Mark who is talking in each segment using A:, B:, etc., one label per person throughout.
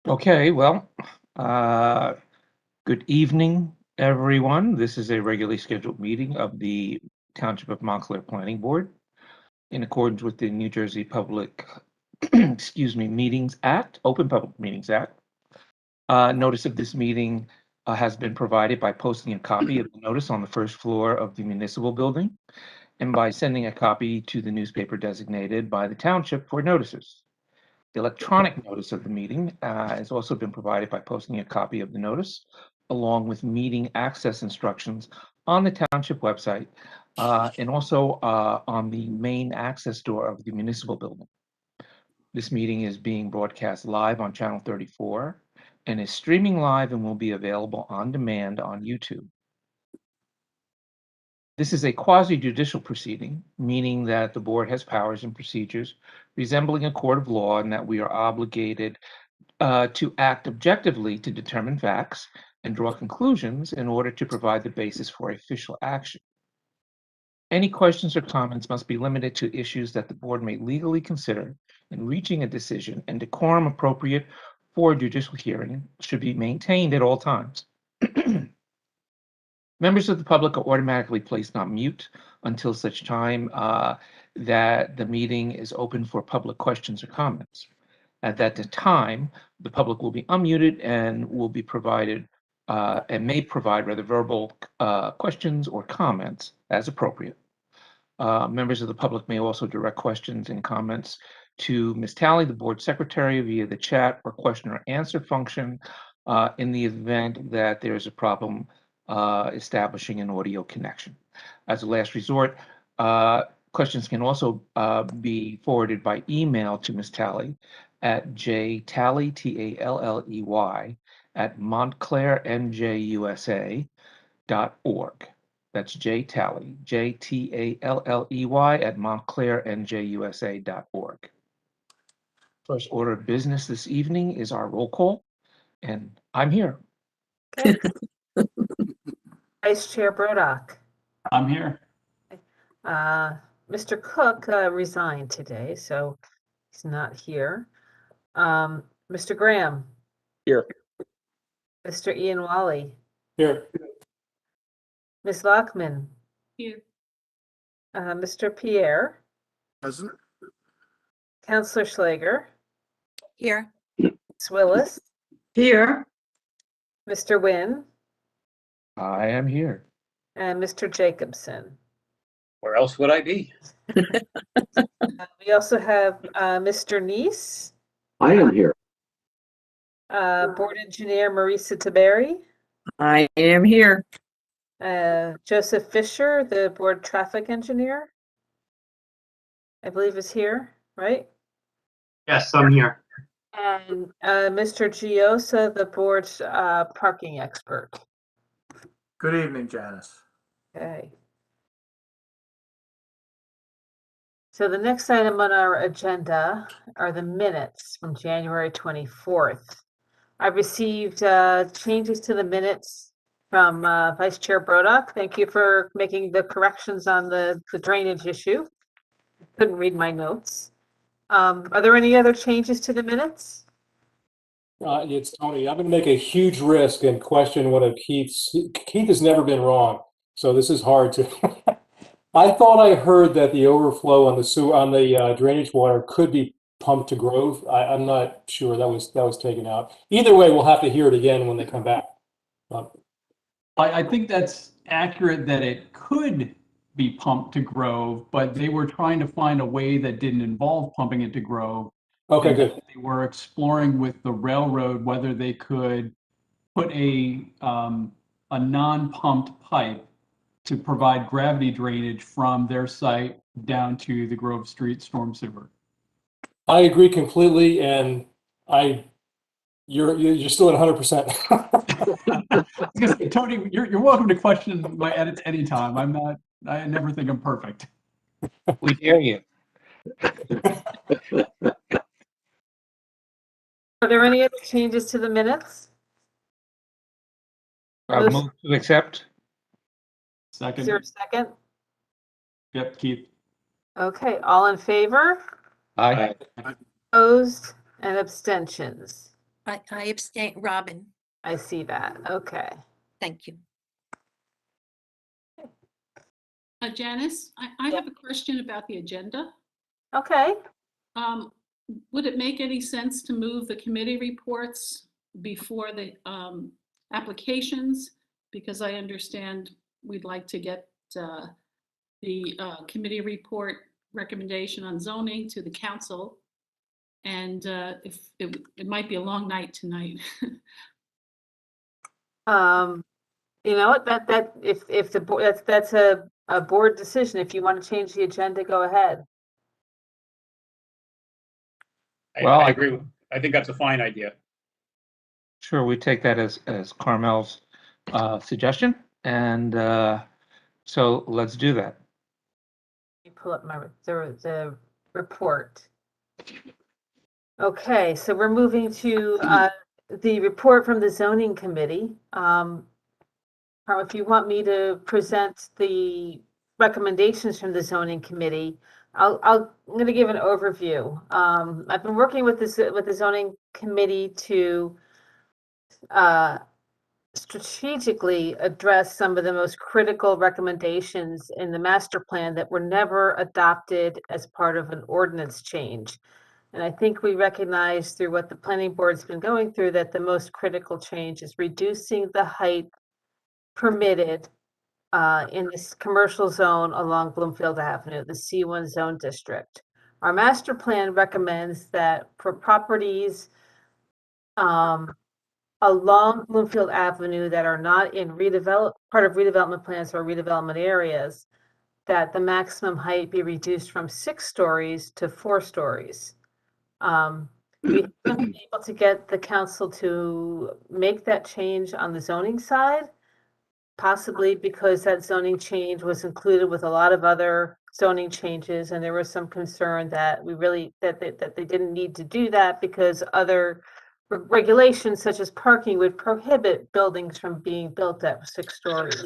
A: Okay, well, good evening, everyone. This is a regularly scheduled meeting of the Township of Montclair Planning Board in accordance with the New Jersey Public, Meetings Act, Open Public Meetings Act. Notice of this meeting has been provided by posting a copy of the notice on the first floor of the municipal building and by sending a copy to the newspaper designated by the township for notices. The electronic notice of the meeting has also been provided by posting a copy of the notice along with meeting access instructions on the township website and also on the main access door of the municipal building. This meeting is being broadcast live on Channel 34 and is streaming live and will be available on demand on YouTube. This is a quasi-judicial proceeding, meaning that the board has powers and procedures resembling a court of law and that we are obligated to act objectively to determine facts and draw conclusions in order to provide the basis for official action. Any questions or comments must be limited to issues that the board may legally consider in reaching a decision, and decorum appropriate for a judicial hearing should be maintained at all times. Members of the public are automatically placed on mute until such time that the meeting is open for public questions or comments. At that time, the public will be unmuted and will be provided and may provide rather verbal questions or comments as appropriate. Members of the public may also direct questions and comments to Ms. Talley, the board secretary, via the chat or question or answer function in the event that there's a problem establishing an audio connection. As a last resort, questions can also be forwarded by email to Ms. Talley at jtalley, Talley, at montclairnjusa.org. That's jtalley, JTALLEY at montclairnjusa.org. First order of business this evening is our roll call, and I'm here.
B: Okay. Vice Chair Brodock.
C: I'm here.
B: Mr. Cook resigned today, so he's not here. Mr. Graham.
D: Here.
B: Mr. Ian Wally.
C: Here.
B: Ms. Lockman.
E: Here.
B: Mr. Pierre.
D: Present.
B: Counselor Schlager.
E: Here.
B: Ms. Willis.
E: Here.
B: Mr. Nguyen.
A: I am here.
B: And Mr. Jacobson.
D: Where else would I be?
B: We also have Mr. Neese.
F: I am here.
B: Board Engineer Marisa Taberi.
E: I am here.
B: Joseph Fisher, the Board Traffic Engineer, I believe is here, right?
C: Yes, I'm here.
B: And Mr. Giosa, the Board's Parking Expert.
G: Good evening, Janice.
B: Okay. So the next item on our agenda are the minutes from January 24th. I received changes to the minutes from Vice Chair Brodock. Thank you for making the corrections on the drainage issue. Couldn't read my notes. Are there any other changes to the minutes?
H: It's Tony. I'm going to make a huge risk and question one of Keith's. Keith has never been wrong, so this is hard to. I thought I heard that the overflow on the sewer on the drainage water could be pumped to Grove. I'm not sure that was taken out. Either way, we'll have to hear it again when they come back.
C: I think that's accurate that it could be pumped to Grove, but they were trying to find a way that didn't involve pumping it to Grove.
H: Okay,
C: And
H: good.
C: They were exploring with the railroad whether they could put a non-pumped pipe to provide gravity drainage from their site down to the Grove Street storm sewer.
H: I agree completely, and you're still at 100%.
C: Tony, you're welcome to question my edits anytime. I never think I'm perfect.
A: We dare you.
B: Are there any other changes to the minutes?
A: I'll move to accept.
C: Second.
B: Is there a second?
C: Yep, Keith.
B: Okay, all in favor?
A: Aye.
B: Opposed and abstentions.
E: I abstain, Robin,
B: I see that. Okay.
E: thank you.
F: Janice, I have a question about the agenda.
B: Okay.
F: Would it make any sense to move the committee reports before the applications? Because I understand we'd like to get the committee report recommendation on zoning to the council. And if it might be a long night tonight.
B: You know what, that if the board, that's a board decision. If you want to change the agenda, go ahead.
A: Well,
D: I agree. I think that's a fine idea.
A: Sure, we take that as Carmel's suggestion, and so let's do that.
B: Let me pull up the report. Okay, so we're moving to the report from the zoning committee. Carl, if you want me to present the recommendations from the zoning committee, I'm going to give an overview. I've been working with the zoning committee to strategically address some of the most critical recommendations in the master plan that were never adopted as part of an ordinance change. And I think we recognize through what the planning board's been going through that the most critical change is reducing the height permitted in this commercial zone along Bloomfield Avenue, the C1 zone district. Our master plan recommends that for properties along Bloomfield Avenue that are not in part of redevelopment plans or redevelopment areas, that the maximum height be reduced from 6 stories to 4 stories. We haven't been able to get the council to make that change on the zoning side, possibly because that zoning change was included with a lot of other zoning changes, and there was some concern that that they didn't need to do that because other regulations such as parking would prohibit buildings from being built at 6 stories.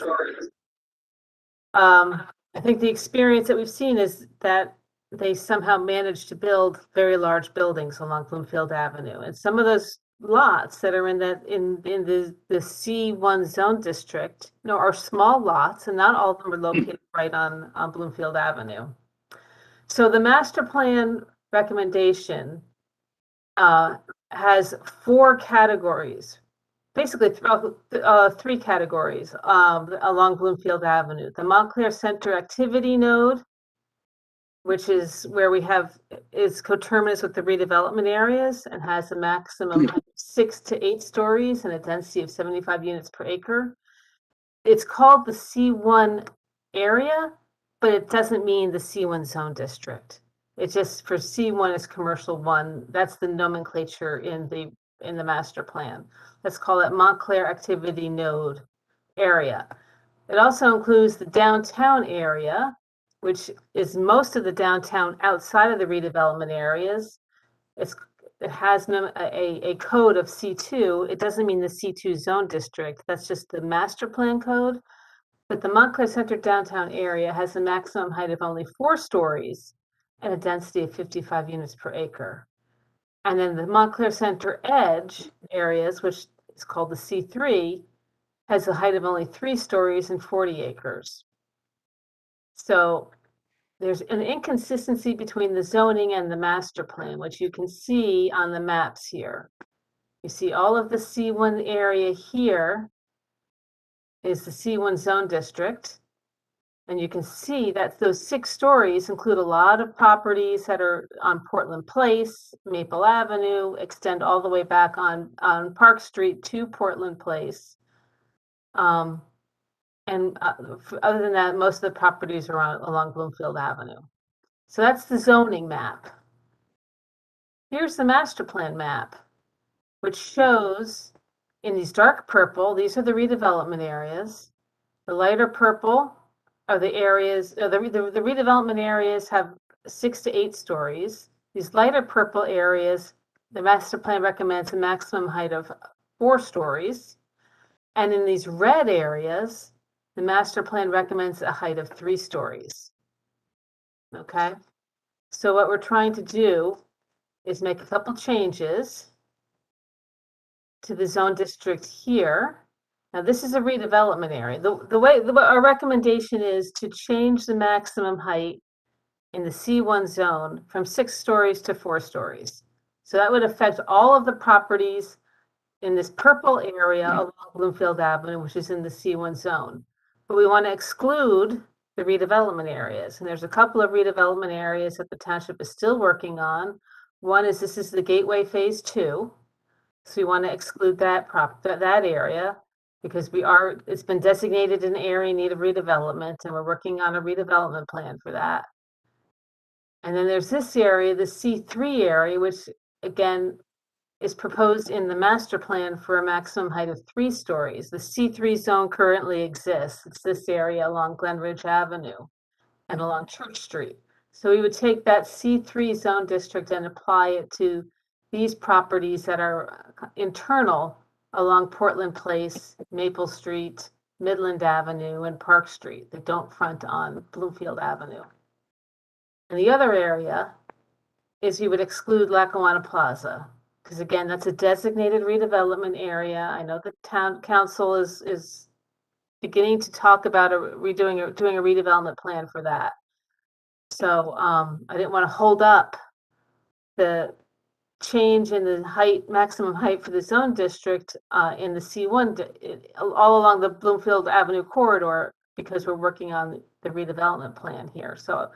B: I think the experience that we've seen is that they somehow managed to build very large buildings along Bloomfield Avenue, and some of those lots that are in the C1 zone district, are small lots, and not all of them are located right on Bloomfield Avenue. So the master plan recommendation has 4 categories, basically 3 categories along Bloomfield Avenue. The Montclair Center Activity Node, which is where is coterminous with the redevelopment areas and has a maximum of 6 to 8 stories and a density of 75 units per acre. It's called the C1 area, but it doesn't mean the C1 zone district. It's just for C1 is commercial 1. That's the nomenclature in the master plan. Let's call it Montclair Activity Node area. It also includes the downtown area, which is most of the downtown outside of the redevelopment areas. It has a code of C2. It doesn't mean the C2 zone district. That's just the master plan code. But the Montclair Center downtown area has a maximum height of only 4 stories and a density of 55 units per acre. And then the Montclair Center Edge areas, which is called the C3, has a height of only 3 stories and 40 acres. So there's an inconsistency between the zoning and the master plan, which you can see on the maps here. You see all of the C1 area here is the C1 zone district. And you can see that those 6 stories include a lot of properties that are on Portland Place, Maple Avenue, extend all the way back on Park Street to Portland Place. And other than that, most of the properties are along Bloomfield Avenue. So that's the zoning map. Here's the master plan map, which shows in these dark purple, these are the redevelopment areas. The lighter purple are the areas, the redevelopment areas have 6 to 8 stories. These lighter purple areas, the master plan recommends a maximum height of 4 stories. And in these red areas, the master plan recommends a height of 3 stories. Okay, so what we're trying to do is make a couple changes to the zone district here. Now, this is a redevelopment area. Our recommendation is to change the maximum height in the C1 zone from 6 stories to 4 stories. So that would affect all of the properties in this purple area along Bloomfield Avenue, which is in the C1 zone. But we want to exclude the redevelopment areas. And there's a couple of redevelopment areas that the township is still working on. One is, this is the Gateway Phase 2. So we want to exclude that area because it's been designated an area in need of redevelopment, and we're working on a redevelopment plan for that. And then there's this area, the C3 area, which again is proposed in the master plan for a maximum height of 3 stories. The C3 zone currently exists. It's this area along Glen Ridge Avenue and along Church Street. So we would take that C3 zone district and apply it to these properties that are internal along Portland Place, Maple Street, Midland Avenue, and Park Street that don't front on Bloomfield Avenue. And the other area is you would exclude Lackawanna Plaza, because again, that's a designated redevelopment area. I know the town council is beginning to talk about doing a redevelopment plan for that. So I didn't want to hold up the change in the maximum height for the zone district in the C1 all along the Bloomfield Avenue corridor, because we're working on the redevelopment plan here. So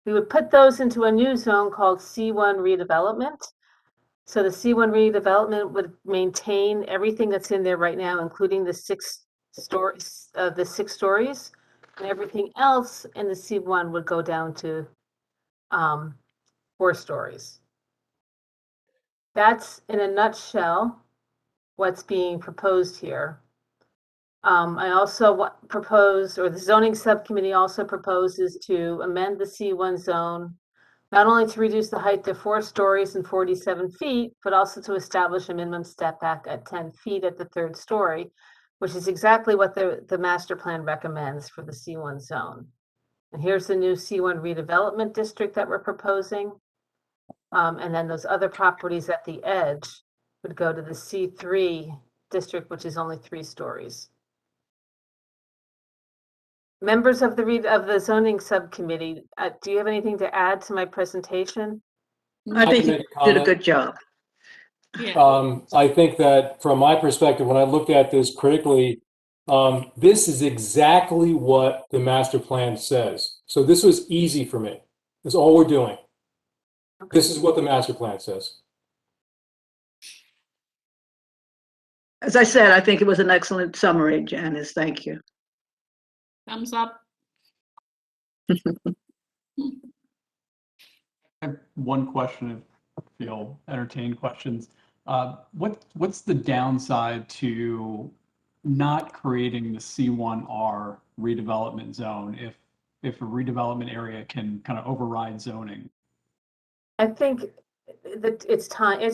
B: we would put those into a new zone called C1 redevelopment. So the C1 redevelopment would maintain everything that's in there right now, including the 6 stories, and everything else in the C1 would go down to 4 stories. That's in a nutshell what's being proposed here. I also propose, or the zoning subcommittee also proposes to amend the C1 zone, not only to reduce the height to 4 stories and 47 feet, but also to establish a minimum step back at 10 feet at the 3rd story, which is exactly what the master plan recommends for the C1 zone. And here's the new C1 redevelopment district that we're proposing. And then those other properties at the edge would go to the C3 district, which is only 3 stories. Members of the zoning subcommittee, do you have anything to add to my presentation?
I: I think
H: can
I: you
H: make a
I: did a
H: comment.
I: good job.
F: Yeah.
H: I think that from my perspective, when I looked at this critically, this is exactly what the master plan says. So this was easy for me. That's all we're doing. This is what the master plan says.
I: As I said, I think it was an excellent summary, Janice. Thank you.
F: Thumbs up.
C: I have one question, if you'll entertain questions. What's the downside to not creating the C1R redevelopment zone if a redevelopment area can kind of override zoning?
B: I think that it's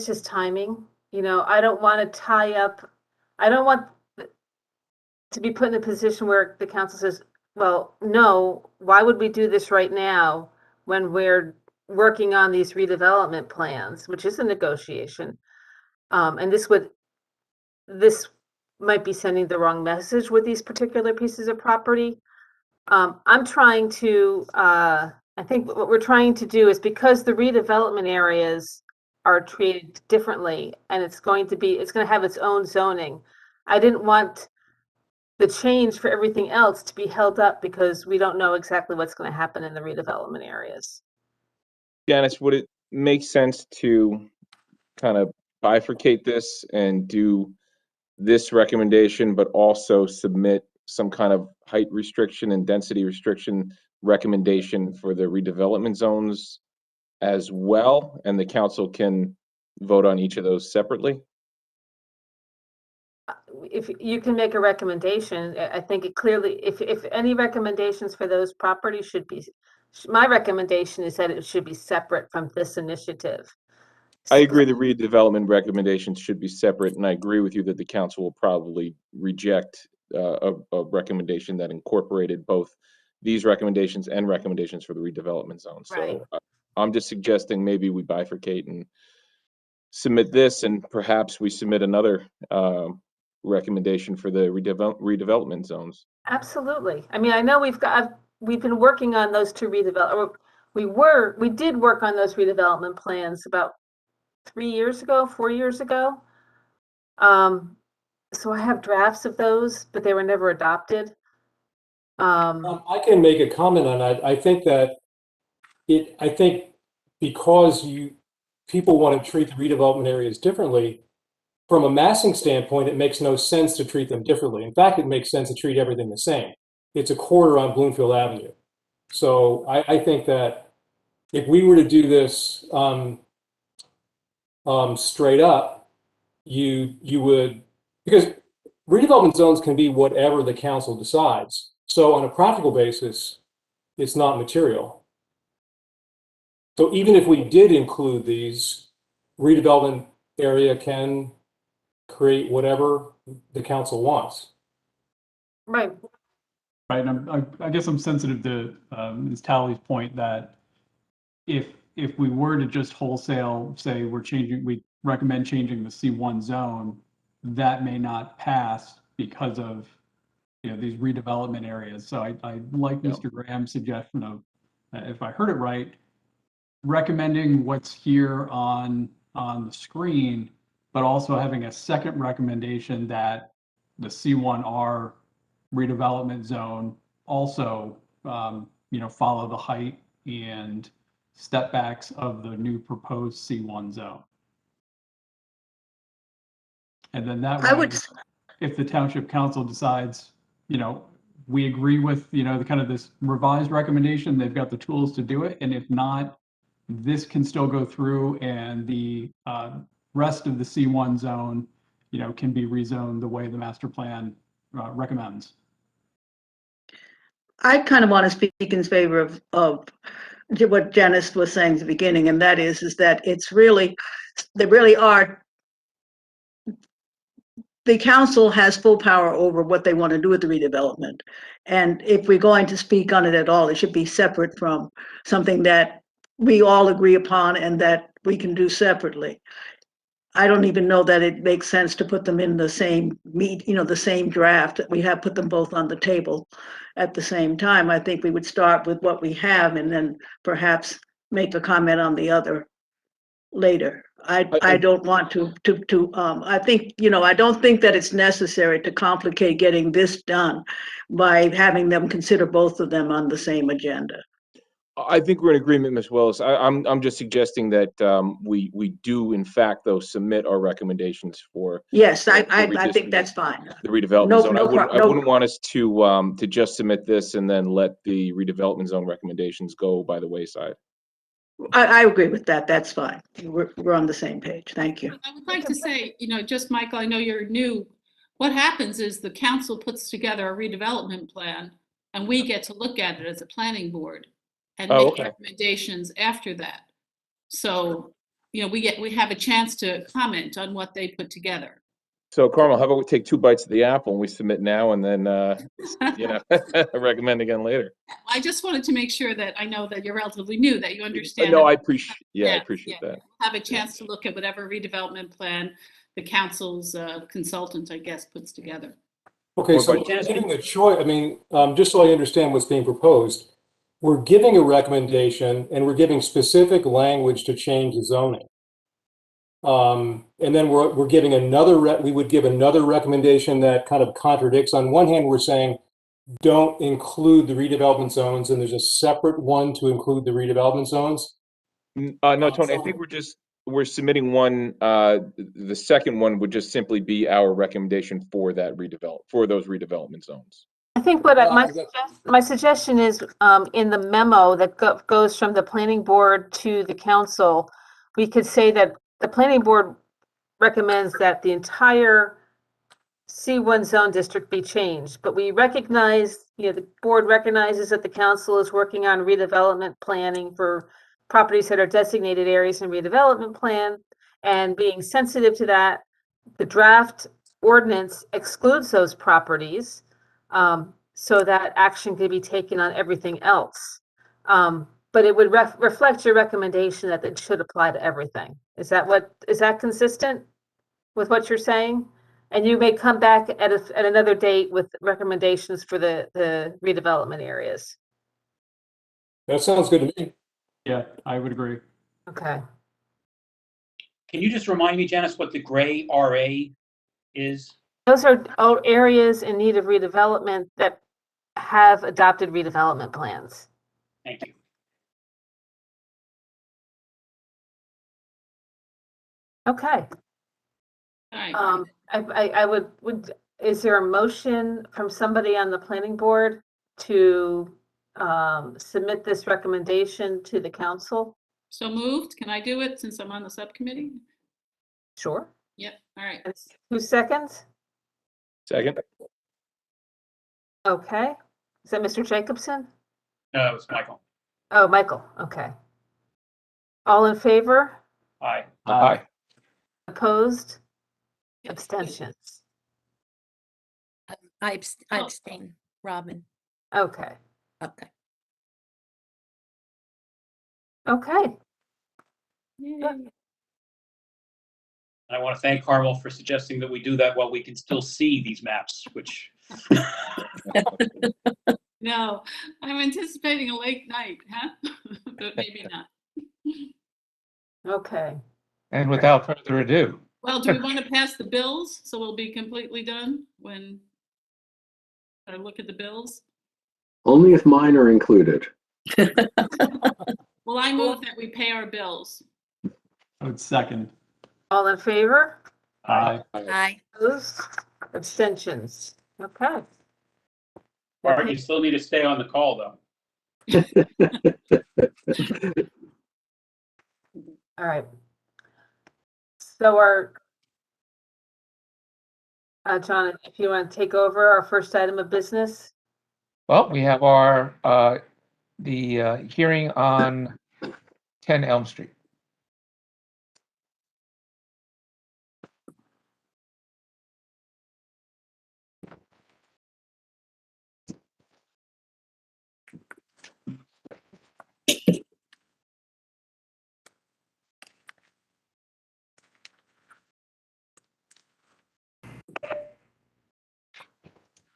B: just timing. You know, I don't want to tie up, I don't want to be put in a position where the council says, well, no, why would we do this right now when we're working on these redevelopment plans, which is a negotiation. And this might be sending the wrong message with these particular pieces of property. I'm trying to, I think what we're trying to do is, because the redevelopment areas are treated differently and it's going to have its own zoning. I didn't want the change for everything else to be held up because we don't know exactly what's going to happen in the redevelopment areas.
J: Janice, would it make sense to kind of bifurcate this and do this recommendation, but also submit some kind of height restriction and density restriction recommendation for the redevelopment zones as well? And the council can vote on each of those separately?
B: If you can make a recommendation, I think it clearly, if any recommendations for those properties should be, my recommendation is that it should be separate from this initiative.
J: I agree the redevelopment recommendations should be separate, and I agree with you that the council will probably reject a recommendation that incorporated both these recommendations and recommendations for the redevelopment zone.
B: Right.
J: So I'm just suggesting maybe we bifurcate and submit this and perhaps we submit another recommendation for the redevelopment zones.
B: Absolutely. I mean, I know we've been working on those two we did work on those redevelopment plans about 4 years ago. So I have drafts of those, but they were never adopted.
H: I can make a comment on that. I think that I think because people want to treat the redevelopment areas differently, from a massing standpoint, it makes no sense to treat them differently. In fact, it makes sense to treat everything the same. It's a quarter on Bloomfield Avenue. So I think that if we were to do this straight up, you would, because redevelopment zones can be whatever the council decides. So on a practical basis, it's not material. So even if we did include these, redevelopment area can create whatever the council wants.
B: Right.
C: Right, and I guess I'm sensitive to Ms. Talley's point that if we were to just wholesale say we recommend changing the C1 zone, that may not pass because of these redevelopment areas. So I like Mr. Graham's suggestion of, if I heard it right, recommending what's here on the screen, but also having a second recommendation that the C1R redevelopment zone also, follow the height and step backs of the new proposed C1 zone. And then that way, if the township council decides, we agree with, the kind of this revised recommendation, they've got the tools to do it. And if not, this can still go through and the rest of the C1 zone, can be rezoned the way the master plan recommends.
I: I kind of want to speak in favor of what Janice was saying at the beginning, and that is that they really are, the council has full power over what they want to do with the redevelopment. And if we're going to speak on it at all, it should be separate from something that we all agree upon and that we can do separately. I don't even know that it makes sense to put them in the same the same draft. We have put them both on the table at the same time. I think we would start with what we have and then perhaps make a comment on the other later. I don't want to I think, I don't think that it's necessary to complicate getting this done by having them consider both of them on the same agenda.
J: I think we're in agreement, Ms. Willis. I'm just suggesting that we do in fact though submit our recommendations for.
I: Yes, I think that's fine.
J: The redevelopment zone. I wouldn't want us to just submit this and then let the redevelopment zone recommendations go by the wayside.
I: I agree with that. That's fine. We're on the same page. Thank you.
F: I would like to say, just Michael, I know you're new. What happens is the council puts together a redevelopment plan and we get to look at it as a planning board and make recommendations after that. So, we have a chance to comment on what they put together.
J: So Carmel, how about we take 2 bites of the apple and we submit now and then, recommend again later.
F: I just wanted to make sure that I know that you're relatively new, that you understand.
J: No, I appreciate, I appreciate that.
F: Have a chance to look at whatever redevelopment plan the council's consultant, I guess, puts together.
H: Okay, so giving a choice, just so I understand what's being proposed, we're giving a recommendation and we're giving specific language to change the zoning. And then we're giving we would give another recommendation that kind of contradicts. On one hand, we're saying don't include the redevelopment zones, and there's a separate one to include the redevelopment zones.
J: No, Tony, I think we're submitting one. The second one would just simply be our recommendation for those redevelopment zones.
B: I think what my suggestion is in the memo that goes from the planning board to the council, we could say that the planning board recommends that the entire C1 zone district be changed, but we recognize, the board recognizes that the council is working on redevelopment planning for properties that are designated areas in redevelopment plan, and being sensitive to that, the draft ordinance excludes those properties, so that action could be taken on everything else. But it would reflect your recommendation that it should apply to everything. Is that consistent with what you're saying? And you may come back at another date with recommendations for the redevelopment areas.
H: That sounds good to me.
C: Yeah, I would agree.
B: Okay.
D: Can you just remind me, Janice, what the gray RA is?
B: Those are all areas in need of redevelopment that have adopted redevelopment plans.
D: Thank you.
B: Okay.
F: All right.
B: I would, is there a motion from somebody on the planning board to submit this recommendation to the council?
F: So moved. Can I do it since I'm on the subcommittee?
B: Sure.
F: Yep. All right.
B: And 2 seconds?
J: Second?
B: Okay. Is that Mr. Jacobson?
D: No, it was Michael.
B: Oh, Michael. Okay. All in favor?
D: Aye.
A: Aye.
B: Opposed? Abstentions?
E: I abstain, Robin.
B: Okay.
E: Okay.
B: Okay.
F: Yay.
B: Good.
D: I want to thank Carmel for suggesting that we do that while we can still see these maps, which
F: No, I'm anticipating a late night, huh? But maybe not.
B: Okay.
A: And without further ado,
F: Well, do we want to pass the bills? So we'll be completely done when I look at the bills?
K: Only if mine are included.
F: Well, I move that we pay our bills.
C: I would second.
B: All in favor?
C: Aye.
E: Aye.
B: Opposed? Abstentions? Okay.
D: all right, you still need to stay on the call, though.
B: All right. So John, if you want to take over our first item of business?
A: well, we have our, the hearing on 10 Elm Street.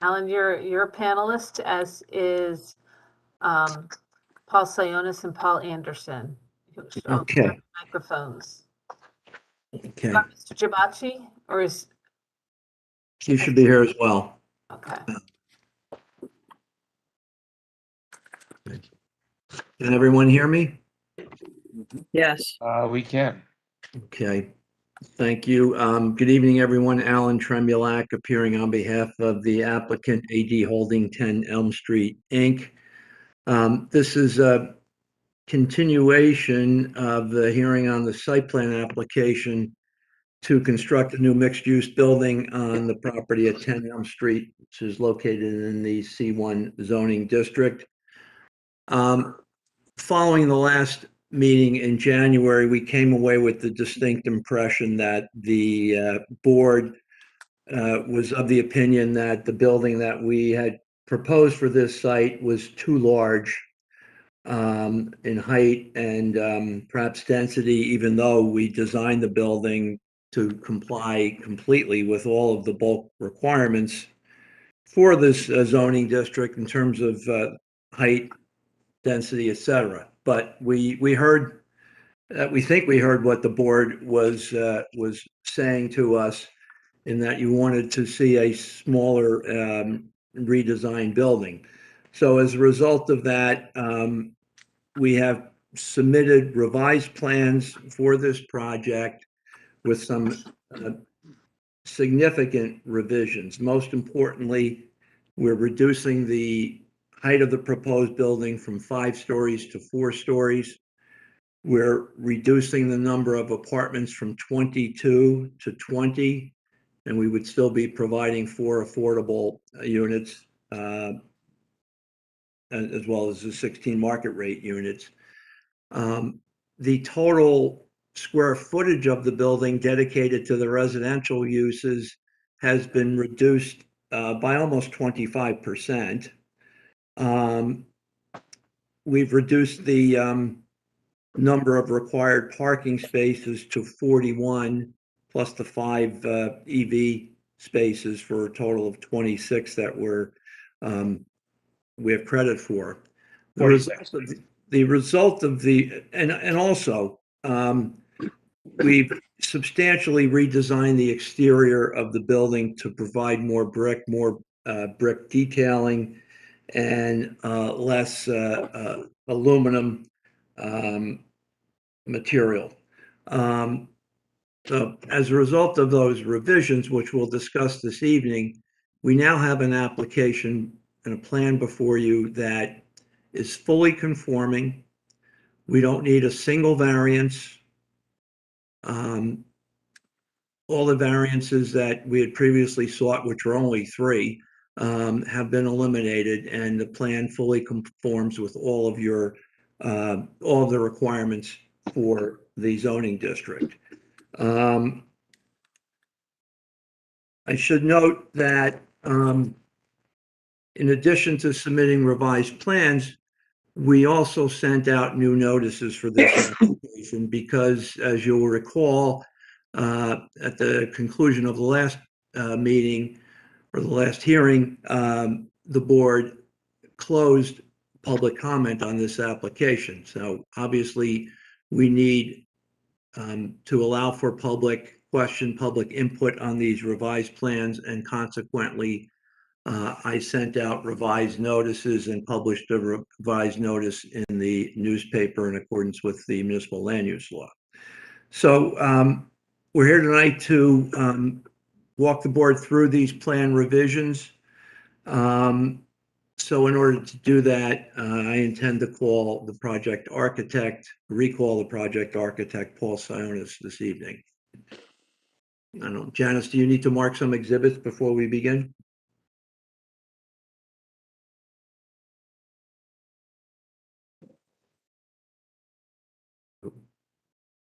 B: Alan, you're a panelist, as is Paul Sionas and Paul Anderson.
L: Okay.
B: Microphones.
L: Okay,
B: Mr. Jibachi, or is,
L: you should be here as well.
B: okay.
L: Can everyone hear me?
I: Yes.
A: We can.
L: Okay, thank you. Good evening, everyone. Alan Tremulak appearing on behalf of the applicant AD Holding 10 Elm Street, Inc. This is a continuation of the hearing on the site plan application to construct a new mixed-use building on the property at 10 Elm Street, which is located in the C1 zoning district. Following the last meeting in January, we came away with the distinct impression that the board was of the opinion that the building that we had proposed for this site was too large in height and perhaps density, even though we designed the building to comply completely with all of the bulk requirements for this zoning district in terms of height, density, et cetera. But we heard, we think we heard what the board was saying to us, in that you wanted to see a smaller redesigned building. So as a result of that, we have submitted revised plans for this project with some significant revisions. Most importantly, we're reducing the height of the proposed building from 5 stories to 4 stories. We're reducing the number of apartments from 22 to 20, and we would still be providing 4 affordable units, as well as the 16 market rate units. The total square footage of the building dedicated to the residential uses has been reduced by almost 25%. We've reduced the number of required parking spaces to 41, plus the 5 EV spaces for a total of 26 that we have credit for. The
D: 46.
L: result of the, and also, we've substantially redesigned the exterior of the building to provide more brick detailing, and less aluminum material. So as a result of those revisions, which we'll discuss this evening, we now have an application and a plan before you that is fully conforming. We don't need a single variance. All the variances that we had previously sought, which were only 3, have been eliminated, and the plan fully conforms with all of the requirements for the zoning district. I should note that in addition to submitting revised plans, we also sent out new notices for this application because, as you'll recall, at the conclusion of the last meeting or the last hearing, the board closed public comment on this application. So obviously, we need to allow for public question, public input on these revised plans, and consequently, I sent out revised notices and published a revised notice in the newspaper in accordance with the municipal land use law. So we're here tonight to walk the board through these plan revisions. So in order to do that, I intend to recall the project architect, Paul Sionas, this evening. I don't know, Janice, do you need to mark some exhibits before we begin?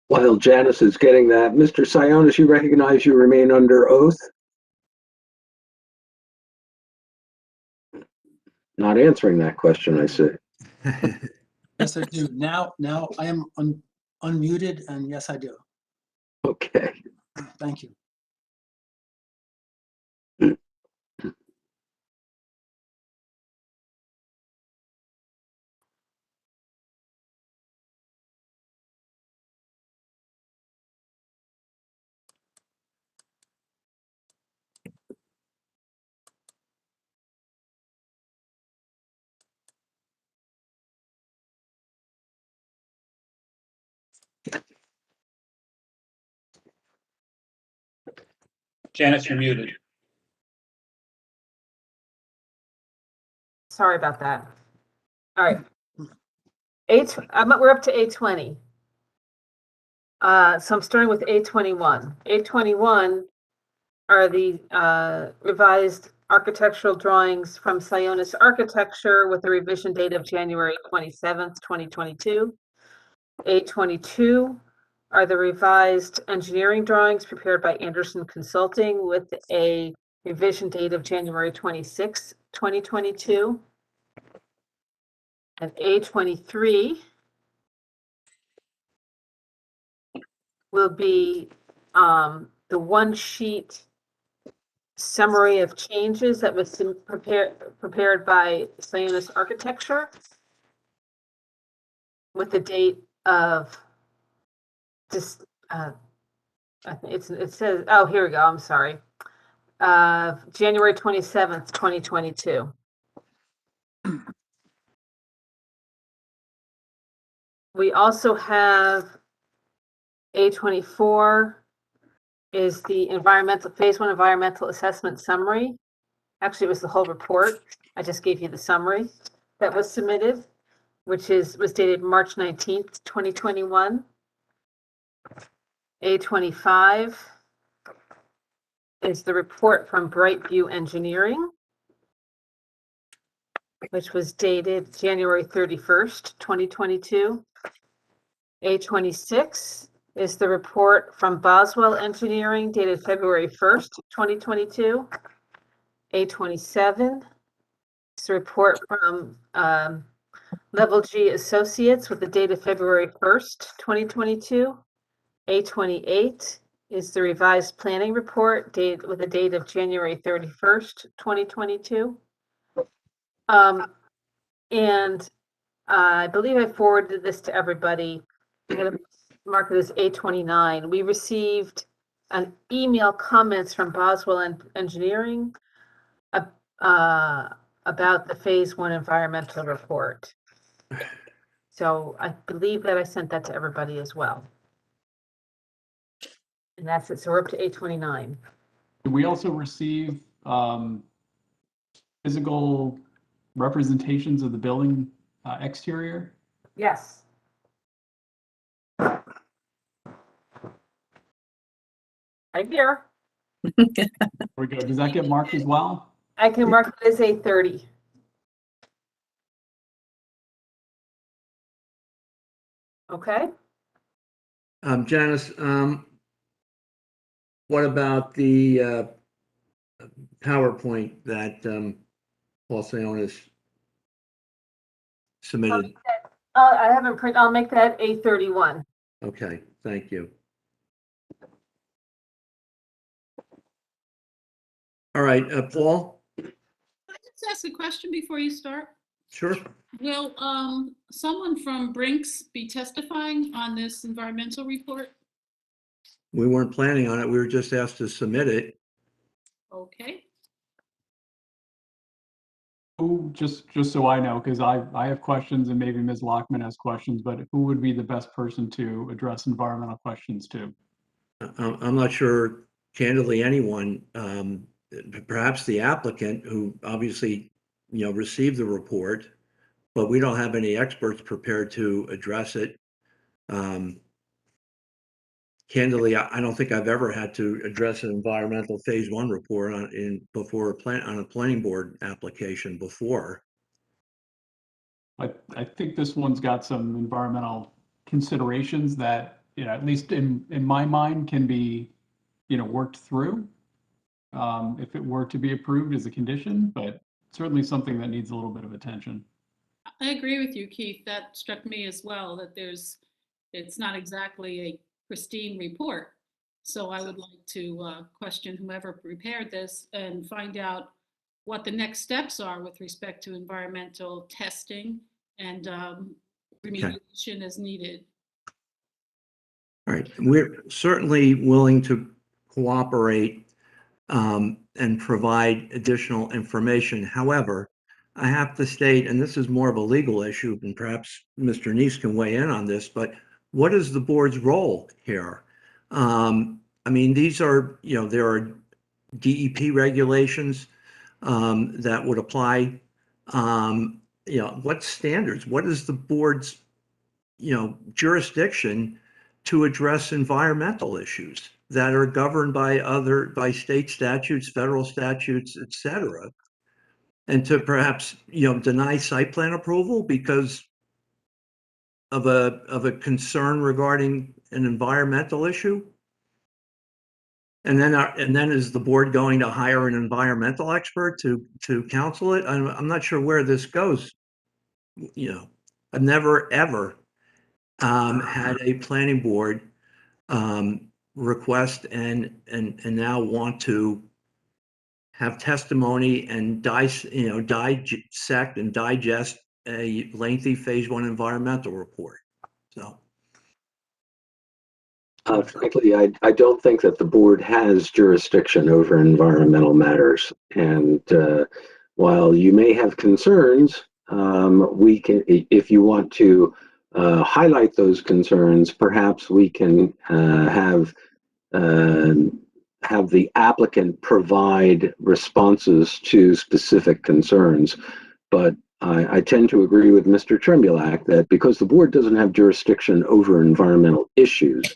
K: While Janice is getting that, Mr. Sionas, you recognize you remain under oath? Not answering that question, I see.
M: Yes, I do. Now I am unmuted, and yes, I do.
K: Okay.
M: Thank you.
D: Janice, you're muted.
B: Sorry about that. All right. We're up to 820. So I'm starting with 821. 821 are the revised architectural drawings from Sionas Architecture with a revision date of January 27th, 2022. 822 are the revised engineering drawings prepared by Anderson Consulting with a revision date of January 26th, 2022. And A23 will be the one sheet summary of changes that was prepared by Sionas Architecture with the date of this. It says, oh, here we go. I'm sorry. January 27th, 2022. We also have A24 is the phase 1 environmental assessment summary. Actually, it was the whole report. I just gave you the summary that was submitted, which was dated March 19th, 2021. A25 is the report from Brightview Engineering, which was dated January 31st, 2022. A26 is the report from Boswell Engineering dated February 1st, 2022. A27 is the report from Level G Associates with the date of February 1st, 2022. A28 is the revised planning report date with a date of January 31st, 2022. And I believe I forwarded this to everybody. I'm going to mark it as A29. We received an email comments from Boswell Engineering about the Phase 1 environmental report. So I believe that I sent that to everybody as well. And that's it. So we're up to A29.
C: Did we also receive physical representations of the building exterior?
B: Yes. Right here.
C: There we go. Does that get marked as well?
B: I can mark it as A30. Okay.
L: Janice, what about the PowerPoint that Paul Sionas submitted?
B: I haven't printed. I'll make that A31.
L: Okay, thank you. All right, Paul?
F: Can I just ask a question before you start?
L: Sure.
F: Will someone from Brinks be testifying on this environmental report?
L: We weren't planning on it. We were just asked to submit it.
F: Okay.
C: Who, just so I know, because I have questions and maybe Ms. Lockman has questions, but who would be the best person to address environmental questions to?
L: I'm not sure, candidly, anyone, perhaps the applicant who obviously, received the report, but we don't have any experts prepared to address it. Candidly, I don't think I've ever had to address an environmental Phase 1 report on a planning board application before.
C: I think this one's got some environmental considerations that, at least in my mind, can be, worked through if it were to be approved as a condition, but certainly something that needs a little bit of attention.
F: I agree with you, Keith. That struck me as well, that it's not exactly a pristine report. So I would like to question whomever prepared this and find out what the next steps are with respect to environmental testing and remediation as needed.
L: All right, we're certainly willing to cooperate and provide additional information. However, I have to state, and this is more of a legal issue, and perhaps Mr. Neese can weigh in on this, but what is the board's role here? I mean, these are, there are DEP regulations that would apply. What standards? What is the board's, jurisdiction to address environmental issues that are governed by state statutes, federal statutes, et cetera, and to perhaps, deny site plan approval because of a concern regarding an environmental issue? And then is the board going to hire an environmental expert to counsel it? I'm not sure where this goes. I've never ever had a planning board request and now want to have testimony and dissect and digest a lengthy Phase 1 environmental report. So.
K: Frankly, I don't think that the board has jurisdiction over environmental matters. And while you may have concerns, we can, if you want to highlight those concerns, perhaps we can have the applicant provide responses to specific concerns. But I tend to agree with Mr. Trembulack that because the board doesn't have jurisdiction over environmental issues,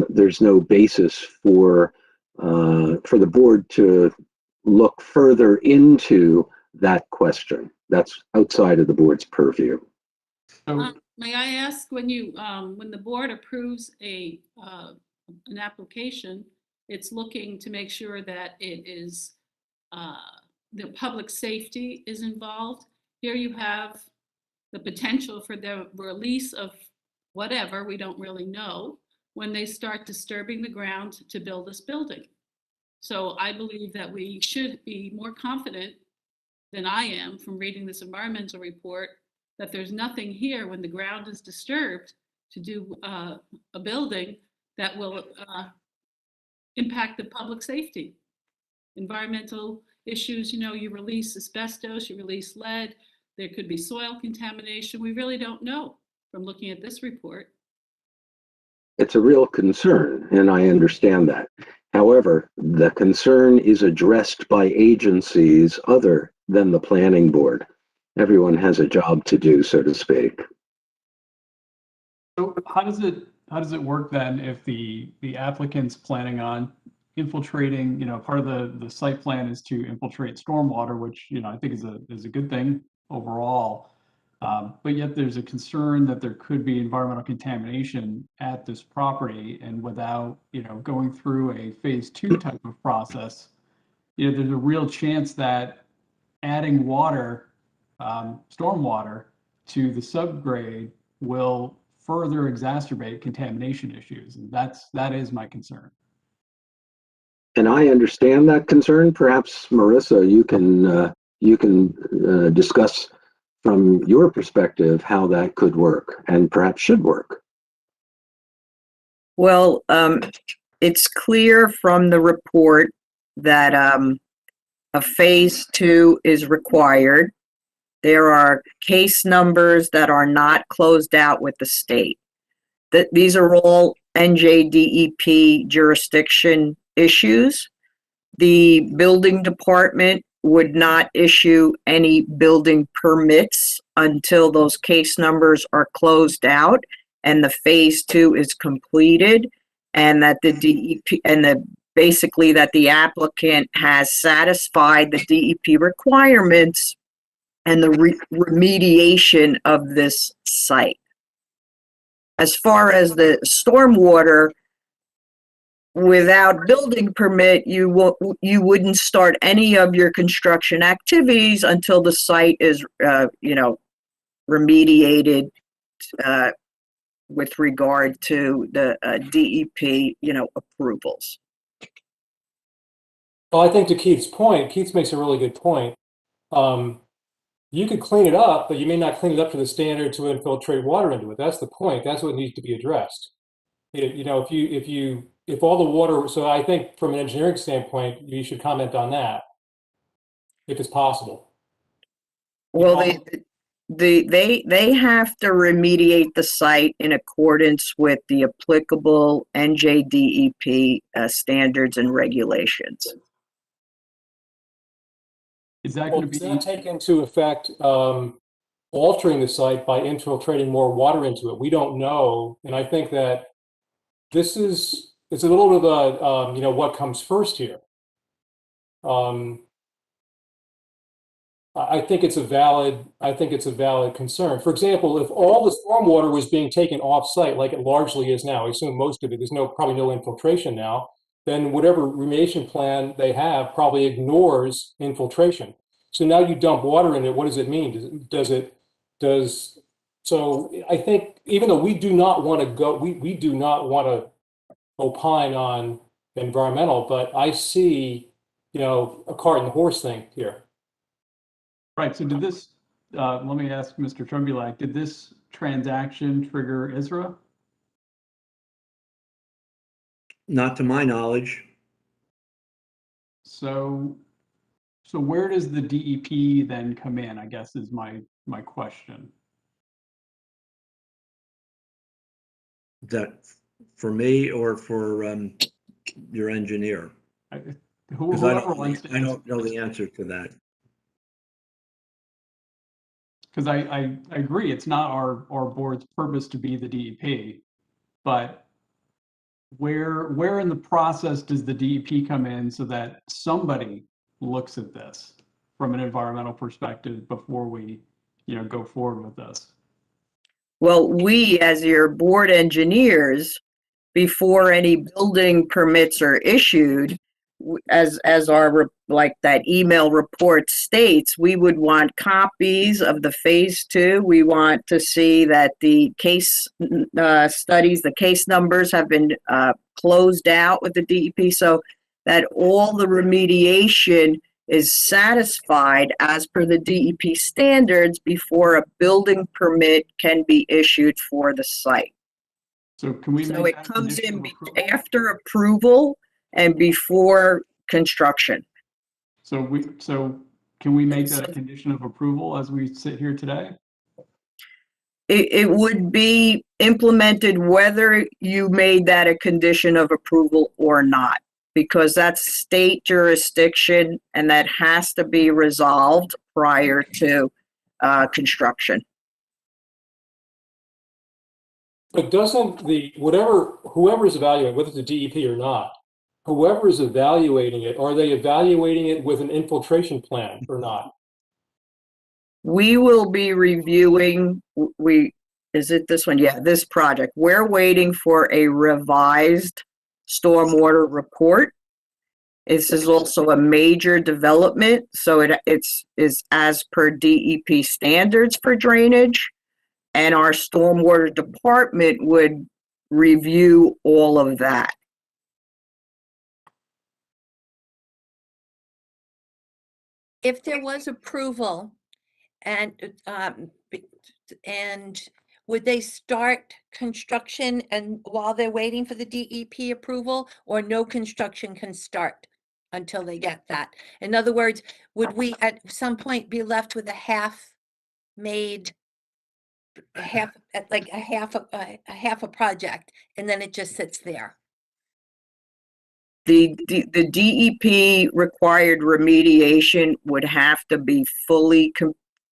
K: there's no basis for the board to look further into that question. That's outside of the board's purview.
F: May I ask, when the board approves an application, it's looking to make sure that it is the public safety is involved. Here you have the potential for the release of whatever, we don't really know, when they start disturbing the ground to build this building. So I believe that we should be more confident than I am from reading this environmental report that there's nothing here when the ground is disturbed to do a building that will impact the public safety. Environmental issues, you know, you release asbestos, you release lead, there could be soil contamination. We really don't know from looking at this report.
K: It's a real concern, and I understand that. However, the concern is addressed by agencies other than the planning board. Everyone has a job to do, so to speak.
C: So how does it work then if the applicant's planning on infiltrating, you know, part of the site plan is to infiltrate stormwater, which, you know, I think is a good thing overall. But yet there's a concern that there could be environmental contamination at this property, and without, you know, going through a phase 2 type of process, you know, there's a real chance that adding water, stormwater to the subgrade will further exacerbate contamination issues. And that is my concern.
K: And I understand that concern. Perhaps, Marissa, you can discuss from your perspective how that could work and perhaps should work.
N: Well, it's clear from the report that a phase 2 is required. There are case numbers that are not closed out with the state. These are all NJDEP jurisdiction issues. The building department would not issue any building permits until those case numbers are closed out and the phase 2 is completed, and that the DEP basically that the applicant has satisfied the DEP requirements and the remediation of this site. As far as the stormwater, without building permit, you wouldn't start any of your construction activities until the site is, remediated with regard to the DEP, approvals.
H: Well, I think to Keith's point, Keith makes a really good point. You could clean it up, but you may not clean it up to the standard to infiltrate water into it. That's the point. That's what needs to be addressed. If all the water, so I think from an engineering standpoint, you should comment on that, if it's possible.
N: Well, they have to remediate the site in accordance with the applicable NJDEP standards and regulations.
C: Is that going to be?
H: Does that take into effect altering the site by infiltrating more water into it? We don't know, and I think that it's a little bit of a what comes first here. I think it's a valid concern. For example, if all the stormwater was being taken off-site, like it largely is now, I assume most of it, there's probably no infiltration now, then whatever remediation plan they have probably ignores infiltration. So now you dump water in it, what does it mean? So I think even though we do not want to opine on environmental, but I see, a cart and horse thing here.
C: Right, so did this, let me ask Mr. Trumbulak, did this transaction trigger ISRA?
L: Not to my knowledge.
C: So where does the DEP then come in, I guess is my question.
L: Is that for me or for your engineer? Because I don't know the answer to that.
C: Because I agree, it's not our board's purpose to be the DEP, but where in the process does the DEP come in so that somebody looks at this from an environmental perspective before we, go forward with this?
N: Well, we, as your board engineers, before any building permits are issued, as our, like that email report states, we would want copies of the phase 2. We want to see that the case studies, the case numbers have been closed out with the DEP, so that all the remediation is satisfied as per the DEP standards before a building permit can be issued for the site.
C: So can we
N: So
C: make
N: it
C: that
N: comes
C: condition
N: in
C: of approval?
N: after approval and before construction.
C: So can we make that a condition of approval as we sit here today?
N: It would be implemented whether you made that a condition of approval or not, because that's state jurisdiction and that has to be resolved prior to construction.
H: But doesn't whoever's evaluating, whether it's the DEP or not, whoever is evaluating it, are they evaluating it with an infiltration plan or not?
N: We will be reviewing, is it this one? Yeah, this project. We're waiting for a revised stormwater report. This is also a major development, so it's as per DEP standards for drainage, and our stormwater department would review all of that.
E: If there was approval and would they start construction and while they're waiting for the DEP approval, or no construction can start until they get that? In other words, would we at some point be left with a half-made, half a project, and then it just sits there?
N: The DEP required remediation would have to be fully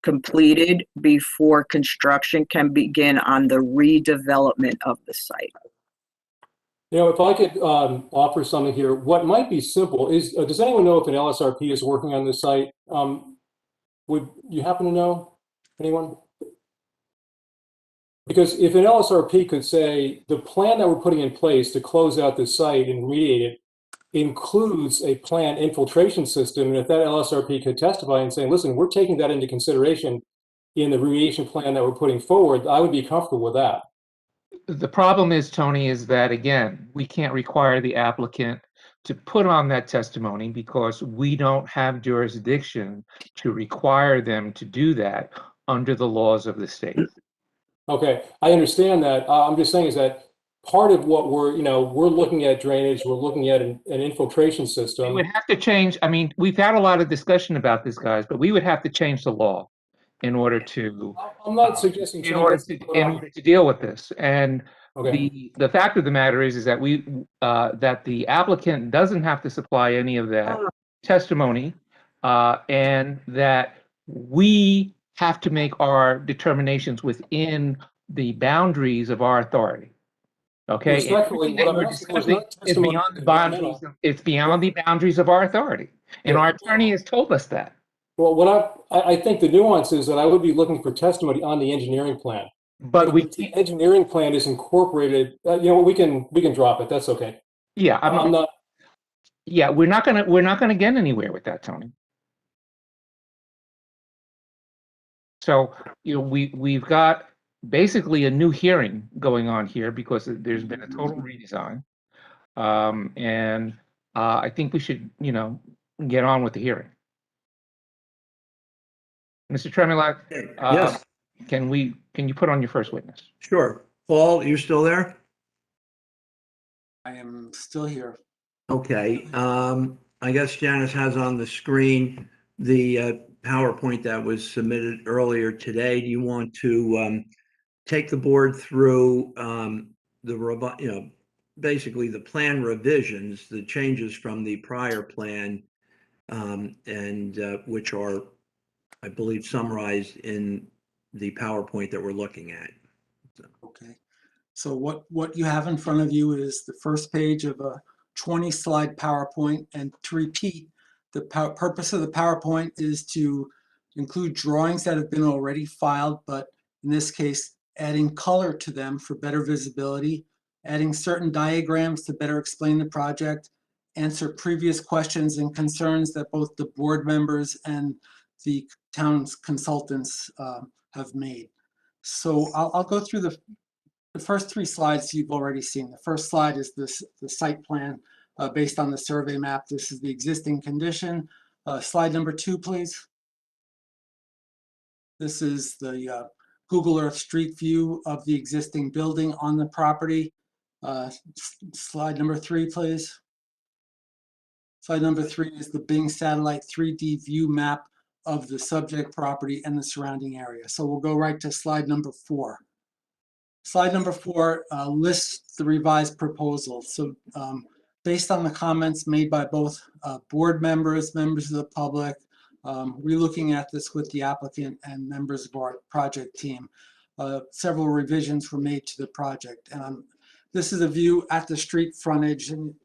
N: completed before construction can begin on the redevelopment of the site.
H: You know, if I could offer something here, what might be simple is, does anyone know if an LSRP is working on this site? Would you happen to know? Anyone? Because if an LSRP could say, the plan that we're putting in place to close out this site and remediate it includes a planned infiltration system, and if that LSRP could testify and say, listen, we're taking that into consideration in the remediation plan that we're putting forward, I would be comfortable with that.
A: The problem is, Tony, is that, again, we can't require the applicant to put on that testimony because we don't have jurisdiction to require them to do that under the laws of the state.
H: Okay, I understand that. I'm just saying is that part of what we're looking at drainage, we're looking at an infiltration system.
A: We would have to change, I mean, we've had a lot of discussion about this, guys, but we would have to change the law in order to
H: I'm not suggesting
A: in order to deal with this. And
H: okay.
A: the fact of the matter is that that the applicant doesn't have to supply any of that testimony, and that we have to make our determinations within the boundaries of our authority. Okay,
H: Respectfully,
A: and everything that we're discussing is beyond the boundaries. It's beyond the boundaries of our authority, and our attorney has told us that.
H: Well, what I think the nuance is that I would be looking for testimony on the engineering plan.
A: But
H: the engineering plan is incorporated. We can drop it. That's okay.
A: Yeah,
H: I'm not.
A: Yeah, we're not gonna get anywhere with that, Tony. So we've got basically a new hearing going on here because there's been a total redesign, and I think we should get on with the hearing. Mr. Tremulak,
L: Yes.
A: Can you put on your first witness?
L: Sure. Paul, you still there?
M: I am still here.
L: Okay. I guess Janice has on the screen the PowerPoint that was submitted earlier today. Do you want to take the board through basically the plan revisions, the changes from the prior plan, and which are, I believe, summarized in the PowerPoint that we're looking at.
M: Okay. So what you have in front of you is the first page of a 20-slide PowerPoint. And to repeat, the purpose of the PowerPoint is to include drawings that have been already filed, but in this case, adding color to them for better visibility, adding certain diagrams to better explain the project, answer previous questions and concerns that both the board members and the town's consultants have made. So I'll go through the first 3 slides you've already seen. The first slide is the site plan based on the survey map. This is the existing condition. Slide number 2, please. This is the Google Earth Street View of the existing building on the property. Slide number 3, please. Slide number 3 is the Bing satellite 3D view map of the subject property and the surrounding area. So we'll go right to slide number 4. Slide number 4 lists the revised proposal. So based on the comments made by both board members, members of the public, we're looking at this with the applicant and members of our project team. Several revisions were made to the project. And this is a view at the street frontage. And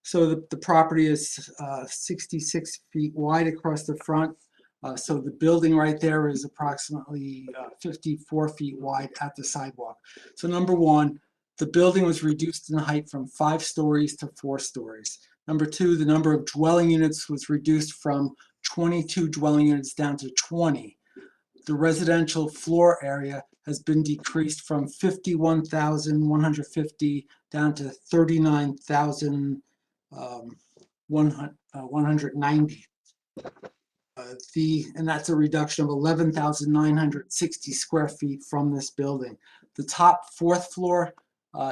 M: so the property is 66 feet wide across the front. So the building right there is approximately 54 feet wide at the sidewalk. So number 1, the building was reduced in height from 5 stories to 4 stories. Number 2, the number of dwelling units was reduced from 22 dwelling units down to 20. The residential floor area has been decreased from 51,150 down to 39,190. And that's a reduction of 11,960 square feet from this building. The top 4th floor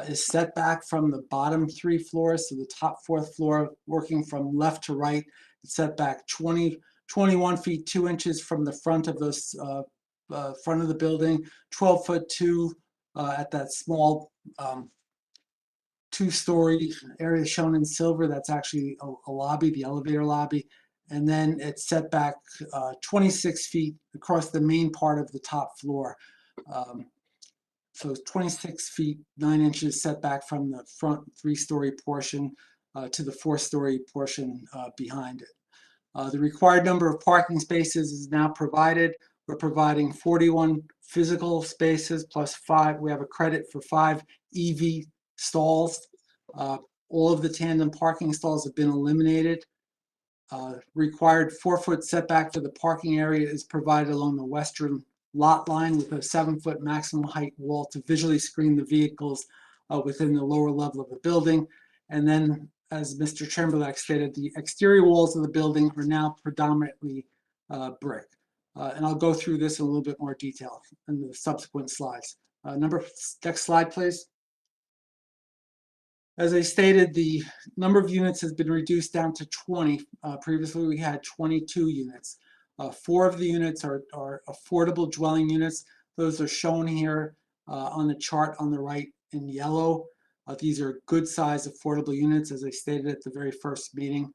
M: is set back from the bottom 3 floors. So the top 4th floor, working from left to right, it's set back 21 feet 2 inches from the front of this front of the building, 12 foot 2 at that small 2-story area shown in silver. That's actually a lobby, the elevator lobby. And then it's set back 26 feet across the main part of the top floor. So 26 feet 9 inches set back from the front 3-story portion to the 4-story portion behind it. The required number of parking spaces is now provided. We're providing 41 physical spaces plus 5. We have a credit for 5 EV stalls. All of the tandem parking stalls have been eliminated. Required 4-foot setback for the parking area is provided along the western lot line with a 7-foot maximum height wall to visually screen the vehicles within the lower level of the building. And then, as Mr. Chamberlain stated, the exterior walls of the building are now predominantly brick. And I'll go through this in a little bit more detail in the subsequent slides. Next slide, please. As I stated, the number of units has been reduced down to 20. Previously, we had 22 units. 4 of the units are affordable dwelling units. Those are shown here on the chart on the right in yellow. These are good size affordable units, as I stated at the very first meeting.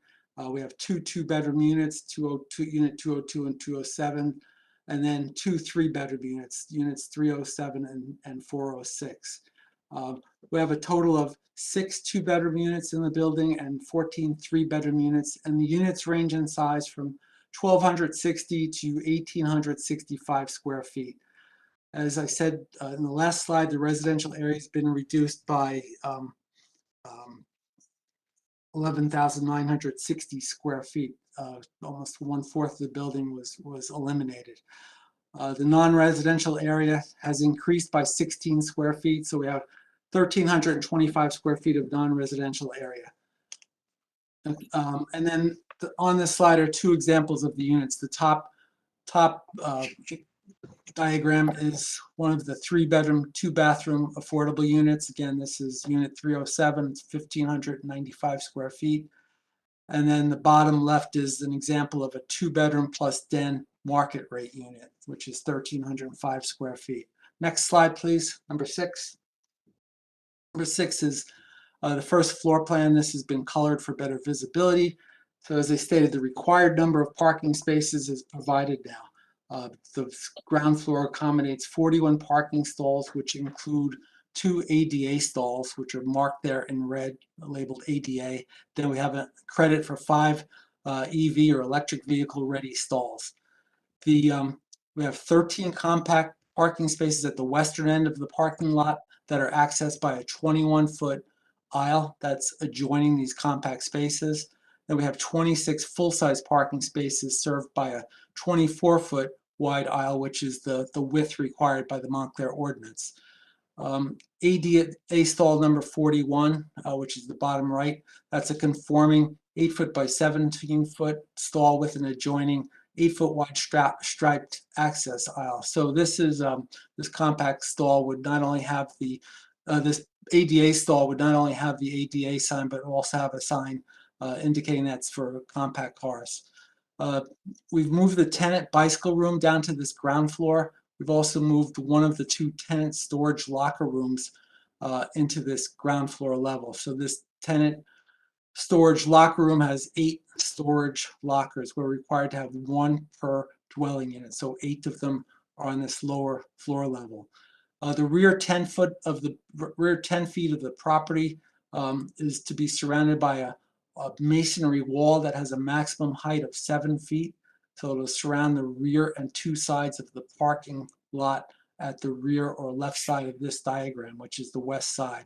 M: We have 2 2-bedroom units, unit 202 and 207, and then 2 3-bedroom units, units 307 and 406. We have a total of 6 2-bedroom units in the building and 14 3-bedroom units, and the units range in size from 1,260 to 1,865 square feet. As I said in the last slide, the residential area has been reduced by 11,960 square feet. Almost 1/4 of the building was eliminated. The non-residential area has increased by 16 square feet, so we have 1,325 square feet of non-residential area. And then on this slide are 2 examples of the units. The top diagram is one of the 3-bedroom, 2-bathroom affordable units. Again, this is unit 307. It's 1,595 square feet. And then the bottom left is an example of a 2-bedroom plus den market rate unit, which is 1,305 square feet. Next slide, please. Number 6. Number 6 is the first floor plan. This has been colored for better visibility. So as I stated, the required number of parking spaces is provided now. The ground floor accommodates 41 parking stalls, which include 2 ADA stalls, which are marked there in red, labeled ADA. Then we have a credit for 5 EV or electric vehicle ready stalls. We have 13 compact parking spaces at the western end of the parking lot that are accessed by a 21-foot aisle that's adjoining these compact spaces. Then we have 26 full-size parking spaces served by a 24-foot wide aisle, which is the width required by the Montclair ordinance. ADA stall number 41, which is the bottom right, that's a conforming 8-foot by 17-foot stall with an adjoining 8-foot wide striped access aisle. So this is this compact stall would not only have the this ADA stall would not only have the ADA sign, but also have a sign indicating that's for compact cars. We've moved the tenant bicycle room down to this ground floor. We've also moved one of the 2 tenant storage locker rooms into this ground floor level. So this tenant storage locker room has 8 storage lockers. We're required to have 1 per dwelling unit. So 8 of them are on this lower floor level. The rear 10 feet of the property is to be surrounded by a masonry wall that has a maximum height of 7 feet. So it'll surround the rear and 2 sides of the parking lot at the rear or left side of this diagram, which is the west side.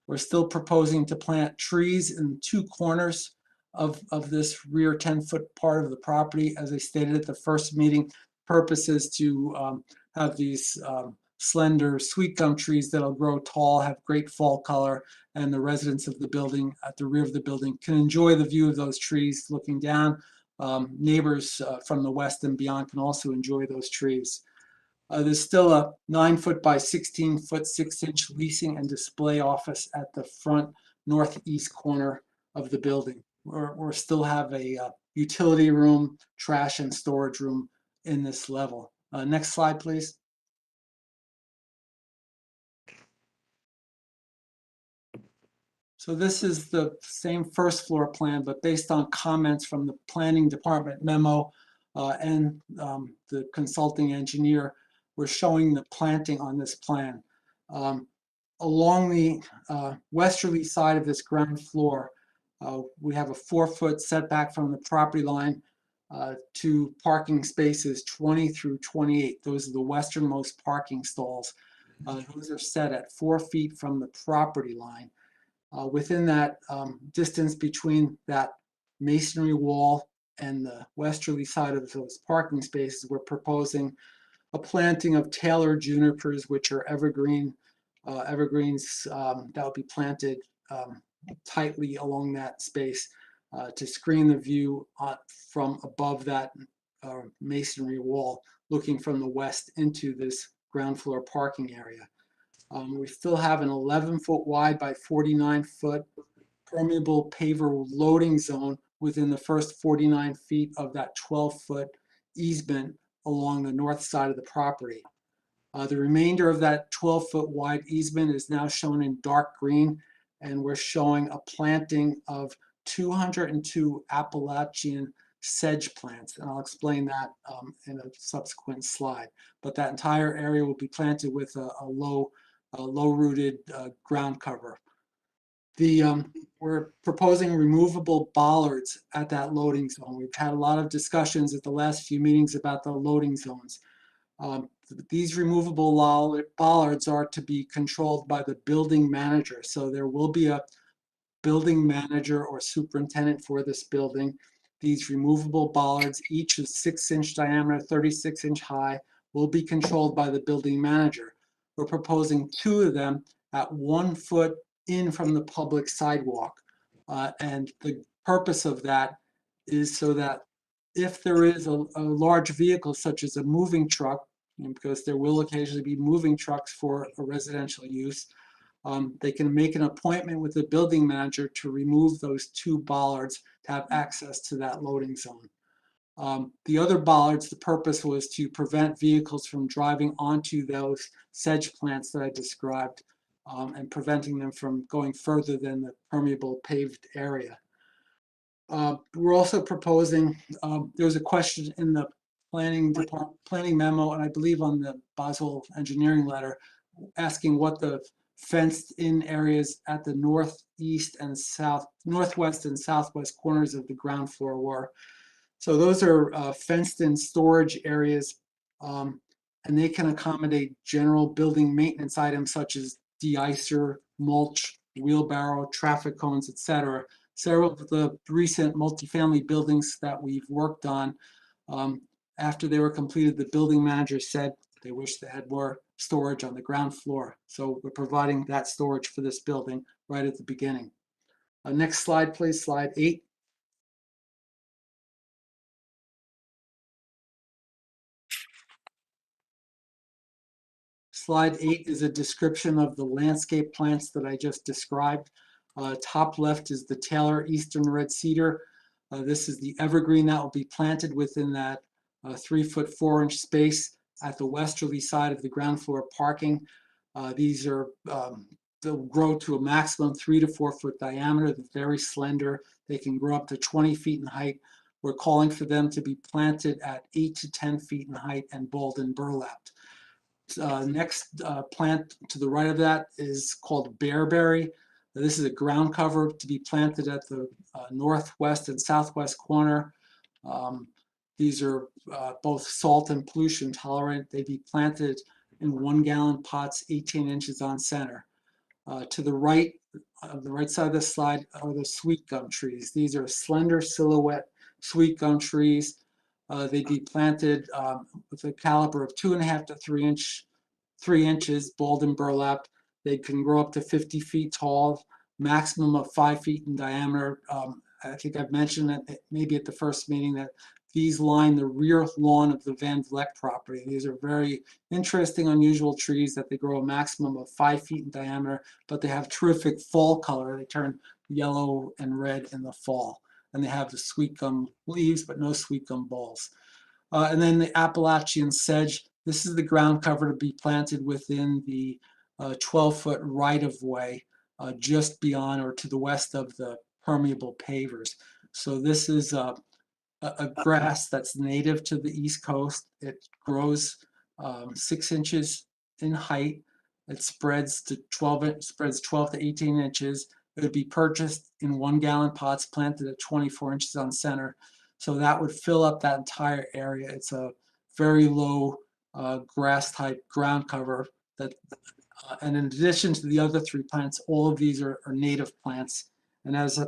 M: We're still proposing to plant trees in 2 corners of this rear 10-foot part of the property. As I stated at the first meeting, purpose is to have these slender sweet gum trees that'll grow tall, have great fall color, and the residents of the building at the rear of the building can enjoy the view of those trees looking down. Neighbors from the west and beyond can also enjoy those trees. There's still a 9-foot by 16-foot 6-inch leasing and display office at the front northeast corner of the building. We still have a utility room, trash and storage room in this level. Next slide, please. So this is the same first floor plan, but based on comments from the planning department memo and the consulting engineer, we're showing the planting on this plan. Along the westerly side of this ground floor, we have a 4-foot setback from the property line to parking spaces 20 through 28. Those are the westernmost parking stalls. Those are set at 4 feet from the property line. Within that distance between that masonry wall and the westerly side of those parking spaces, we're proposing a planting of Taylor junipers, which are evergreens that will be planted tightly along that space to screen the view from above that masonry wall, looking from the west into this ground floor parking area. We still have an 11-foot wide by 49-foot permeable paver loading zone within the first 49 feet of that 12-foot easement along the north side of the property. The remainder of that 12-foot wide easement is now shown in dark green, and we're showing a planting of 202 Appalachian sedge plants, and I'll explain that in a subsequent slide. But that entire area will be planted with a low-rooted ground cover. We're proposing removable bollards at that loading zone. We've had a lot of discussions at the last few meetings about the loading zones. These removable bollards are to be controlled by the building manager. So there will be a building manager or superintendent for this building. These removable bollards, each is 6-inch diameter, 36-inch high, will be controlled by the building manager. We're proposing 2 of them at 1 foot in from the public sidewalk. And the purpose of that is so that if there is a large vehicle, such as a moving truck, because there will occasionally be moving trucks for a residential use, they can make an appointment with the building manager to remove those 2 bollards to have access to that loading zone. The other bollards, the purpose was to prevent vehicles from driving onto those sedge plants that I described and preventing them from going further than the permeable paved area. We're also proposing, there was a question in the planning memo, and I believe on the Boswell engineering letter, asking what the fenced-in areas at the northwest and southwest corners of the ground floor were. So those are fenced-in storage areas, and they can accommodate general building maintenance items such as de-icer, mulch, wheelbarrow, traffic cones, etc. Several of the recent multifamily buildings that we've worked on, after they were completed, the building manager said they wish they had more storage on the ground floor. So we're providing that storage for this building right at the beginning. Next slide, please, slide 8. Slide 8 is a description of the landscape plants that I just described. Top left is the Taylor Eastern Red Cedar. This is the evergreen that will be planted within that 3-foot 4-inch space at the westerly side of the ground floor parking. These are they'll grow to a maximum 3 to 4 foot diameter. They're very slender. They can grow up to 20 feet in height. We're calling for them to be planted at 8 to 10 feet in height and balled and burlapped. Next plant to the right of that is called bearberry. This is a ground cover to be planted at the northwest and southwest corner. These are both salt and pollution tolerant. They be planted in 1-gallon pots, 18 inches on center. To the right side of the slide are the sweet gum trees. These are slender silhouette sweet gum trees. They'd be planted with a caliber of 2.5 to 3 inches, balled and burlapped. They can grow up to 50 feet tall, maximum of 5 feet in diameter. I think I've mentioned that maybe at the first meeting that these line the rear lawn of the Van Vleck property. These are very interesting, unusual trees that they grow a maximum of 5 feet in diameter, but they have terrific fall color. They turn yellow and red in the fall. And they have the sweet gum leaves, but no sweet gum balls. And then the Appalachian sedge. This is the ground cover to be planted within the 12-foot right-of-way just beyond or to the west of the permeable pavers. So this is a grass that's native to the East Coast. It grows 6 inches in height. It spreads to 12 to 18 inches. It would be purchased in 1-gallon pots planted at 24 inches on center. So that would fill up that entire area. It's a very low grass type ground cover that, and in addition to the other 3 plants, all of these are native plants. And as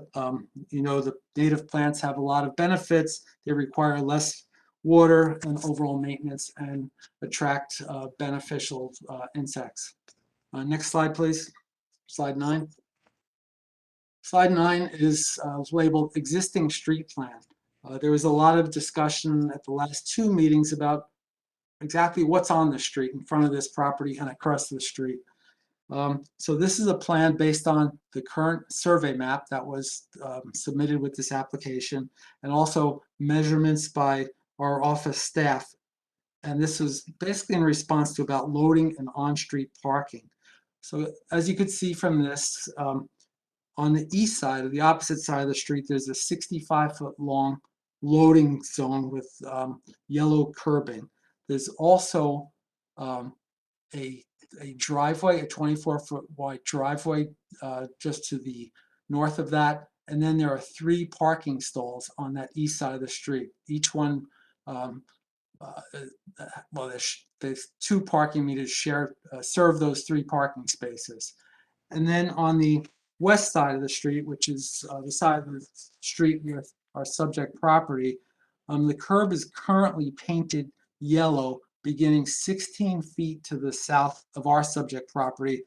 M: you know, the native plants have a lot of benefits. They require less water and overall maintenance and attract beneficial insects. Next slide, please. Slide 9. Slide 9 is labeled existing street plan. There was a lot of discussion at the last 2 meetings about exactly what's on the street in front of this property and across the street. So this is a plan based on the current survey map that was submitted with this application, and also measurements by our office staff. And this was basically in response to about loading and on-street parking. So as you could see from this, on the east side, or the opposite side of the street, there's a 65-foot long loading zone with yellow curbing. There's also a driveway, a 24-foot wide driveway just to the north of that. And then there are 3 parking stalls on that east side of the street. Each one, well, there's 2 parking meters serve those 3 parking spaces. And then on the west side of the street, which is the side of the street with our subject property, the curb is currently painted yellow beginning 16 feet to the south of our subject property,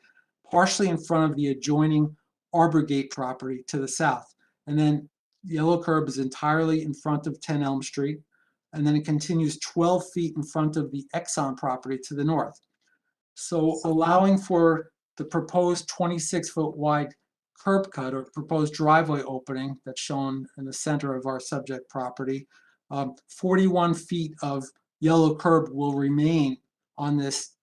M: partially in front of the adjoining Arbor Gate property to the south. And then the yellow curb is entirely in front of 10 Elm Street, and then it continues 12 feet in front of the Exxon property to the north. So allowing for the proposed 26-foot wide curb cut or proposed driveway opening that's shown in the center of our subject property, 41 feet of yellow curb will remain on this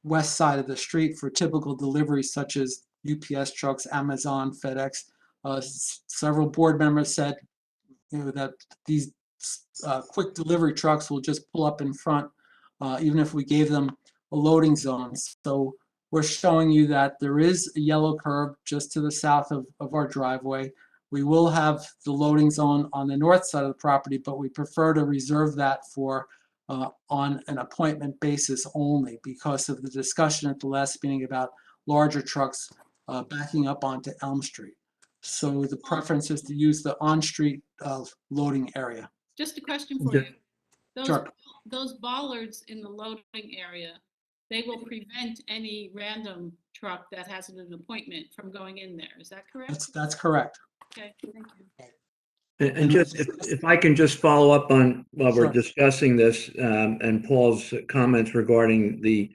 M: west side of the street for typical deliveries such as UPS trucks, Amazon, FedEx. Several board members said, that these quick delivery trucks will just pull up in front, even if we gave them a loading zone. So we're showing you that there is a yellow curb just to the south of our driveway. We will have the loading zone on the north side of the property, but we prefer to reserve that for on an appointment basis only because of the discussion at the last meeting about larger trucks backing up onto Elm Street. So the preference is to use the on-street loading area.
F: Just a question for
L: Yeah.
F: you. Those,
M: Sure.
F: those bollards in the loading area, they will prevent any random truck that has an appointment from going in there. Is that correct?
M: That's correct.
F: Okay, thank you.
L: And just, if I can just follow up on, while we're
M: Sure.
L: discussing this, and Paul's comments regarding the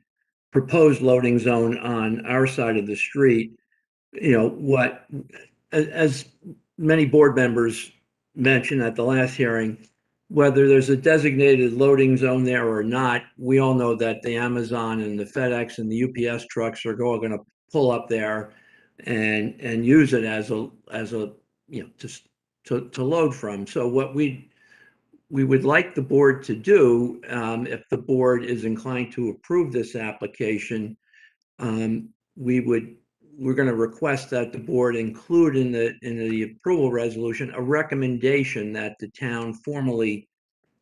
L: proposed loading zone on our side of the street, as many board members mentioned at the last hearing, whether there's a designated loading zone there or not, we all know that the Amazon and the FedEx and the UPS trucks are all going to pull up there and use it as a just to load from. So what we would like the board to do, if the board is inclined to approve this application, we're going to request that the board include in the approval resolution a recommendation that the town formally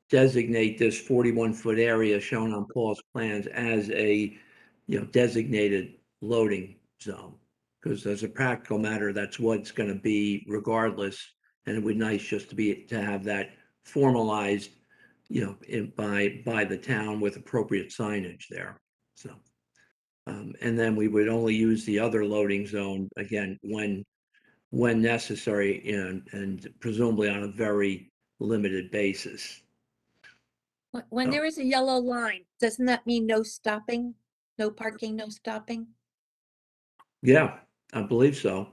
L: designate this 41-foot area shown on Paul's plans as a designated loading zone. Because as a practical matter, that's what it's going to be regardless. And it would be nice just to have that formalized, by the town with appropriate signage there. So, and then we would only use the other loading zone again when necessary and presumably on a very limited basis.
E: When there is a yellow line, doesn't that mean no stopping? No parking, no stopping?
L: Yeah, I believe so.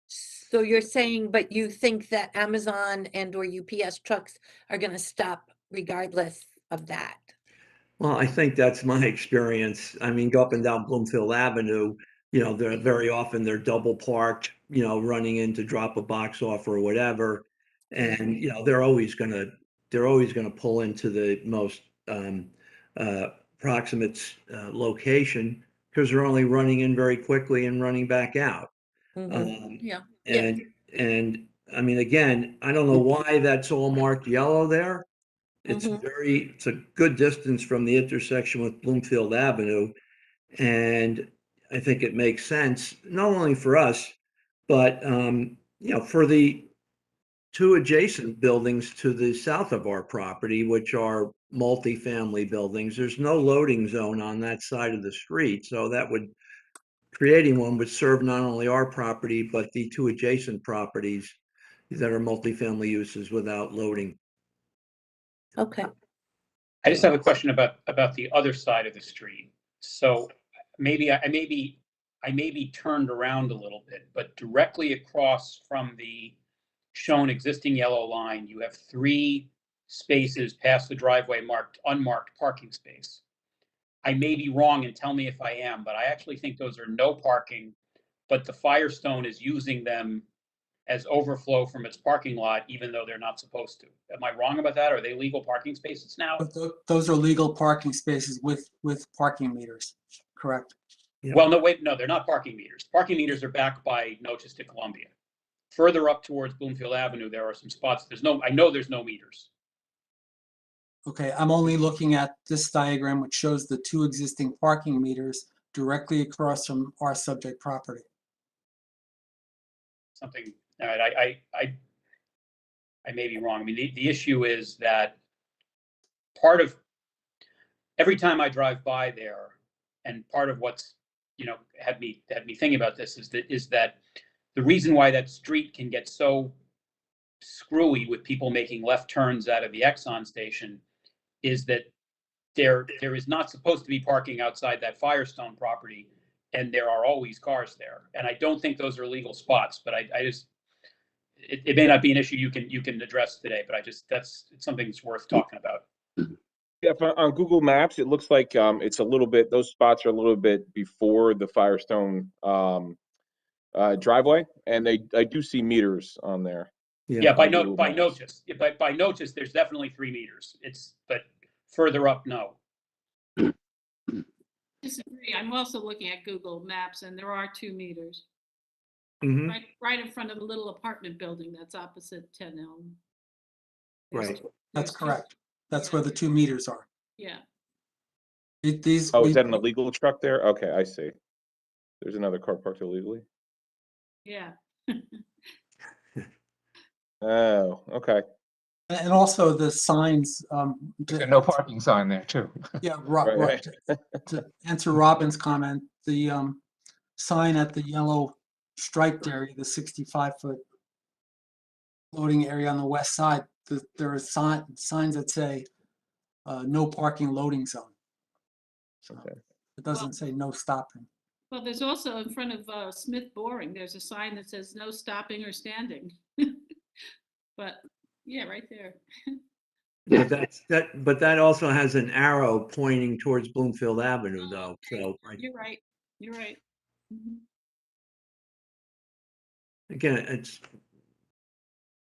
E: So you're saying, but you think that Amazon and or UPS trucks are gonna stop regardless of that?
L: Well, I think that's my experience. I mean, go up and down Bloomfield Avenue, they're very often they're double parked, running in to drop a box off or whatever. And, they're always gonna pull into the most proximate location because they're only running in very quickly and running back out.
E: Yeah.
L: And I mean, again, I don't know why that's all marked yellow there. It's
E: Mhm.
L: it's a good distance from the intersection with Bloomfield Avenue. And I think it makes sense, not only for us, but, for the two adjacent buildings to the south of our property, which are multifamily buildings. There's no loading zone on that side of the street. So creating one would serve not only our property, but the two adjacent properties that are multifamily uses without loading.
E: Okay.
D: I just have a question about the other side of the street. So maybe I may be turned around a little bit, but directly across from the shown existing yellow line, you have 3 spaces past the driveway marked unmarked parking space. I may be wrong, and tell me if I am, but I actually think those are no parking, but the Firestone is using them as overflow from its parking lot, even though they're not supposed to. Am I wrong about that? Are they legal parking spaces now?
M: But those are legal parking spaces with parking meters, correct?
L: Yeah.
D: Well, no, wait, no, they're not parking meters. Parking meters are back by Noches to Columbia. Further up towards Bloomfield Avenue, there are some spots. I know there's no meters.
M: Okay, I'm only looking at this diagram, which shows the 2 existing parking meters directly across from our subject property.
D: Something, all right, I may be wrong. I mean, the issue is that every time I drive by there, and part of what's, had me thinking about this is that the reason why that street can get so screwy with people making left turns out of the Exxon station is that there is not supposed to be parking outside that Firestone property, and there are always cars there. And I don't think those are legal spots, but it may not be an issue you can address today, but it's something that's worth talking about.
J: Yeah, on Google Maps, it looks like it's a little bit, those spots are a little bit before the Firestone driveway, and I do see meters on there.
D: Yeah, by Noches. By Noches, there's definitely 3 meters. But further up, no.
F: Disagree. I'm also looking at Google Maps and there are 2 meters.
L: Mhm.
F: Right in front of the little apartment building that's opposite 10 Elm.
L: Right.
M: That's correct. That's where the 2 meters are.
F: Yeah.
M: These.
J: Oh, is that an illegal truck there? Okay, I see. There's another car parked illegally?
F: Yeah.
J: Oh, okay.
M: And also the signs,
A: There's a no parking sign there too.
M: yeah,
J: Right,
M: right. To answer Robin's comment, the sign at the yellow striped area, the 65-foot loading area on the west side, there are signs that say no parking loading zone. So
J: Okay.
M: it doesn't say no stopping.
F: Well, there's also in front of Smith Boring, there's a sign that says no stopping or standing. But yeah, right there.
L: But that also has an arrow pointing towards Bloomfield Avenue, though. So
F: You're right. You're right. Mhm.
L: again,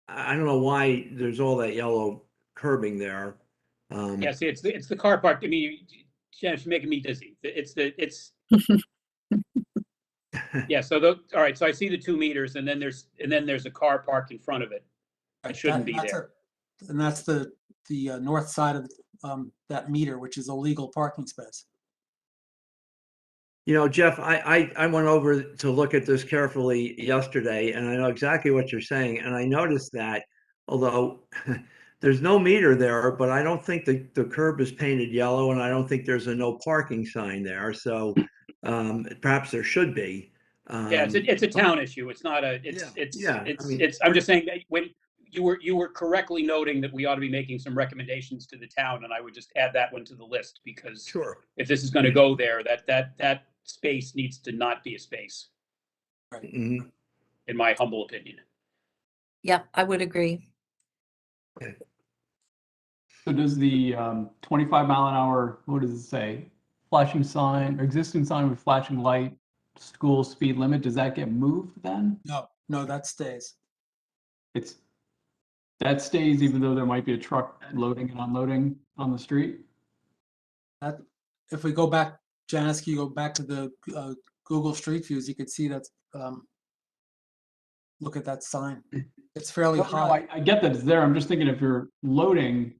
L: I don't know why there's all that yellow curbing there.
D: Yeah, see, it's the car park. I mean, Janice, you're making me dizzy. Yeah, so all right, so I see the 2 meters and then there's a car parked in front of it. It shouldn't be there.
M: And that's the north side of that meter, which is a legal parking space.
L: You know, Jeff, I went over to look at this carefully yesterday, and I know exactly what you're saying. And I noticed that although there's no meter there, but I don't think the curb is painted yellow, and I don't think there's a no parking sign there. So perhaps there should be.
D: Yeah, it's a town issue. It's not a, I'm just saying that when you were correctly noting that we ought to be making some recommendations to the town, and I would just add that one to the list because
L: Sure.
D: If this is going to go there, that space needs to not be a space.
M: Right.
L: Mhm.
D: In my humble opinion.
E: Yep, I would agree.
C: So does the 25-mile-an-hour, what does it say? Flashing sign, or existing sign with flashing light, school speed limit, does that get moved then?
M: No, that stays.
C: That stays even though there might be a truck loading and unloading on the street?
M: If we go back, Janice, can you go back to the Google Street Views, you could see that, look at that sign. It's fairly
C: No,
M: high.
C: I get that it's there. I'm just thinking if you're loading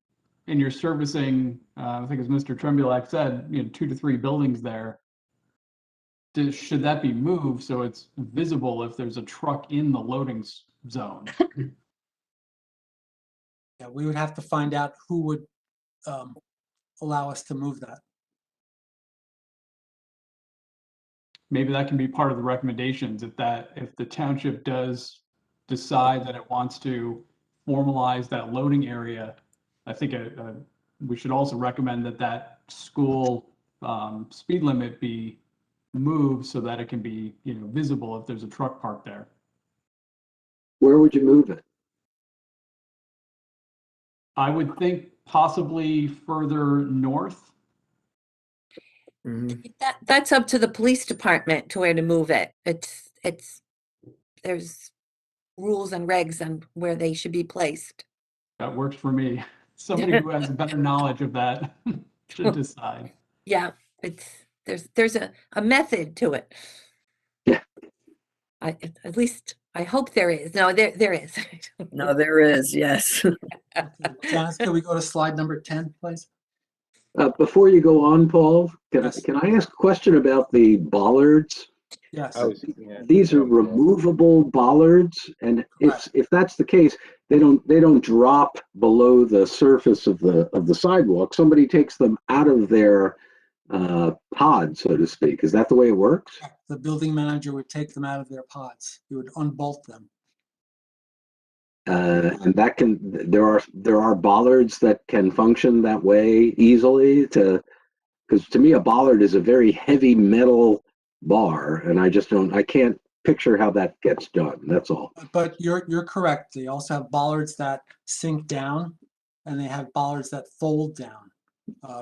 C: and you're servicing, I think as Mr. Trembulac said, 2 to 3 buildings there, should that be moved so it's visible if there's a truck in the loading zone?
M: Yeah, we would have to find out who would allow us to move that.
C: Maybe that can be part of the recommendations if the township does decide that it wants to formalize that loading area. I think we should also recommend that school speed limit be moved so that it can be visible if there's a truck parked there.
K: Where would you move it?
C: I would think possibly further north.
E: That's up to the police department to where to move it. There's rules and regs on where they should be placed.
C: That works for me. Somebody who has better knowledge of that should decide.
E: Yeah, there's a method to it.
K: Yeah.
E: At least I hope there is. No, there is.
N: No, there is, yes.
M: Janice, can we go to slide number 10, please?
K: Before you go on, Paul,
M: Yes.
K: can I ask a question about the bollards?
M: Yes.
K: These are removable bollards, and if that's the case, they don't drop below the surface of the sidewalk. Somebody takes them out of their pod, so to speak. Is that the way it works?
M: The building manager would take them out of their pods. He would unbolt them.
K: And there are bollards that can function that way easily because to me a bollard is a very heavy metal bar, and I can't picture how that gets done. That's all.
M: But you're correct. They also have bollards that sink down, and they have bollards that fold down.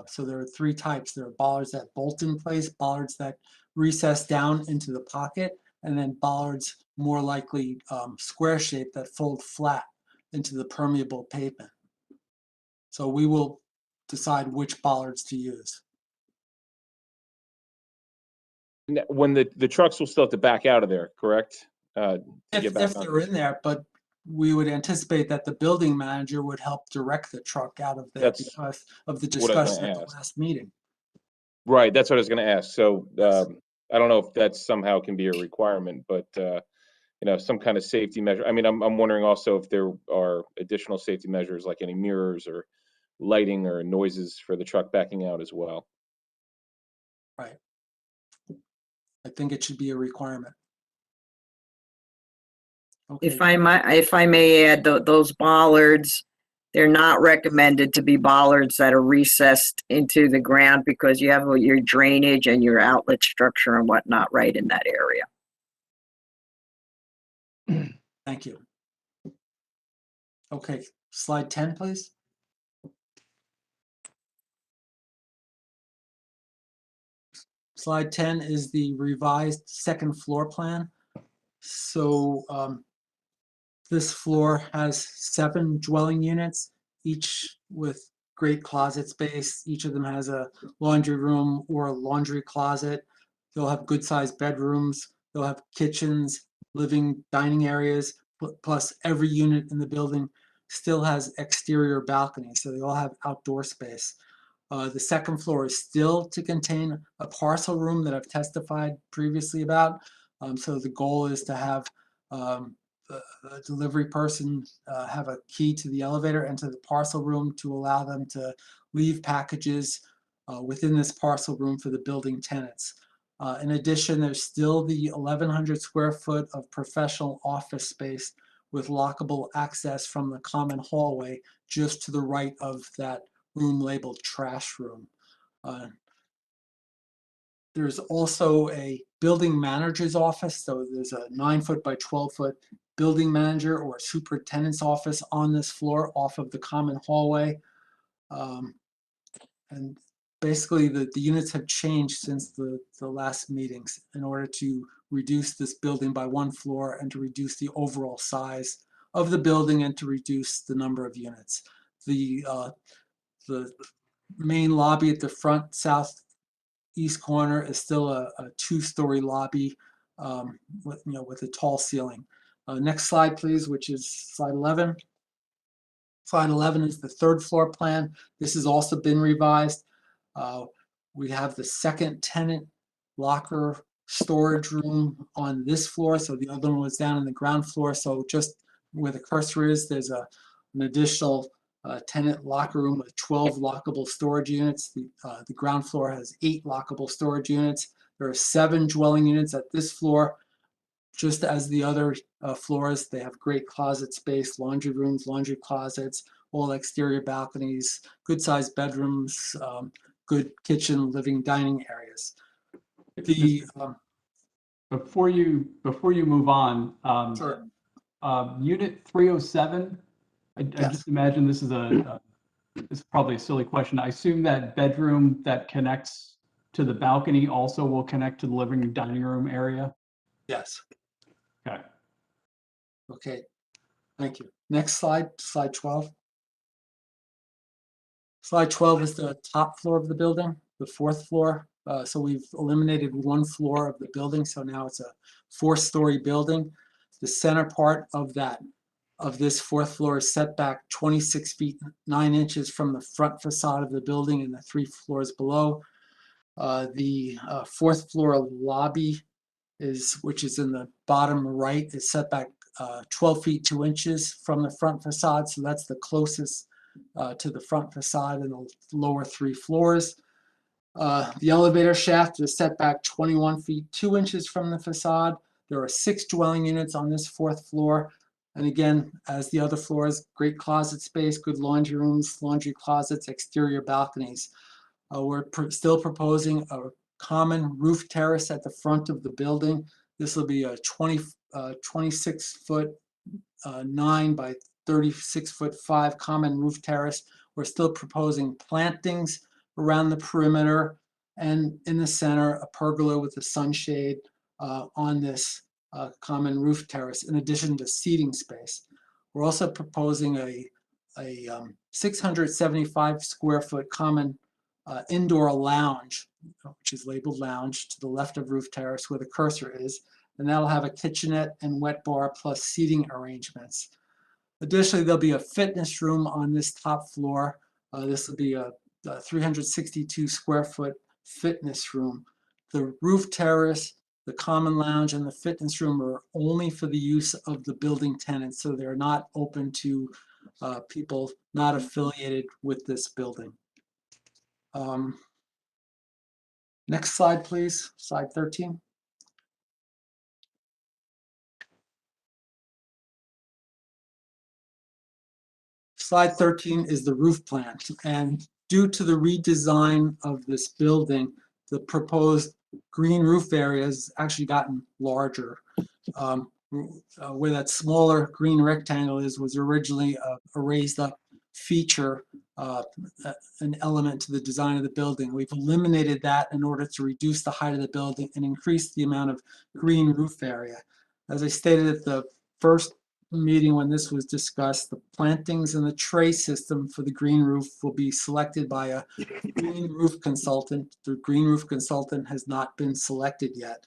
M: So there are 3 types. There are bollards that bolt in place, bollards that recess down into the pocket, and then bollards more likely square shaped that fold flat into the permeable pavement. So we will decide which bollards to use.
J: When the trucks will still have to back out of there, correct?
M: If they're in there, but we would anticipate that the building manager would help direct the truck out of there because of the discussion at the last meeting.
J: Right, that's what I was going to ask. So I don't know if that somehow can be a requirement, but, some kind of safety measure. I mean, I'm wondering also if there are additional safety measures like any mirrors or lighting or noises for the truck backing out as well.
M: Right. I think it should be a requirement. Okay.
N: If I may add, those bollards, they're not recommended to be bollards that are recessed into the ground because you have your drainage and your outlet structure and whatnot right in that area.
M: Thank you. Okay, slide 10, please. Slide 10 is the revised second floor plan. So this floor has 7 dwelling units, each with great closet space. Each of them has a laundry room or a laundry closet. They'll have good sized bedrooms. They'll have kitchens, living, dining areas, plus every unit in the building still has exterior balconies. So they all have outdoor space. The second floor is still to contain a parcel room that I've testified previously about. So the goal is to have a delivery person have a key to the elevator and to the parcel room to allow them to leave packages within this parcel room for the building tenants. In addition, there's still the 1,100 square foot of professional office space with lockable access from the common hallway just to the right of that room labeled trash room. There's also a building manager's office. So there's a 9-foot by 12-foot building manager or superintendent's office on this floor off of the common hallway. And basically the units have changed since the last meetings in order to reduce this building by 1 floor and to reduce the overall size of the building and to reduce the number of units. The main lobby at the front southeast corner is still a 2-story lobby with a tall ceiling. Next slide, please, which is slide 11. Slide 11 is the 3rd floor plan. This has also been revised. We have the second tenant locker storage room on this floor. So the other one was down on the ground floor. So just where the cursor is, there's an additional tenant locker room with 12 lockable storage units. The ground floor has 8 lockable storage units. There are 7 dwelling units at this floor. Just as the other floors, they have great closet space, laundry rooms, laundry closets, all exterior balconies, good sized bedrooms, good kitchen, living, dining areas.
C: Before you move on,
M: Sure.
C: Unit 307, I
M: Yes.
C: just imagine this is probably a silly question. I assume that bedroom that connects to the balcony also will connect to the living and dining room area?
M: Yes.
C: Okay.
M: Okay. Thank you. Next slide, slide 12. Slide 12 is the top floor of the building, the 4th floor. So we've eliminated 1 floor of the building. So now it's a 4-story building. The center part of this 4th floor is set back 26 feet 9 inches from the front facade of the building and the 3 floors below. The 4th floor lobby which is in the bottom right, is set back 12 feet 2 inches from the front facade. So that's the closest to the front facade in the lower 3 floors. The elevator shaft is set back 21 feet 2 inches from the facade. There are 6 dwelling units on this 4th floor. And again, as the other floors, great closet space, good laundry rooms, laundry closets, exterior balconies. We're still proposing a common roof terrace at the front of the building. This will be a 26-foot 9 by 36-foot 5 common roof terrace. We're still proposing plantings around the perimeter and in the center, a pergola with a sunshade on this common roof terrace, in addition to seating space. We're also proposing a 675 square foot common indoor lounge, which is labeled lounge, to the left of roof terrace where the cursor is, and that'll have a kitchenette and wet bar plus seating arrangements. Additionally, there'll be a fitness room on this top floor. This will be a 362 square foot fitness room. The roof terrace, the common lounge, and the fitness room are only for the use of the building tenants, so they're not open to people not affiliated with this building. Next slide, please. Slide 13. Slide 13 is the roof plan, and due to the redesign of this building, the proposed green roof area has actually gotten larger. Where that smaller green rectangle is was originally a raised up feature, an element to the design of the building. We've eliminated that in order to reduce the height of the building and increase the amount of green roof area. As I stated at the first meeting when this was discussed, the plantings and the tray system for the green roof will be selected by a green roof consultant. The green roof consultant has not been selected yet.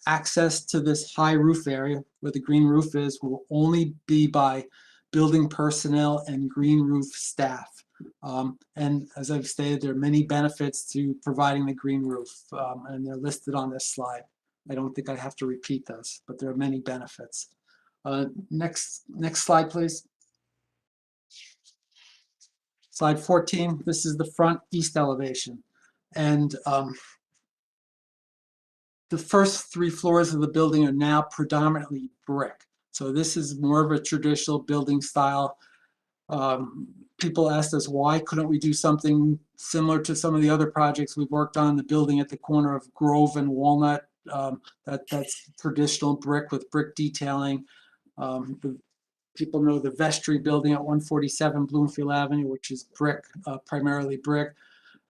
M: Access to this high roof area where the green roof is will only be by building personnel and green roof staff. And as I've stated, there are many benefits to providing the green roof, and they're listed on this slide. I don't think I have to repeat those, but there are many benefits. Next slide, please. Slide 14, this is the front east elevation. And the first 3 floors of the building are now predominantly brick. So this is more of a traditional building style. People asked us, why couldn't we do something similar to some of the other projects we've worked on, the building at the corner of Grove and Walnut, that's traditional brick with brick detailing. People know the Vestry building at 147 Bloomfield Avenue, which is brick, primarily brick.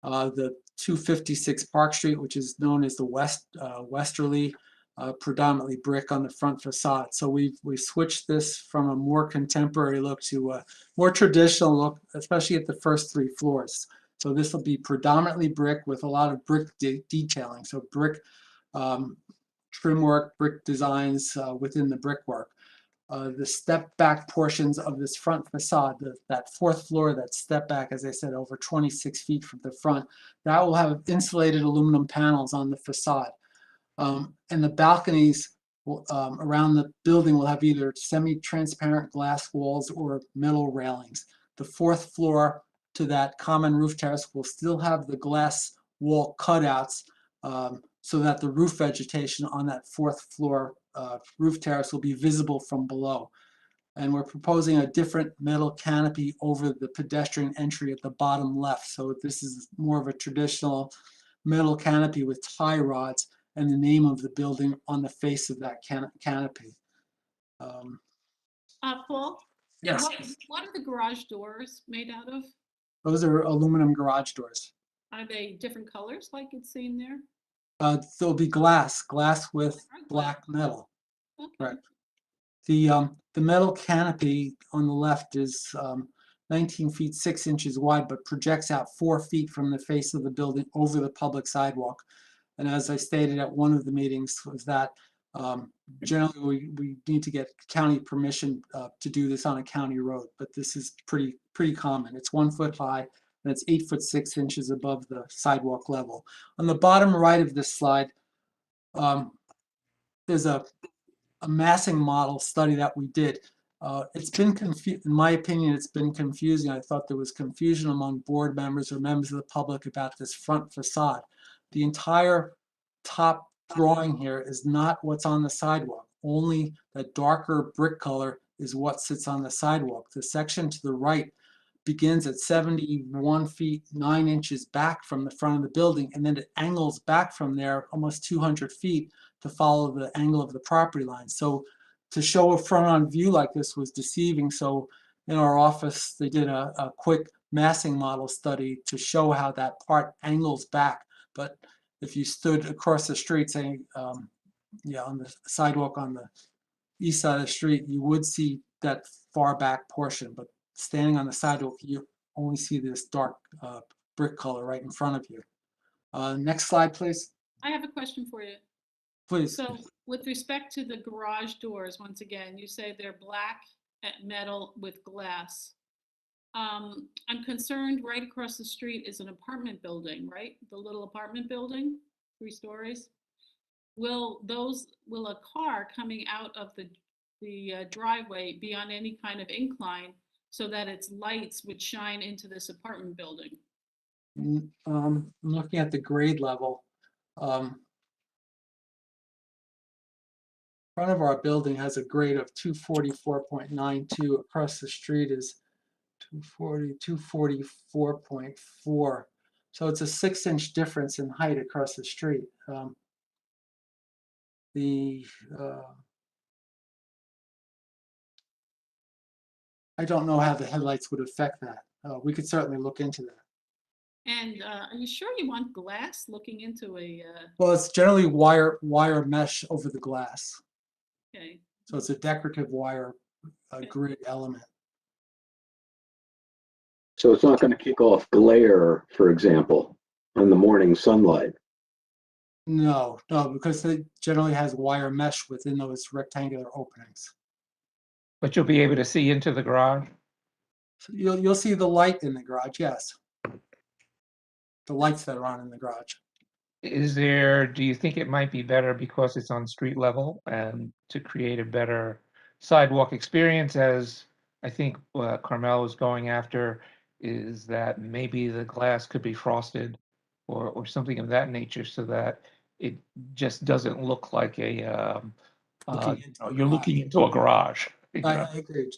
M: The 256 Park Street, which is known as the Westerly, predominantly brick on the front facade. So we've switched this from a more contemporary look to a more traditional look, especially at the first 3 floors. So this will be predominantly brick with a lot of brick detailing. So brick trim work, brick designs within the brickwork. The step back portions of this front facade, that 4th floor, that step back, as I said, over 26 feet from the front, that will have insulated aluminum panels on the facade. And the balconies around the building will have either semi-transparent glass walls or metal railings. The 4th floor to that common roof terrace will still have the glass wall cutouts so that the roof vegetation on that 4th floor roof terrace will be visible from below. And we're proposing a different metal canopy over the pedestrian entry at the bottom left. So this is more of a traditional metal canopy with tie rods and the name of the building on the face of that canopy.
F: Paul?
M: Yes.
F: What are the garage doors made out of?
M: Those are aluminum garage doors.
F: Are they different colors like it's seen there?
M: There'll be glass with black metal.
F: Okay.
M: Right. The metal canopy on the left is 19 feet 6 inches wide, but projects out 4 feet from the face of the building over the public sidewalk. And as I stated at one of the meetings, was that generally we need to get county permission to do this on a county road, but this is pretty common. It's 1 foot high and it's 8 foot 6 inches above the sidewalk level. On the bottom right of this slide, there's a massing model study that we did. It's been in my opinion, it's been confusing. I thought there was confusion among board members or members of the public about this front facade. The entire top drawing here is not what's on the sidewalk. Only the darker brick color is what sits on the sidewalk. The section to the right begins at 71 feet 9 inches back from the front of the building, and then it angles back from there almost 200 feet to follow the angle of the property line. So to show a front-on view like this was deceiving. So in our office, they did a quick massing model study to show how that part angles back. But if you stood across the street, saying, on the sidewalk on the east side of the street, you would see that far back portion. But standing on the sidewalk, you only see this dark brick color right in front of you. Next slide, please.
F: I have a question for you.
M: Please.
F: So with respect to the garage doors, once again, you say they're black metal with glass. I'm concerned right across the street is an apartment building, right? The little apartment building? 3 stories. Will a car coming out of the driveway be on any kind of incline so that its lights would shine into this apartment building?
M: I'm looking at the grade level. Front of our building has a grade of 244.92. Across the street is 244.4. So it's a 6-inch difference in height across the street. I don't know how the headlights would affect that. We could certainly look into that.
F: And are you sure you want glass looking into a,
M: Well, it's generally wire mesh over the glass.
F: okay,
M: So it's a decorative wire grid element.
K: So it's not going to kick off glare, for example, on the morning sunlight.
M: No, because it generally has wire mesh within those rectangular openings.
A: But you'll be able to see into the garage?
M: So you'll see the light in the garage, yes. The lights that are on in the garage.
A: Do you think it might be better because it's on street level and to create a better sidewalk experience, as I think Carmel is going after, is that maybe the glass could be frosted or something of that nature so that it just doesn't look like a, you're looking into a garage.
M: I agree,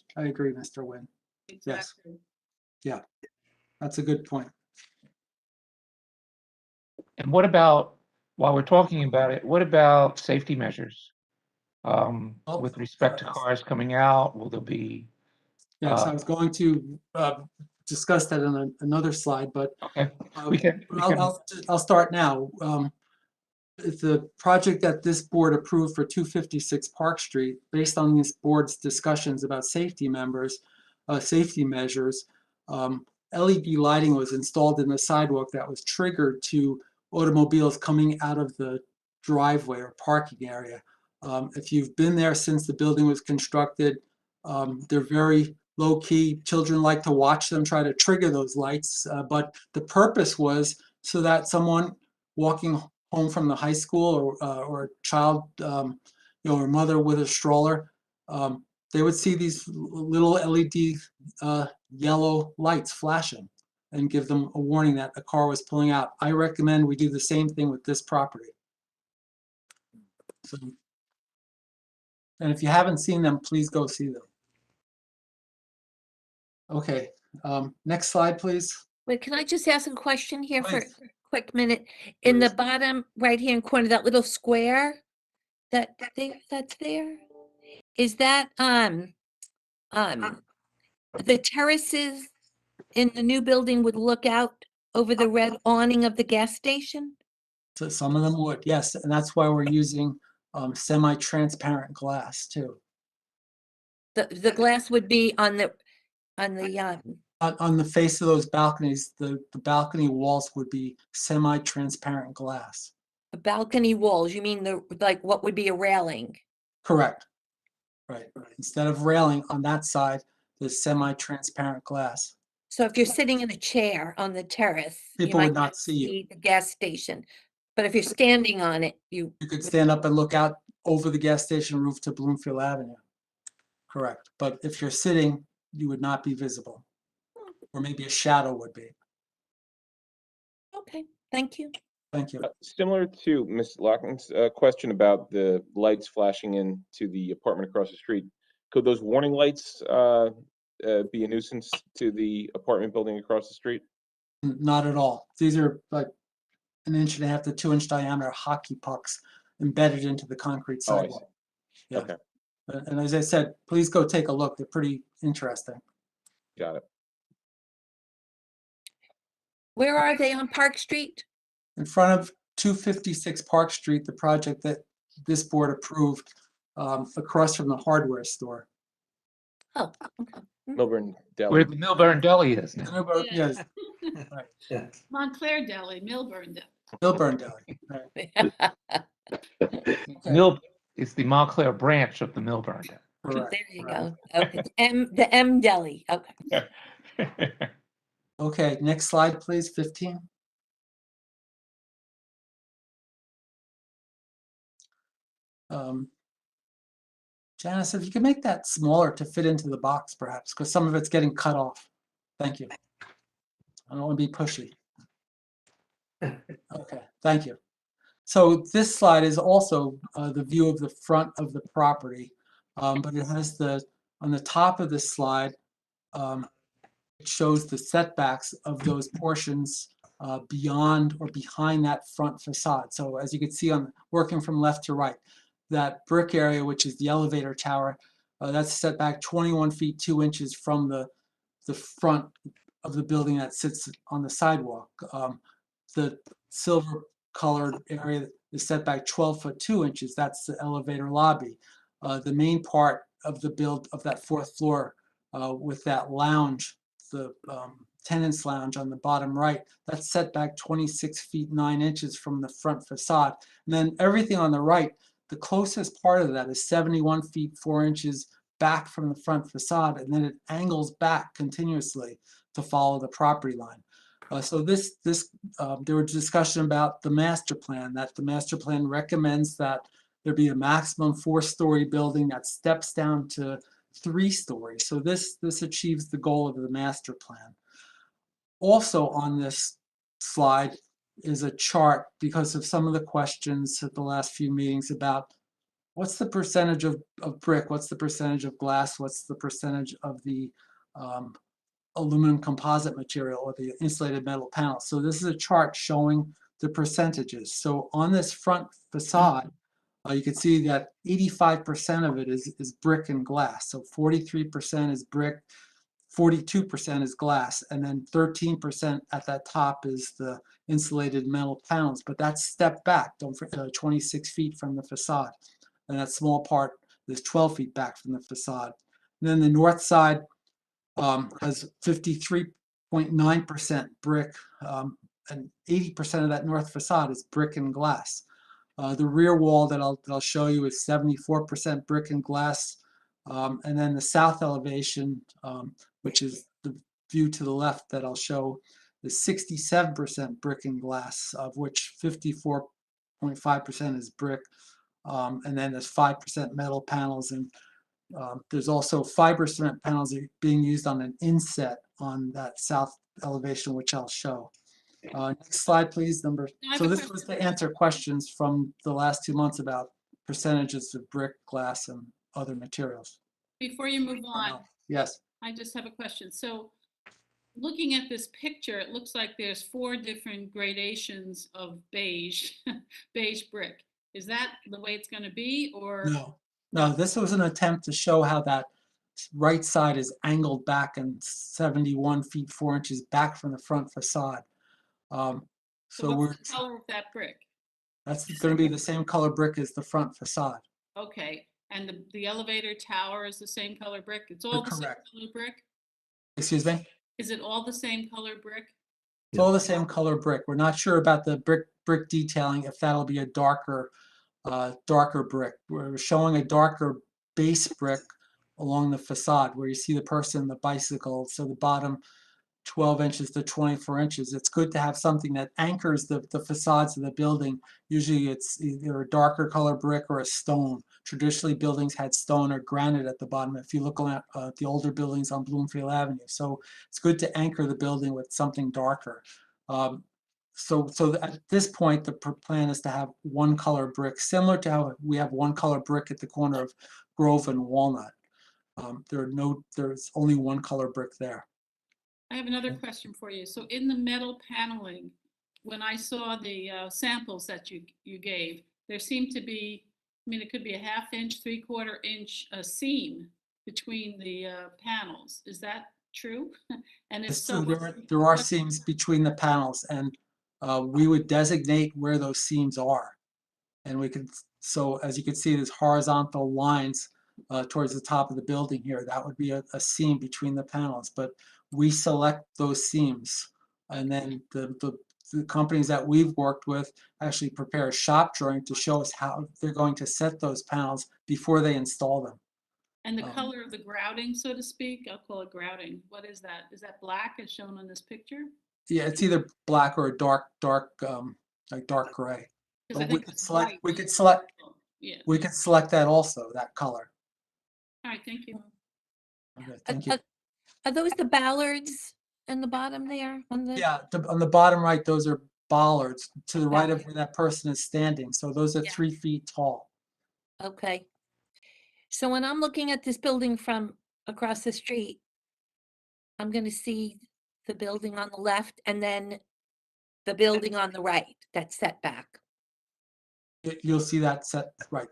M: Mr. Nguyen. Yes.
F: exactly.
M: Yeah, that's a good point.
A: And what about, while we're talking about it, what about safety measures? With respect to cars coming out, will there be?
M: Yes, I was going to discuss that on another slide, but
A: Okay, we can.
M: I'll start now. It's a project that this board approved for 256 Park Street. Based on this board's discussions about safety measures, LED lighting was installed in the sidewalk that was triggered to automobiles coming out of the driveway or parking area. If you've been there since the building was constructed, they're very low key. Children like to watch them try to trigger those lights, but the purpose was so that someone walking home from the high school or a child, or mother with a stroller, they would see these little LED yellow lights flashing and give them a warning that a car was pulling out. I recommend we do the same thing with this property. So, and if you haven't seen them, please go see them. Okay, next slide, please.
E: Wait, can I just ask a question here for a
M: Please.
E: quick minute? In the
M: Please.
E: bottom right-hand corner, that little square that's there, is that, the terraces in the new building would look out over the red awning of the gas station?
M: So some of them would, yes, and that's why we're using semi-transparent glass too.
E: The glass would be on the,
M: On the face of those balconies, the balcony walls would be semi-transparent glass.
E: balcony walls, you mean like what would be a railing?
M: Correct. Right. Instead of railing on that side, there's semi-transparent glass.
E: So if you're sitting in a chair on the terrace, you
M: People would
E: might
M: not see you.
E: see the gas station. But if you're standing on it, you
M: You could stand up and look out over the gas station roof to Bloomfield Avenue. Correct. But if you're sitting, you would not be visible. Or maybe a shadow would be.
E: okay, thank you.
M: Thank you.
J: Similar to Ms. Lockman's question about the lights flashing into the apartment across the street, could those warning lights be a nuisance to the apartment building across the street?
M: Not at all. These are like 1.5 to 2 inch diameter hockey pucks embedded into the concrete
J: Oh, I see.
M: sidewalk. Yeah.
J: Okay,
M: And as I said, please go take a look. They're pretty interesting.
J: got it.
E: Where are they on Park Street?
M: In front of 256 Park Street, the project that this board approved, across from the hardware store.
E: Oh, okay.
J: Milburn
A: Where
J: Deli.
A: the Milburn Deli is now.
M: Yes, right.
L: Yeah.
F: Montclair Deli, Milburn Deli.
M: Milburn Deli. Right. Okay.
A: Mil, it's the Montclair branch of the Milburn Deli.
M: Correct.
E: There you
M: Correct.
E: go. Okay, the M Deli, okay.
M: Okay, next slide, please, 15. Janice, if you can make that smaller to fit into the box perhaps, because some of it's getting cut off. Thank you. I don't want to be pushy. Okay, thank you. So this slide is also the view of the front of the property, but it has on the top of this slide, it shows the setbacks of those portions beyond or behind that front facade. So as you can see on working from left to right, that brick area, which is the elevator tower, that's set back 21 feet 2 inches from the front of the building that sits on the sidewalk. The silver colored area is set back 12 foot 2 inches. That's the elevator lobby. The main part of the of that fourth floor with that lounge, the tenant's lounge on the bottom right, that's set back 26 feet 9 inches from the front facade. And then everything on the right, the closest part of that is 71 feet 4 inches back from the front facade, and then it angles back continuously to follow the property line. So there was discussion about the master plan, that the master plan recommends that there be a maximum 4-story building that steps down to 3 stories. So this achieves the goal of the master plan. Also on this slide is a chart because of some of the questions at the last few meetings about what's the percentage of brick, what's the percentage of glass, what's the percentage of the aluminum composite material or the insulated metal panel. So this is a chart showing the percentages. So on this front facade, you can see that 85% of it is brick and glass. So 43% is brick, 42% is glass, and then 13% at that top is the insulated metal panels. But that's stepped back, 26 feet from the facade. And that small part is 12 feet back from the facade. And then the north side has 53.9% brick, and 80% of that north facade is brick and glass. The rear wall that I'll show you is 74% brick and glass, and then the south elevation, which is the view to the left that I'll show, is 67% brick and glass, of which 54.5% is brick, and then there's 5% metal panels, and there's also fiber cement panels being used on an inset on that south elevation, which I'll show. Next slide, please. So this was to answer questions from the last 2 months about percentages of brick, glass, and other materials.
F: Before you move on,
M: Yes.
F: I just have a question. So looking at this picture, it looks like there's 4 different gradations of beige, beige brick. Is that the way it's going to be, or?
M: No, this was an attempt to show how that right side is angled back and 71 feet 4 inches back from the front facade.
F: So what's the color of that brick?
M: That's going to be the same color brick as the front facade.
F: Okay, and the elevator tower is the same color brick? It's all the same color brick?
M: Excuse me?
F: Is it all the same color brick?
M: It's all the same color brick. We're not sure about the brick detailing, if that'll be a darker brick. We're showing a darker base brick along the facade where you see the person, the bicycle, so the bottom 12 inches to 24 inches. It's good to have something that anchors the facades of the building. Usually it's either a darker color brick or a stone. Traditionally, buildings had stone or granite at the bottom if you look at the older buildings on Bloomfield Avenue. So it's good to anchor the building with something darker. So at this point, the plan is to have one color brick, similar to how we have one color brick at the corner of Grove and Walnut. There's only one color brick there.
F: I have another question for you. So in the metal paneling, when I saw the samples that you gave, there seemed to be, I mean, it could be a 1/2 inch, 3/4 inch seam between the panels. Is that true? And if so,
M: there are seams between the panels, and we would designate where those seams are. And we could, so as you can see, there's horizontal lines towards the top of the building here. That would be a seam between the panels, but we select those seams, and then the companies that we've worked with actually prepare a shop drawing to show us how they're going to set those panels before they install them.
F: And the color of the grouting, so to speak, I'll call it grouting. What is that? Is that black as shown on this picture?
M: Yeah, it's either black or a dark like dark gray. But we could select
F: Yeah.
M: We could select that also, that color.
F: All right, thank you.
M: Okay, thank you.
E: Are those the ballards in the bottom there on the?
M: Yeah, on the bottom right, those are bollards to the right of
E: Okay.
M: where that person is standing. So those are
E: Yeah.
M: 3 feet tall.
E: Okay. So when I'm looking at this building from across the street, I'm gonna see the building on the left and then the building on the right that's set back.
M: You'll see that set, right.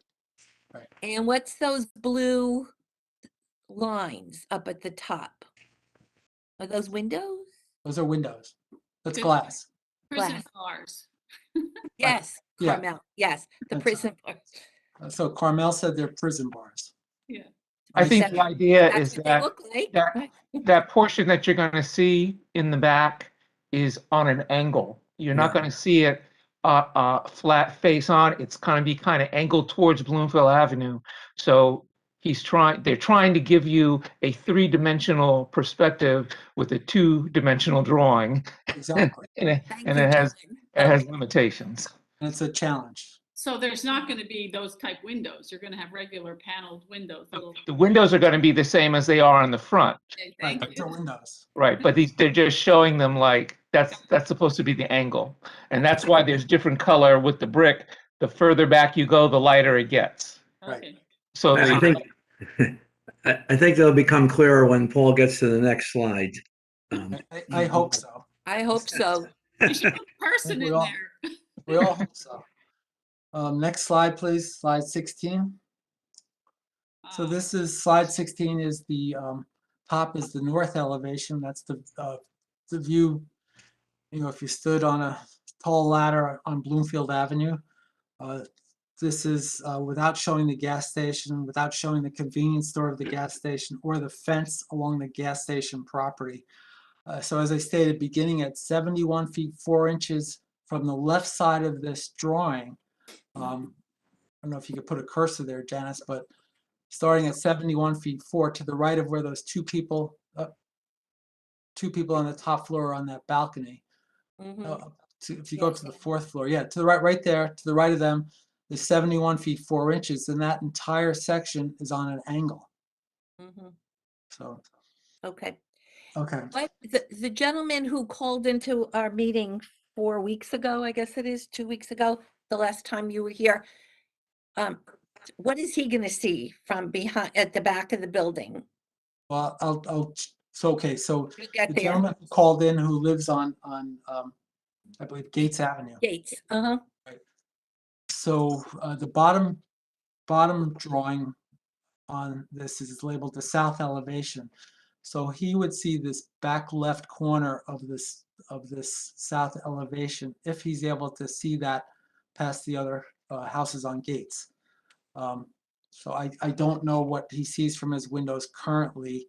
E: And what's those blue lines up at the top? Are those windows?
M: Those are windows. That's
F: Good.
M: glass.
F: Prison
E: Glass.
F: bars.
E: Yes,
M: Yeah.
E: Carmel, yes, the
M: That's
E: prison bars.
M: So Carmel said they're prison bars.
F: Yeah.
A: I think
E: That's-
A: the idea
E: That's
A: is
E: what they
A: that
E: look like.
A: that portion that you're going to see in the back is on an angle. You're not
M: Yeah.
A: going to see it flat face on. It's going to be kind of angled towards Bloomfield Avenue. So they're trying to give you a 3-dimensional perspective with a 2-dimensional drawing.
M: Exactly.
A: and it
E: Thank
A: and
E: you,
A: it has
E: John.
A: limitations.
M: And it's a challenge.
F: So there's not going to be those type windows. You're going to have regular paneled windows. Little.
A: The windows are going to be the same as they are on the front.
F: Okay,
M: Right,
F: thank
M: they're
F: you.
M: windows.
A: Right, but they're just showing them like that's supposed to be the angle. And that's why there's different color with the brick. The further back you go, the lighter it gets.
M: Right.
F: Okay.
A: So
L: I
A: they,
L: think, I think they'll become clearer when Paul gets to the next slide.
M: I hope so.
E: I hope so.
F: You should put a person
M: We
F: in
M: all-
F: there.
M: We all hope so. Next slide, please. Slide 16. So this is slide 16 is the top is the north elevation. That's the view. You know, if you stood on a tall ladder on Bloomfield Avenue, this is without showing the gas station, without showing the convenience store of the gas station or the fence along the gas station property. So as I stated, beginning at 71 feet 4 inches from the left side of this drawing. I don't know if you could put a cursor there, Janice, but starting at 71 feet 4 to the right of where those two people on the top floor are on that balcony.
E: Mhm.
M: If you go up to the 4th floor, yeah, to the right there, to the right of them is 71 feet 4 inches, and that entire section is on an angle.
E: Mhm.
M: So,
E: Okay.
M: okay.
E: What, the gentleman who called into our meeting 4 weeks ago, I guess it is, 2 weeks ago, the last time you were here, what is he gonna see from behind, at the back of the building?
M: Well, so
E: You get
M: the
E: there,
M: gentleman who called in who lives on I believe Gates Avenue.
E: gates, uh-huh,
M: So the bottom drawing on this is labeled the south elevation. So he would see this back left corner of this south elevation if he's able to see that past the other houses on Gates. So I don't know what he sees from his windows currently,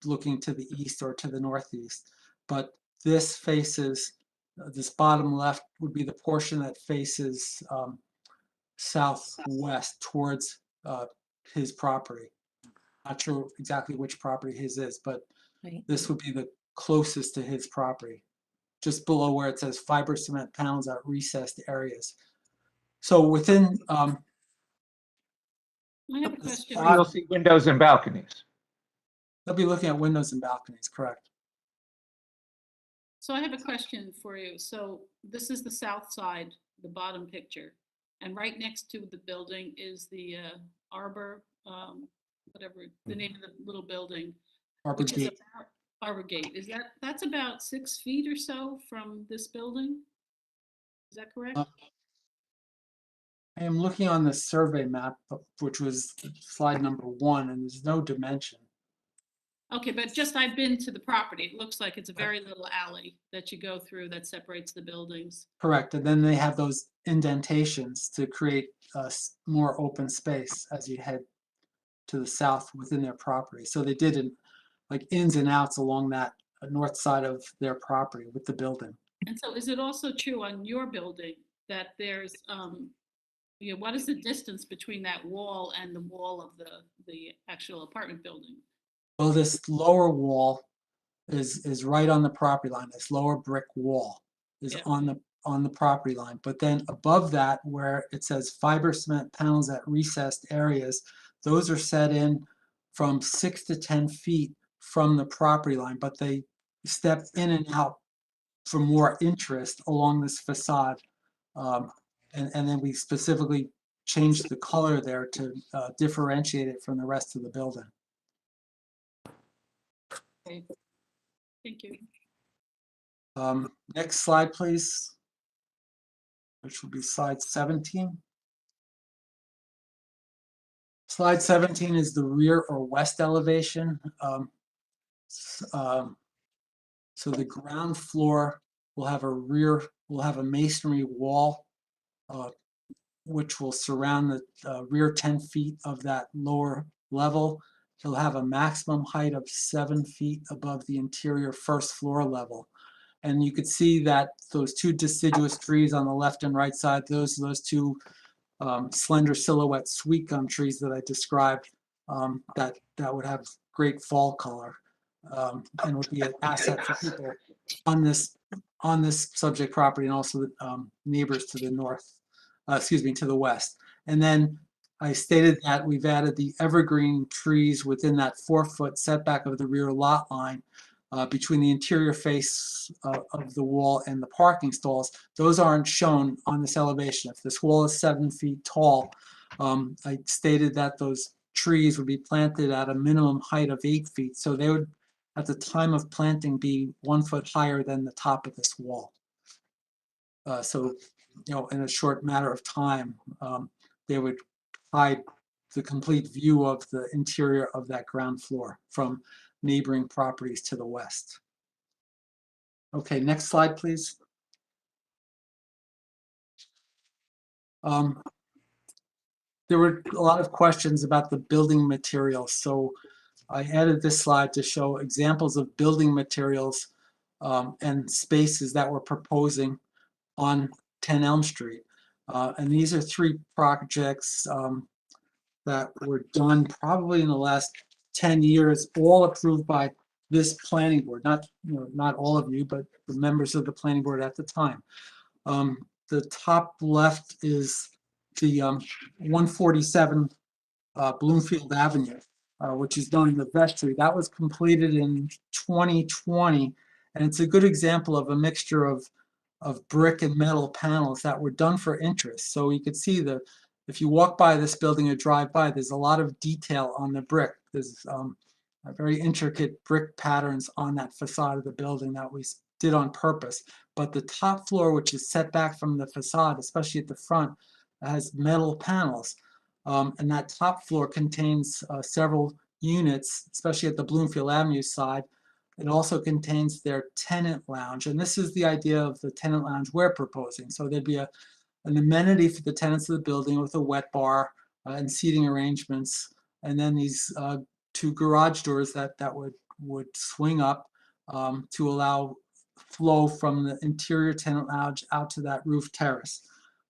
M: looking to the east or to the northeast, but this faces this bottom left would be the portion that faces southwest towards his property. Not sure exactly which property his is, but
E: right,
M: this would be the closest to his property, just below where it says fiber cement panels at recessed areas. So within
F: I have a question.
A: you'll see windows and balconies.
M: they'll be looking at windows and balconies, correct?
F: So I have a question for you. So this is the south side, the bottom picture. And right next to the building is the Arbor, whatever, the name of the little building.
M: Arbor
F: Which is
M: Gate.
F: about Arbor Gate. That's about 6 feet or so from this building? Is that correct?
M: I am looking on the survey map, which was slide number 1, and there's no dimension.
F: Okay, but just I've been to the property. It looks like it's a very little alley that you go through that separates the buildings.
M: Correct, and then they have those indentations to create more open space as you head to the south within their property. So they did like ins and outs along that north side of their property with the building.
F: And so is it also true on your building that there's, what is the distance between that wall and the wall of the actual apartment building?
M: Well, this lower wall is right on the property line. This lower brick wall is
F: Yeah.
M: on the on the property line. But then above that, where it says fiber cement panels at recessed areas, those are set in from 6 to 10 feet from the property line, but they step in and out for more interest along this facade. And then we specifically changed the color there to differentiate it from the rest of the building.
F: Okay. Thank you.
M: Next slide, please, which will be slide 17. Slide 17 is the rear or west elevation. So the ground floor will have a masonry wall, which will surround the rear 10 feet of that lower level. It'll have a maximum height of 7 feet above the interior first floor level. And you could see that those two deciduous trees on the left and right side, those two slender silhouette sweet gum trees that I described, that would have great fall color, and would be an asset for people on this subject property, and also the neighbors to the north, to the west. And then I stated that we've added the evergreen trees within that 4-foot setback of the rear lot line, between the interior face of the wall and the parking stalls. Those aren't shown on this elevation. If this wall is 7 feet tall, I stated that those trees would be planted at a minimum height of 8 feet. So they would, at the time of planting, be 1 foot higher than the top of this wall. So, in a short matter of time, they would hide the complete view of the interior of that ground floor from neighboring properties to the west. Okay, next slide, please. There were a lot of questions about the building materials, so I added this slide to show examples of building materials and spaces that we're proposing on 10 Elm Street. And these are 3 projects that were done probably in the last 10 years, all approved by this planning board, not all of you, but the members of the planning board at the time. The top left is the 147 Bloomfield Avenue, which is done in the vestry. That was completed in 2020, and it's a good example of a mixture of brick and metal panels that were done for interest. So you could see if you walk by this building or drive by, there's a lot of detail on the brick. There's very intricate brick patterns on that facade of the building that we did on purpose. But the top floor, which is set back from the facade, especially at the front, has metal panels. And that top floor contains several units, especially at the Bloomfield Avenue side. It also contains their tenant lounge. And this is the idea of the tenant lounge we're proposing. So there'd be an amenity for the tenants of the building with a wet bar and seating arrangements. And then these 2 garage doors that would swing up to allow flow from the interior tenant lounge out to that roof terrace.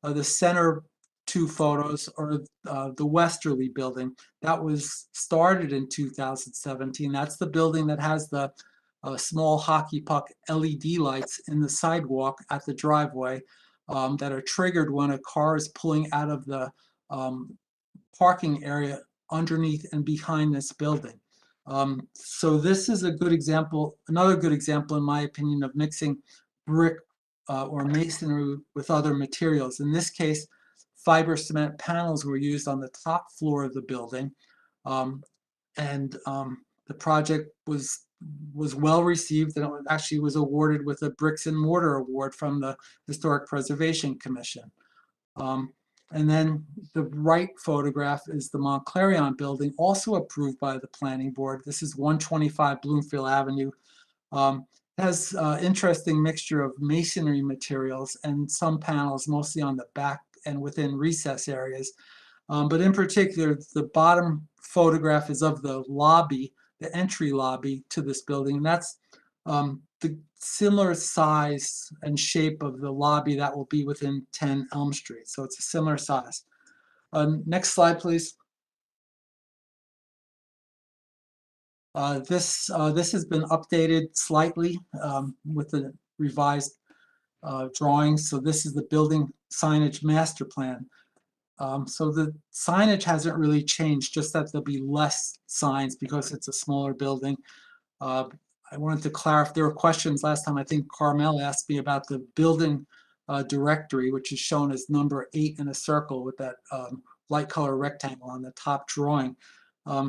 M: The center 2 photos are the Westerly building. That was started in 2017. That's the building that has the small hockey puck LED lights in the sidewalk at the driveway that are triggered when a car is pulling out of the parking area underneath and behind this building. So this is a good example, another good example in my opinion, of mixing brick or masonry with other materials. In this case, fiber cement panels were used on the top floor of the building, and the project was well received, and it actually was awarded with a Bricks and Mortar Award from the Historic Preservation Commission. And then the right photograph is the Montclair building, also approved by the planning board. This is 125 Bloomfield Avenue. It has an interesting mixture of masonry materials and some panels, mostly on the back and within recess areas. But in particular, the bottom photograph is of the lobby, the entry lobby to this building. And that's the similar size and shape of the lobby that will be within 10 Elm Street. So it's a similar size. Next slide, please. This has been updated slightly with the revised drawings. So this is the building signage master plan. So the signage hasn't really changed, just that there'll be less signs because it's a smaller building. I wanted to clarify, there were questions last time, I think Carmel asked me about the building directory, which is shown as number 8 in a circle with that light color rectangle on the top drawing.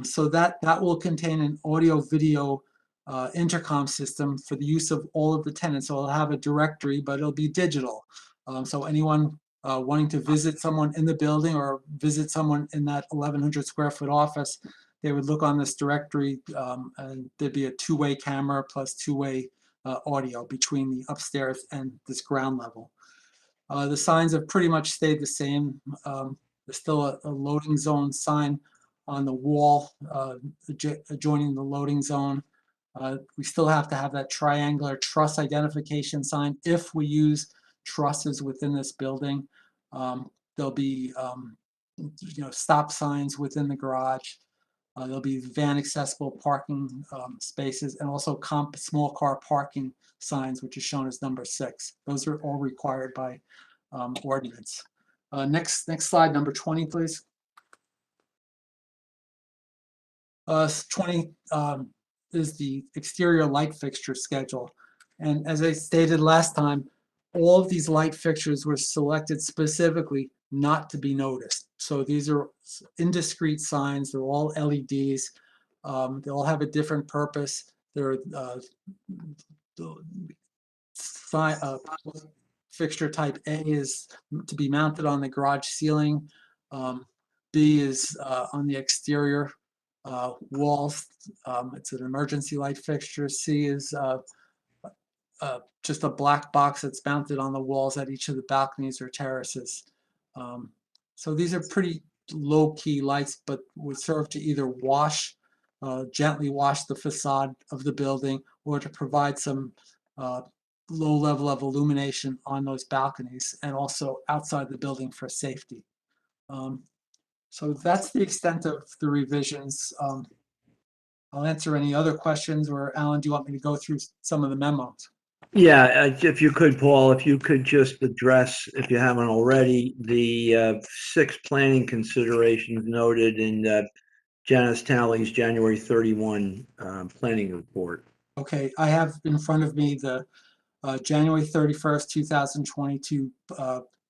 M: So that will contain an audio video intercom system for the use of all of the tenants. So it'll have a directory, but it'll be digital. So anyone wanting to visit someone in the building or visit someone in that 1,100 square foot office, they would look on this directory and there'd be a two-way camera plus two-way audio between the upstairs and this ground level. The signs have pretty much stayed the same. There's still a loading zone sign on the wall adjoining the loading zone. We still have to have that triangular truss identification sign if we use trusses within this building. There'll be stop signs within the garage. There'll be van accessible parking spaces and also small car parking signs, which is shown as number 6. Those are all required by ordinance. Next slide, number 20, please. 20 is the exterior light fixture schedule. And as I stated last time, all of these light fixtures were selected specifically not to be noticed. So these are indiscrete signs. They're all LEDs. They all have a different purpose. They're fixture type A is to be mounted on the garage ceiling. B is on the exterior walls. It's an emergency light fixture. C is just a black box that's mounted on the walls at each of the balconies or terraces. So these are pretty low-key lights, but would serve to either gently wash the facade of the building or to provide some low level of illumination on those balconies and also outside the building for safety. So that's the extent of the revisions. I'll answer any other questions, or Alan, do you want me to go through some of the memos?
L: Yeah, if you could, Paul, if you could just address, if you haven't already, the 6 planning considerations noted in Janice Talley's January 31 planning report.
M: Okay, I have in front of me the January 31st, 2022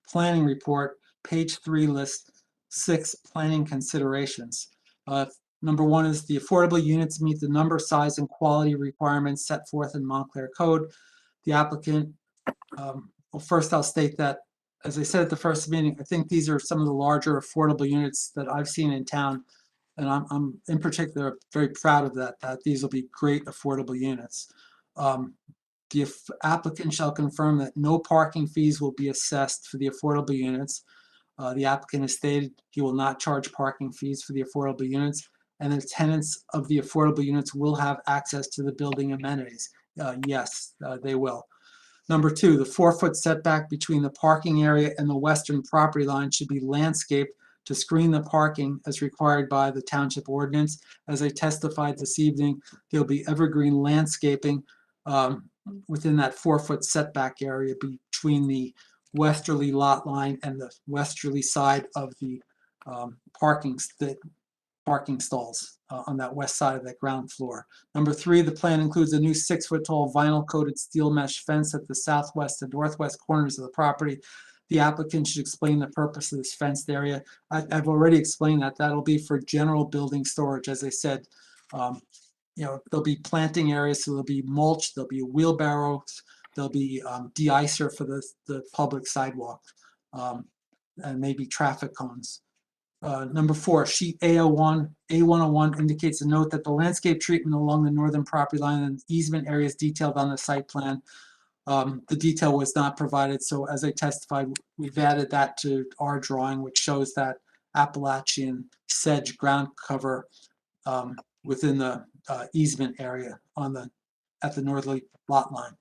M: planning report. Page 3 lists 6 planning considerations. Number 1 is the affordable units meet the number, size, and quality requirements set forth in Montclair Code. The applicant, well, first I'll state that, as I said at the first meeting, I think these are some of the larger affordable units that I've seen in town. And I'm in particular very proud of that these will be great affordable units. The applicant shall confirm that no parking fees will be assessed for the affordable units. The applicant has stated he will not charge parking fees for the affordable units, and the tenants of the affordable units will have access to the building amenities. Yes, they will. Number 2, the 4-foot setback between the parking area and the western property line should be landscaped to screen the parking as required by the township ordinance. As I testified this evening, there'll be evergreen landscaping within that 4-foot setback area between the westerly lot line and the westerly side of the parking stalls on that west side of that ground floor. Number 3, the plan includes a new 6-foot tall vinyl coated steel mesh fence at the southwest and northwest corners of the property. The applicant should explain the purpose of this fenced area. I've already explained that. That'll be for general building storage. As I said, there'll be planting areas, so there'll be mulch, there'll be wheelbarrows, there'll be de-icer for the public sidewalk, and maybe traffic cones. Number 4, sheet A101 indicates a note that the landscape treatment along the northern property line and easement areas detailed on the site plan. The detail was not provided, so as I testified, we've added that to our drawing, which shows that Appalachian sedge ground cover within the easement area at the northerly lot line.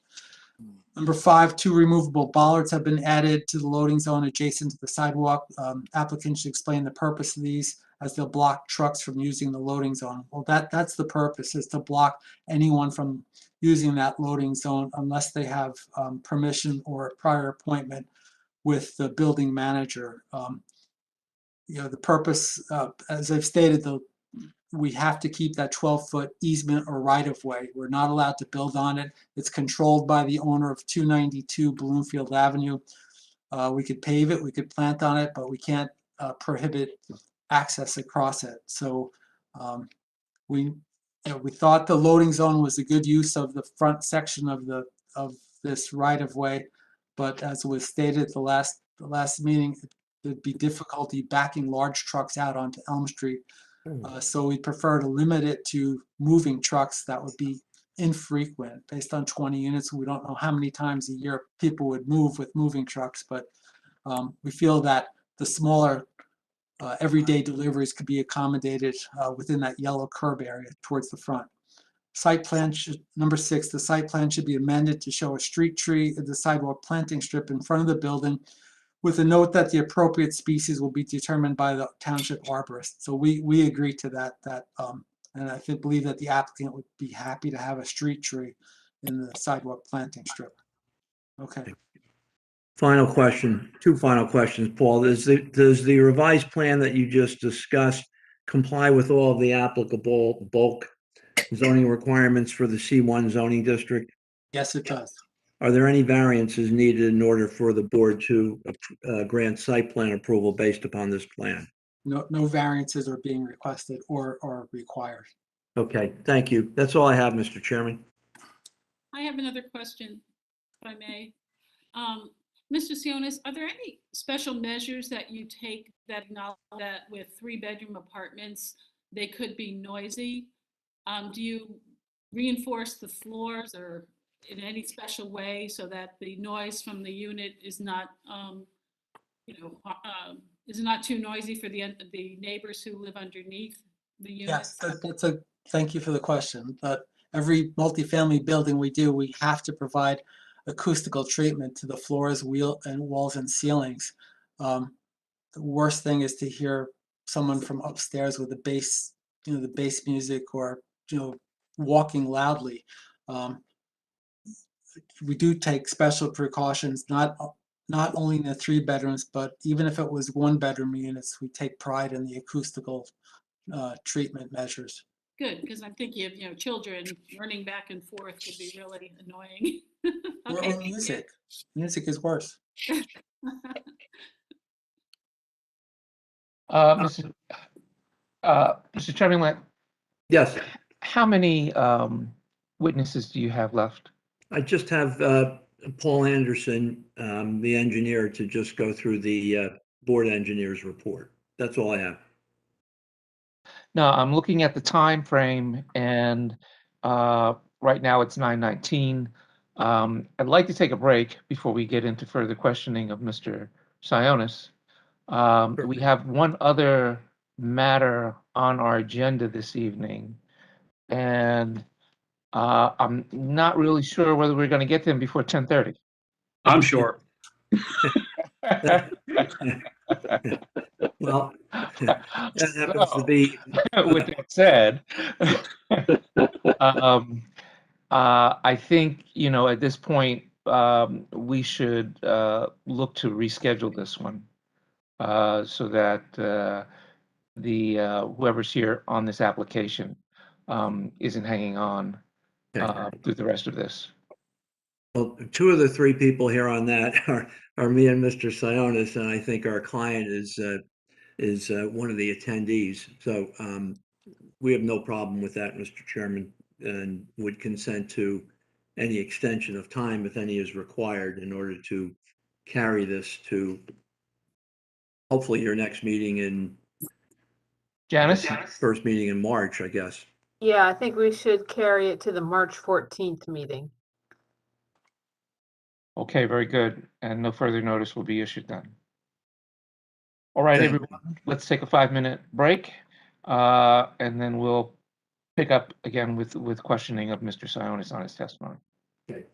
M: Number 5, 2 removable bollards have been added to the loading zone adjacent to the sidewalk. Applicants should explain the purpose of these. as they'll block trucks from using the loading zone. Well, that's the purpose, is to block anyone from using that loading zone unless they have permission or a prior appointment with the building manager. The purpose, as I've stated, we have to keep that 12-foot easement or right-of-way. We're not allowed to build on it. It's controlled by the owner of 292 Bloomfield Avenue. We could pave it, we could plant on it, but we can't prohibit access across it. So we thought the loading zone was a good use of the front section of this right-of-way, but as was stated at the last meeting, there'd be difficulty backing large trucks out onto Elm Street. So we prefer to limit it to moving trucks that would be infrequent. Based on 20 units, we don't know how many times a year people would move with moving trucks, but we feel that the smaller everyday deliveries could be accommodated within that yellow curb area towards the front. Site plan number 6, the site plan should be amended to show a street tree at the sidewalk planting strip in front of the building, with a note that the appropriate species will be determined by the township arborist. So we agree to that, and I believe that the applicant would be happy to have a street tree in the sidewalk planting strip. Okay.
L: Final question, 2 final questions, Paul. Does the revised plan that you just discussed comply with all of the applicable bulk zoning requirements for the C1 zoning district?
M: Yes, it does.
L: Are there any variances needed in order for the board to grant site plan approval based upon this plan?
M: No variances are being requested or required.
L: Okay, thank you. That's all I have, Mr. Chairman.
F: I have another question, if I may. Mr. Sionas, are there any special measures that you take that acknowledge that with 3-bedroom apartments, they could be noisy? Do you reinforce the floors or in any special way so that the noise from the unit is not, is not too noisy for the neighbors who live underneath the units?
M: Yes, thank you for the question. But every multifamily building we have to provide acoustical treatment to the floors, walls, and ceilings. The worst thing is to hear someone from upstairs with the bass music or walking loudly. We do take special precautions, not only in the 3 bedrooms, but even if it was 1-bedroom units, we take pride in the acoustical treatment measures.
F: Good, because I'm thinking of children running back and forth could be really annoying.
M: Or music. Music is worse.
A: Mr. Chairman,
L: Yes,
A: how many witnesses do you have left?
L: I just have Paul Anderson, the engineer, to just go through the board engineer's report. That's all I have.
A: No, I'm looking at the time frame, and right now it's 9:19. I'd like to take a break before we get into further questioning of Mr. Sionas. We have one other matter on our agenda this evening, and I'm not really sure whether we're going to get to him before 10:30.
D: I'm sure.
L: Well, that happens to be.
A: With that said, I think, at this point, we should look to reschedule this one so that whoever's here on this application isn't hanging on through the rest of this.
L: Well, 2 of the 3 people here on that are me and Mr. Sionas, and I think our client is one of the attendees. So we have no problem with that, Mr. Chairman, and would consent to any extension of time if any is required in order to carry this to hopefully your next meeting in
A: Janice?
L: first meeting in March, I guess.
B: Yeah, I think we should carry it to the March 14th meeting.
A: Okay, very good. And no further notice will be issued then. All right,
L: Okay.
A: everyone, let's take a 5-minute break, and then we'll pick up again with questioning of Mr. Sionis on his testimony.
L: Okay.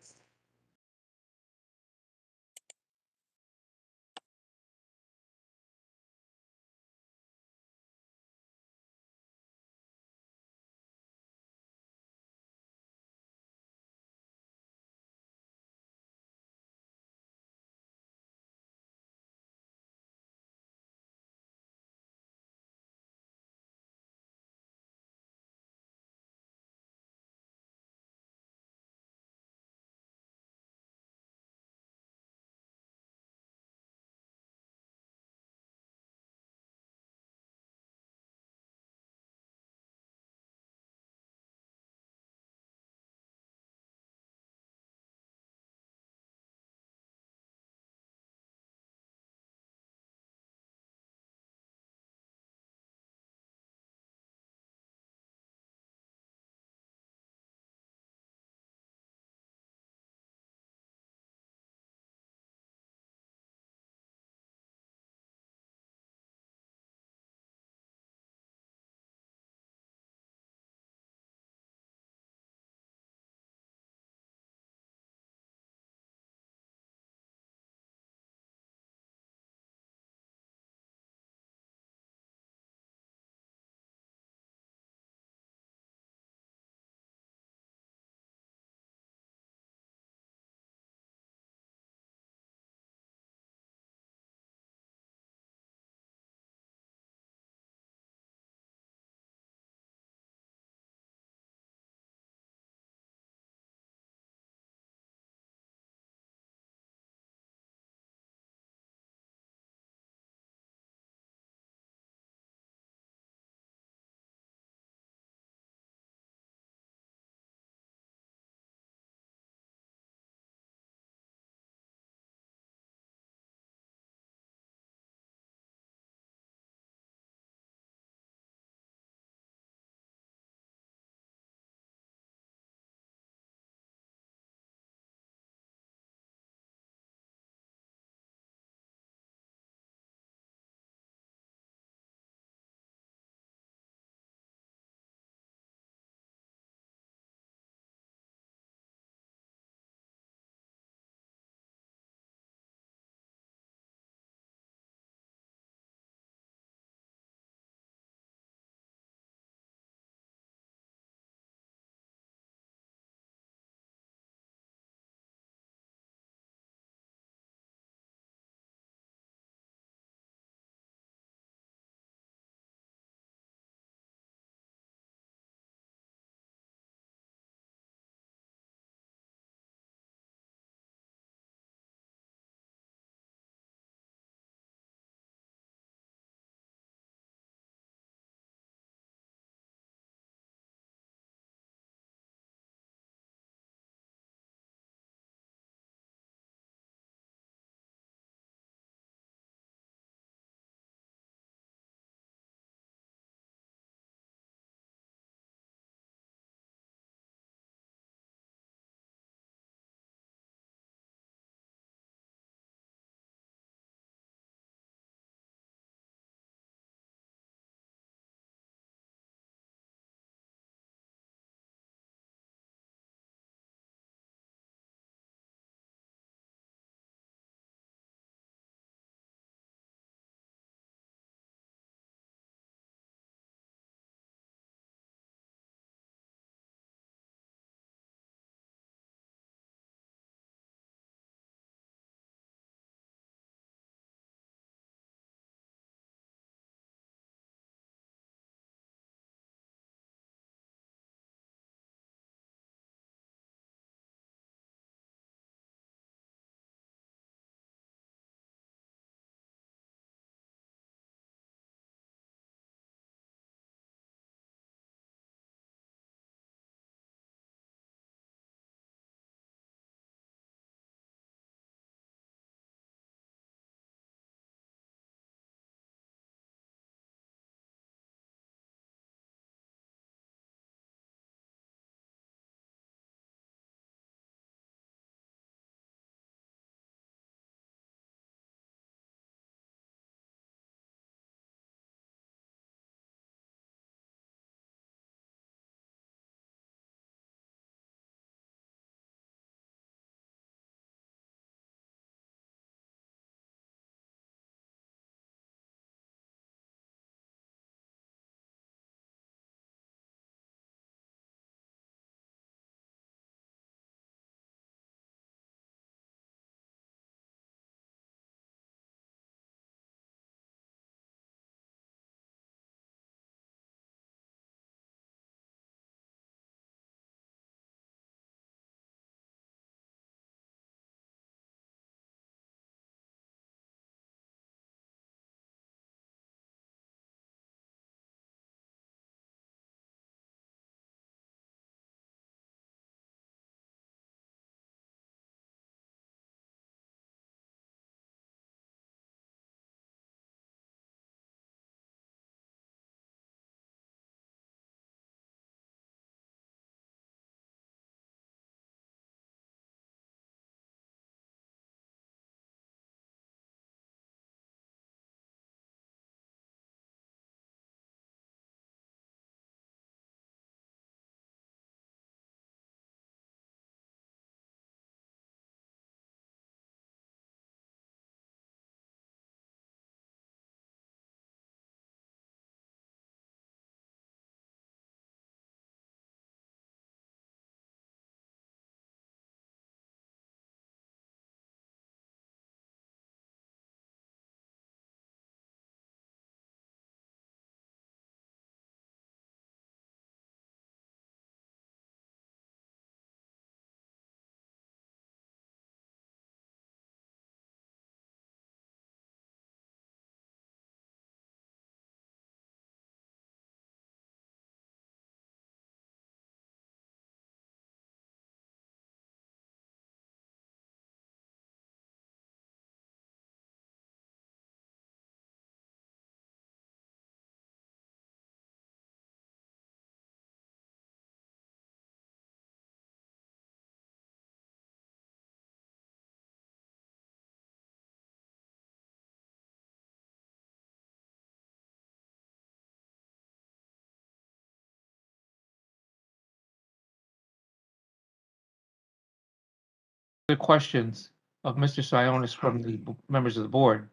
A: The questions of Mr. Sionas from the members of the board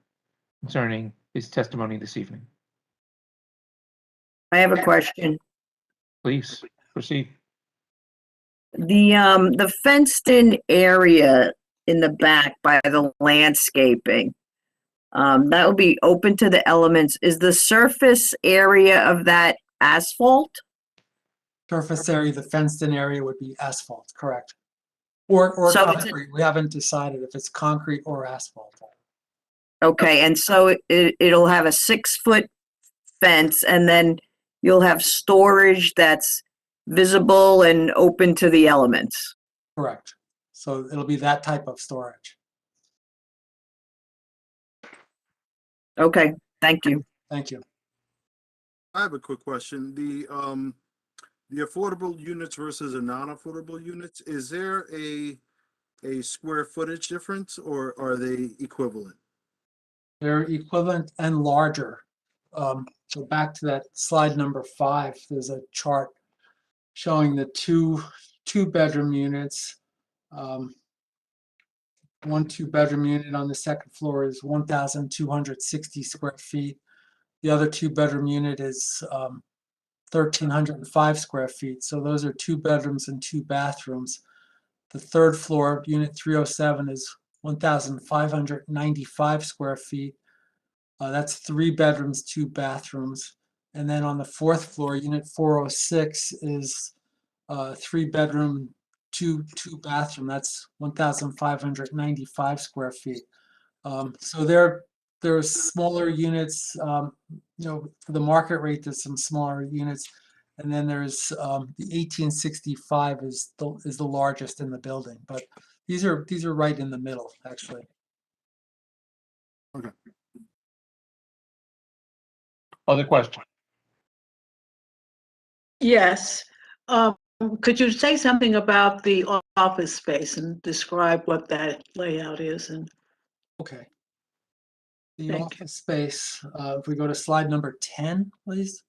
A: concerning his testimony this evening.
N: I have a question.
A: Please proceed.
N: The fenced-in area in the back by the landscaping, that will be open to the elements. Is the surface area of that asphalt?
M: Surface area, the fenced-in area would be asphalt, correct? Or
N: So it's a-
M: concrete. We haven't decided if it's concrete or asphalt.
N: Okay, and so it'll have a 6-foot fence, and then you'll have storage that's visible and open to the elements.
M: Correct. So it'll be that type of storage.
N: Okay, thank you.
M: Thank you.
O: I have a quick question. The affordable units versus a non-affordable units, is there a square footage difference or are they equivalent?
M: They're equivalent and larger. So back to that slide number 5, there's a chart showing the two bedroom units. One 2-bedroom unit on the second floor is 1,260 square feet. The other 2-bedroom unit is 1,305 square feet. So those are 2 bedrooms and 2 bathrooms. The third floor, unit 307, is 1,595 square feet. That's 3 bedrooms, 2 bathrooms. And then on the fourth floor, unit 406 is 3 bedroom, two bathroom. That's 1,595 square feet. So there are smaller units. For the market rate, there's some smaller units, and then there's the 1865 is the largest in the building. But these are right in the middle, actually.
O: Okay.
A: Other questions?
I: Yes. Could you say something about the office space and describe what that layout is? And
M: Okay. The
I: Thank you.
M: office space, if we go to slide number 10, please.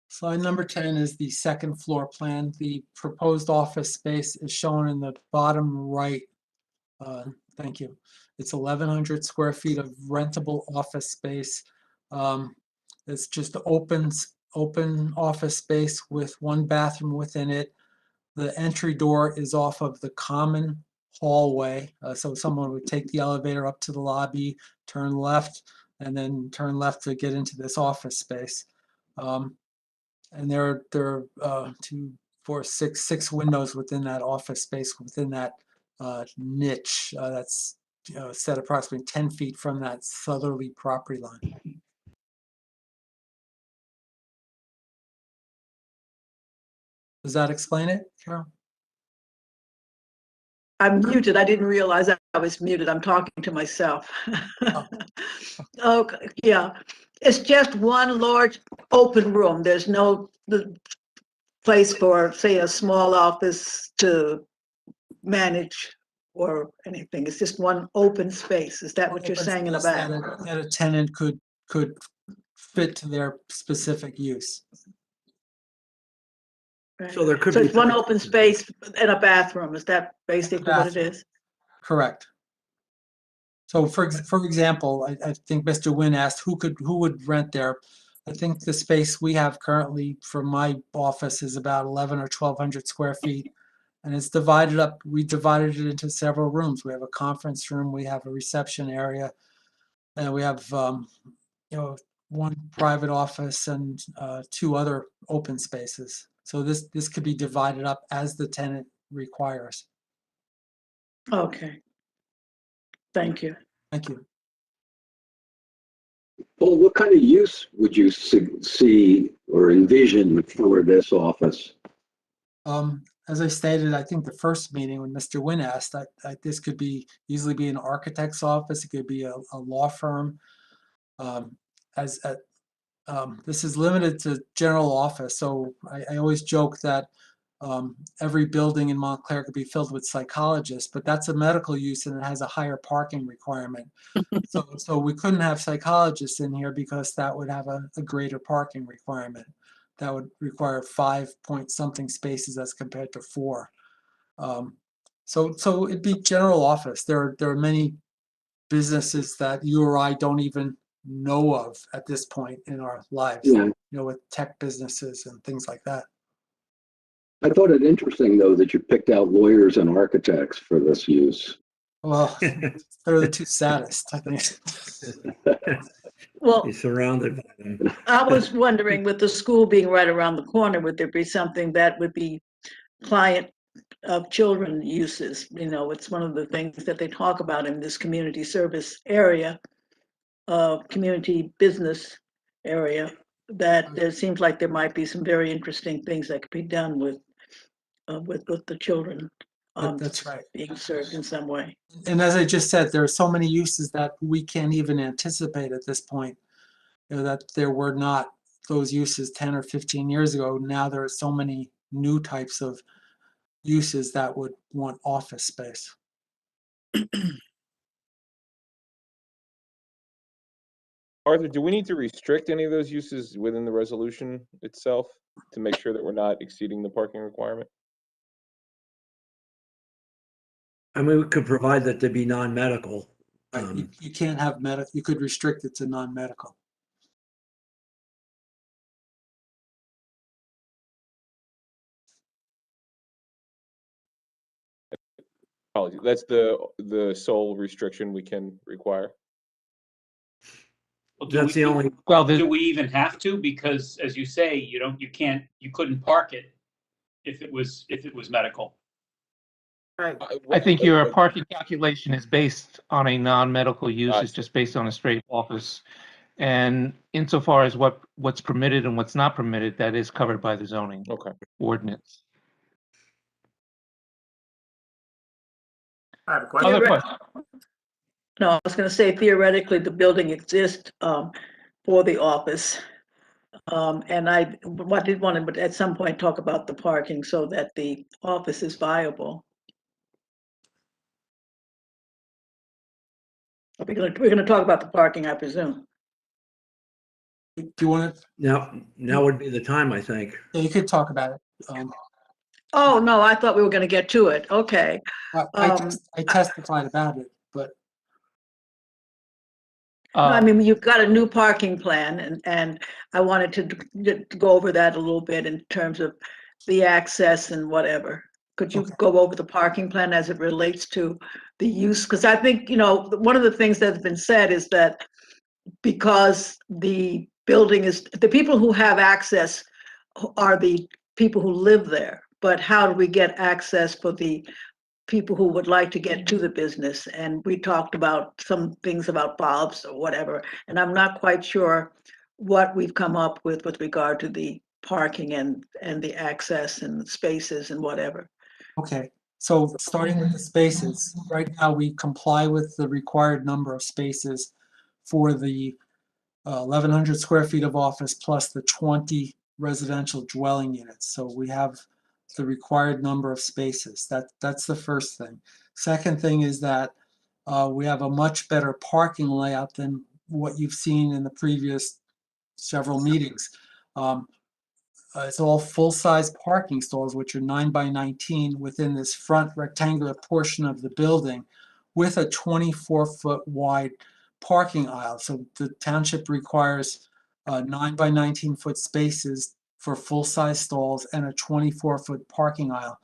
M: Slide number 10 is the second floor plan. The proposed office space is shown in the bottom right. Thank you. It's 1,100 square feet of rentable office space. It's just open office space with 1 bathroom within it. The entry door is off of the common hallway. So someone would take the elevator up to the lobby, turn left, and then turn left to get into this office space. And there are 2, 4, 6 windows within that office space, within that niche that's set approximately 10 feet from that southerly property line. Does that explain it, Carol?
I: I'm muted. I didn't realize I was muted. I'm talking to myself. Okay, yeah. It's just one large open room. There's no place for, say, a small office to manage or anything. It's just one open space. Is that what you're
M: Open
I: saying in the
M: space
I: back?
M: that a tenant could fit to their specific use.
I: Right.
L: So there could
I: So
L: be.
I: it's one open space and a bathroom. Is that basically what it is?
M: Correct. So for example, I think Mr. Nguyen asked who would rent there. I think the space we have currently for my office is about 1,100 or 1,200 square feet. And it's divided up, we divided it into several rooms. We have a conference room, we have a reception area, and we have 1 private office and 2 other open spaces. So this could be divided up as the tenant requires.
I: Okay. Thank you.
M: Thank you.
K: Paul, what kind of use would you see or envision for this office?
M: As I stated, I think the first meeting when Mr. Nguyen asked, this could easily be an architect's office. It could be a law firm. This is limited to general office, so I always joke that every building in Montclair could be filled with psychologists, but that's a medical use and it has a higher parking requirement. So we couldn't have psychologists in here because that would have a greater parking requirement. that would require 5-point-something spaces as compared to 4. So it'd be general office. There are many businesses that you or I don't even know of at this point in our lives.
K: Yeah.
M: You know, with tech businesses and things like that.
K: I thought it interesting, though, that you picked out lawyers and architects for this use.
M: Well, they're the two saddest, I think.
I: Well,
L: He's surrounded by them.
I: I was wondering, with the school being right around the corner, would there be something that would be client of children uses? You know, it's one of the things that they talk about in this community service area, community business area, that there seems like there might be some very interesting things that could be done with the children.
M: That's right.
I: Being served in some way.
M: And as I just said, there are so many uses that we can't even anticipate at this point. You know, that there were not those uses 10 or 15 years ago. Now there are so many new types of uses that would want office space.
J: Arthur, do we need to restrict any of those uses within the resolution itself to make sure that we're not exceeding the parking requirement?
L: I mean, we could provide that to be non-medical.
M: You can't have medical, you could restrict it to non-medical.
J: Apologies. That's the sole restriction we can require.
D: Well,
L: That's the only,
A: Well,
D: do we even have to? Because as you say, you couldn't park it if it was medical.
B: Right.
A: I think your parking calculation is based on a non-medical use. It's just based on a straight office. And insofar as what's permitted and what's not permitted, that is covered by the zoning ordinance.
G: I have a question.
A: Other questions?
I: No, I was going to say theoretically, the building exists for the office. And I did want to at some point talk about the parking so that the office is viable. We're going to talk about the parking, I presume.
M: Do you want to?
L: now would be the time, I think.
M: Yeah, you could talk about it.
I: Oh, no, I thought we were going to get to it. Okay.
M: I testified about it, but.
I: I mean, you've got a new parking plan, and I wanted to go over that a little bit in terms of the access and whatever. Could you go over the parking plan as it relates to the use? Because I think, you know, one of the things that's been said is that because the building is, the people who have access are the people who live there, but how do we get access for the people who would like to get to the business? And we talked about some things about Bob's or whatever, and I'm not quite sure what we've come up with regard to the parking and the access and spaces and whatever.
M: Okay, so starting with the spaces, right now we comply with the required number of spaces for the 1,100 square feet of office plus the 20 residential dwelling units. So we have the required number of spaces. That's the first thing. Second thing is that we have a much better parking layout than what you've seen in the previous several meetings. It's all full-size parking stalls, which are 9 by 19 within this front rectangular portion of the building with a 24-foot wide parking aisle. So the township requires 9 by 19 foot spaces for full-size stalls and a 24-foot parking aisle.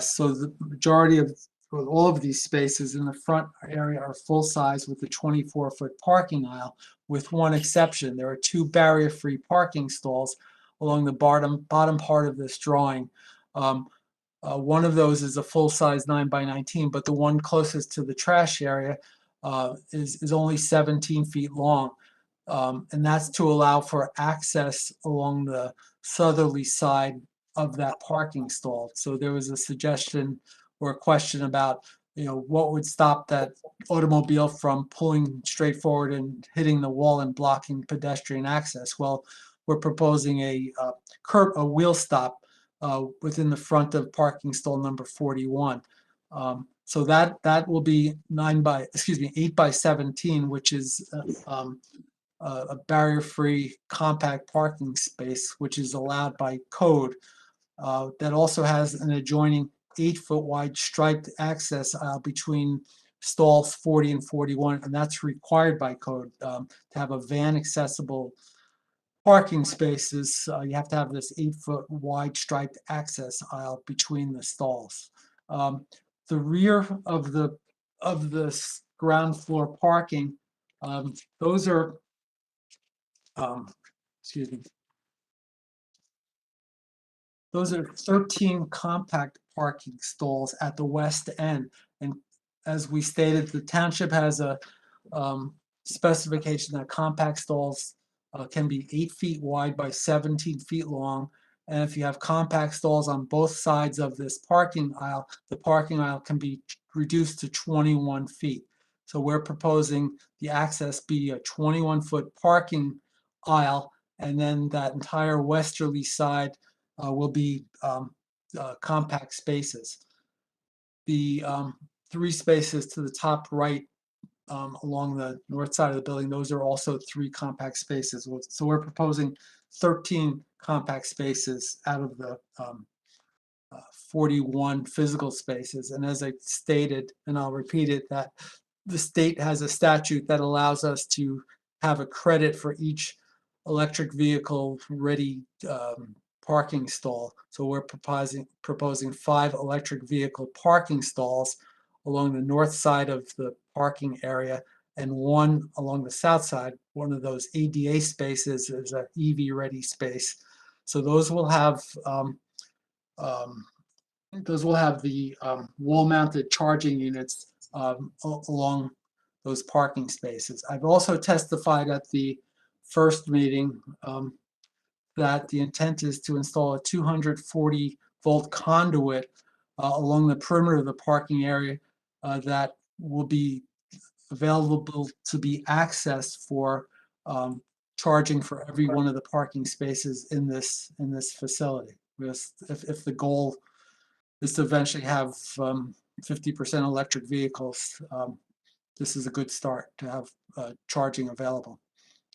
M: So the majority of all of these spaces in the front area are full-size with a 24-foot parking aisle, with one exception. There are 2 barrier-free parking stalls along the bottom part of this drawing. One of those is a full-size 9 by 19, but the one closest to the trash area is only 17 feet long. And that's to allow for access along the southerly side of that parking stall. So there was a suggestion or a question about, you know, what would stop that automobile from pulling straight forward and hitting the wall and blocking pedestrian access. Well, we're proposing a wheel stop within the front of parking stall number 41. So that will be 8 by 17, which is a barrier-free compact parking space, which is allowed by code. That also has an adjoining 8-foot wide striped access aisle between stalls 40 and 41, and that's required by code to have a van accessible parking spaces. You have to have this 8-foot wide striped access aisle between the stalls. The rear of the ground floor parking, those are excuse me. Those are 13 compact parking stalls at the west end. And as we stated, the township has a specification that compact stalls can be 8 feet wide by 17 feet long. And if you have compact stalls on both sides of this parking aisle, the parking aisle can be reduced to 21 feet. So we're proposing the access be a 21-foot parking aisle, and then that entire westerly side will be compact spaces. The 3 spaces to the top right along the north side of the building, those are also 3 compact spaces. So we're proposing 13 compact spaces out of the 41 physical spaces. And as I stated, and I'll repeat it, that the state has a statute that allows us to have a credit for each electric vehicle ready parking stall. So we're proposing 5 electric vehicle parking stalls along the north side of the parking area, and 1 along the south side. One of those ADA spaces is an EV ready space. So those will have the wall-mounted charging units along those parking spaces. I've also testified at the first meeting that the intent is to install a 240-volt conduit along the perimeter of the parking area that will be available to be accessed for charging for every one of the parking spaces in this facility. Because if the goal is to eventually have 50% electric vehicles, this is a good start to have charging available.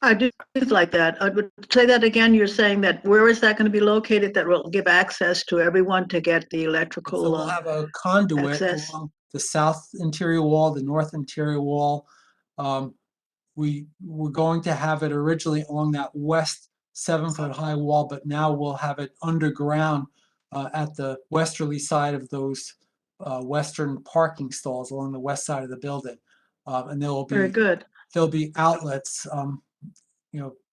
I: I do like that. I would say that again. You're saying that where is that going to be located that will give access to everyone to get the electrical
M: So we'll have a conduit
I: access?
M: along the south interior wall, the north interior wall. We were going to have it originally along that west 7-foot high wall, but now we'll have it underground at the westerly side of those western parking stalls along the west side of the building. And there will be
I: Very good.
M: There'll be outlets,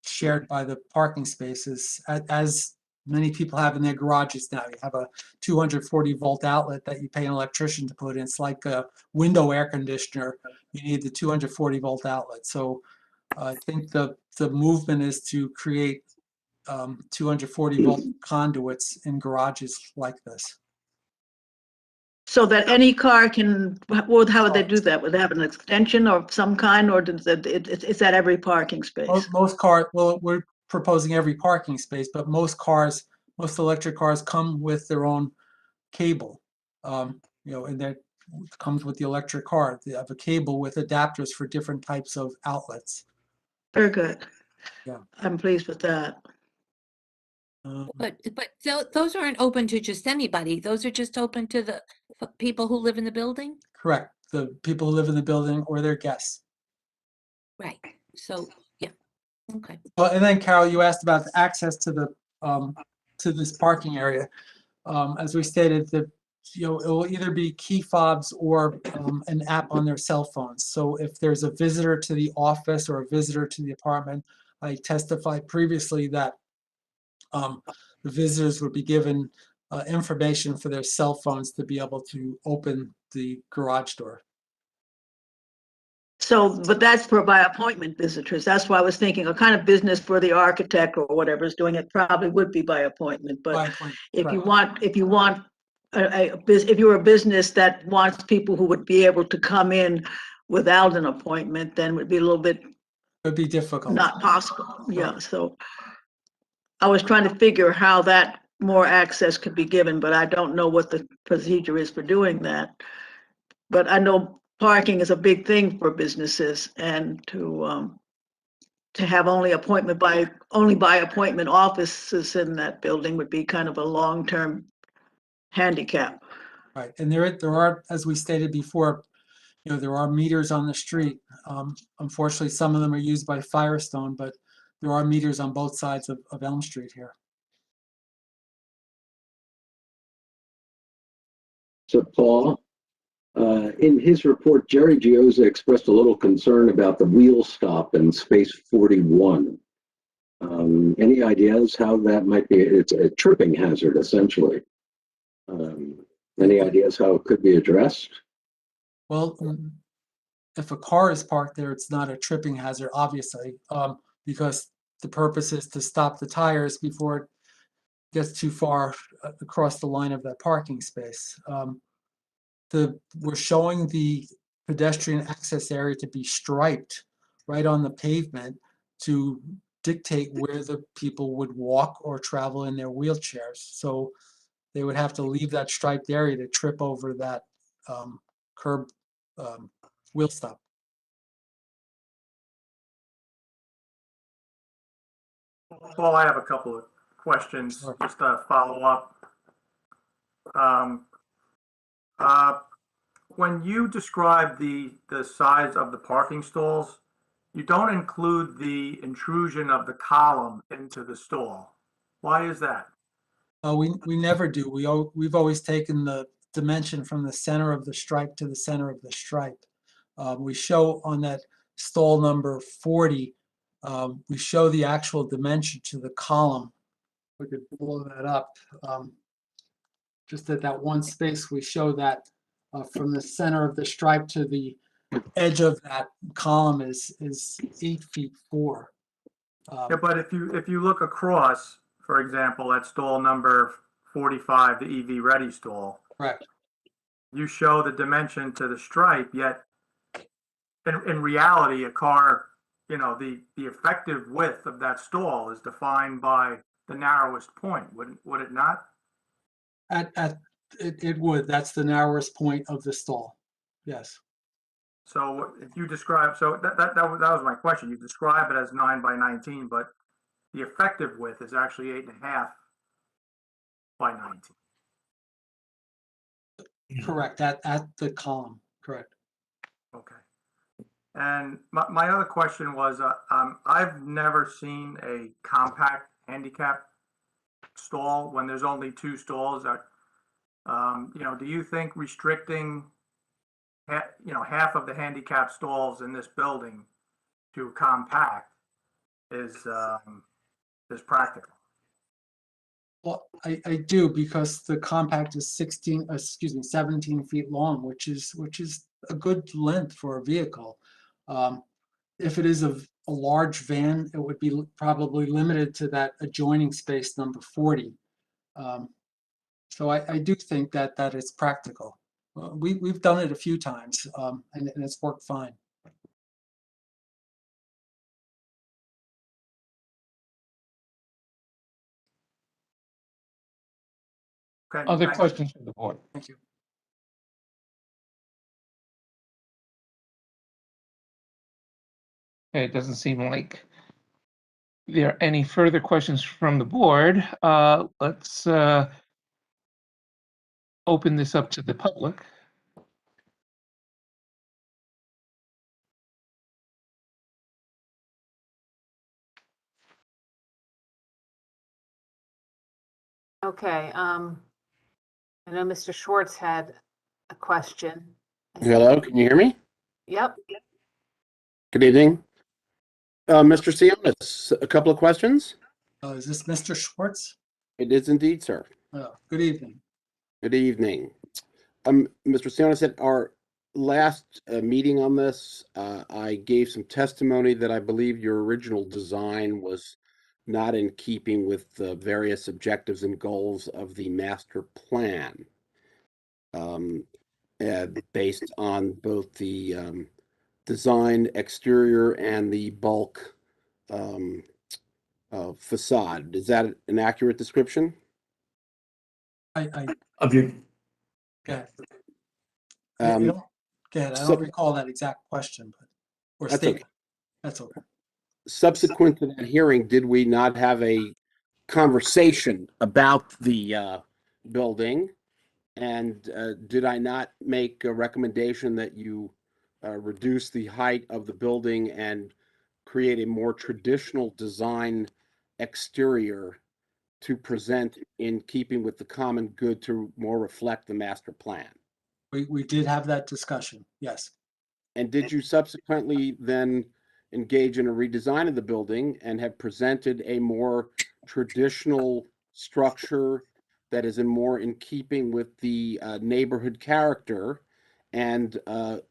M: shared by the parking spaces, as many people have in their garages now. You have a 240-volt outlet that you pay an electrician to put in. It's like a window air conditioner. You need the 240-volt outlet. So I think the movement is to create 240-volt conduits in garages like this.
I: So that any car can, how would they do that? Would they have an extension of some kind, or is that every parking space?
M: Most cars, well, we're proposing every parking space, but most electric cars come with their own cable. And that comes with the electric car. They have a cable with adapters for different types of outlets.
I: Very good.
M: Yeah.
I: I'm pleased with that.
E: But those aren't open to just anybody. Those are just open to the people who live in the building?
M: Correct. The people who live in the building or their guests.
E: Right. So, yeah. Okay.
M: Well, and then Carol, you asked about the access to the to this parking area. As we stated, it will either be key fobs or an app on their cell phones. So if there's a visitor to the office or a visitor to the apartment, I testified previously that the visitors would be given information for their cell phones to be able to open the garage door.
I: So, but that's for by appointment visitors. That's why I was thinking a kind of business for the architect or whatever is doing it probably would be by appointment. But if you want, if you're a business that wants people who would be able to come in without an appointment, then it would be a little bit.
M: It would be difficult.
I: Not possible. Yeah. So I was trying to figure how that more access could be given, but I don't know what the procedure is for doing that. But I know parking is a big thing for businesses, and to to have only by appointment offices in that building would be kind of a long-term handicap.
M: Right, and there are, as we stated before, there are meters on the street. Unfortunately, some of them are used by Firestone, but there are meters on both sides of Elm Street here.
K: So Paul, in his report, Jerry Gioza expressed a little concern about the wheel stop in space 41. Any ideas how that might be? It's a tripping hazard, essentially. Any ideas how it could be addressed?
M: Well, if a car is parked there, it's not a tripping hazard, obviously, because the purpose is to stop the tires before it gets too far across the line of that parking space. We're showing the pedestrian access area to be striped right on the pavement to dictate where the people would walk or travel in their wheelchairs. So they would have to leave that striped area to trip over that curb wheel stop.
G: Paul, I have a couple of questions,
M: Sure.
G: just to follow up. When you describe the size of the parking stalls, you don't include the intrusion of the column into the stall. Why is that?
M: We never do. We've always taken the dimension from the center of the stripe to the center of the stripe. We show on that stall number 40, we show the actual dimension to the column. We could blow that up. Just at that one space, we show that from the center of the stripe to the edge of that column is 8 feet 4.
G: Yeah, but if you look across, for example, at stall number 45, the EV ready stall,
M: Correct.
G: you show the dimension to the stripe, yet in reality, a car, the effective width of that stall is defined by the narrowest point, would it not?
M: It would. That's the narrowest point of the stall. Yes.
G: So if you describe, so that was my question. You describe it as 9 by 19, but the effective width is actually 8.5 by 19.
M: Correct. At the column. Correct.
G: Okay. And my other question was, I've never seen a compact handicap stall when there's only 2 stalls. Do you think restricting half of the handicap stalls in this building to compact is practical?
M: Well, I do, because the compact is 17 feet long, which is a good length for a vehicle. If it is a large van, it would be probably limited to that adjoining space number 40. So I do think that is practical. We've done it a few times, and it's worked fine.
G: Okay.
A: Other
G: thanks.
A: questions from the board?
M: Thank you.
A: Okay, it doesn't seem like there are any further questions from the board. Let's open this up to the public.
B: Okay, I know Mr. Schwartz had a question.
P: Hello, can you hear me?
B: Yep.
P: Good evening. Mr. Sionas, a couple of questions?
M: Is this Mr. Schwartz?
P: It is indeed, sir.
M: Good evening.
P: Good evening. Mr. Sionas, at our last meeting on this, I gave some testimony that I believe your original design was not in keeping with the various objectives and goals of the master plan, based on both the design exterior and the bulk facade. Is that an accurate description?
G: Of your.
M: Okay.
P: Um,
M: I
P: so-
M: don't recall that exact question, but or
P: That's
M: statement.
P: okay.
M: That's okay.
P: subsequent to that hearing, did we not have a conversation about the building? And did I not make a recommendation that you reduce the height of the building and create a more traditional design exterior to present in keeping with the common good to more reflect the master plan?
M: We did have that discussion, yes.
P: And did you subsequently then engage in a redesign of the building and have presented a more traditional structure that is more in keeping with the neighborhood character, and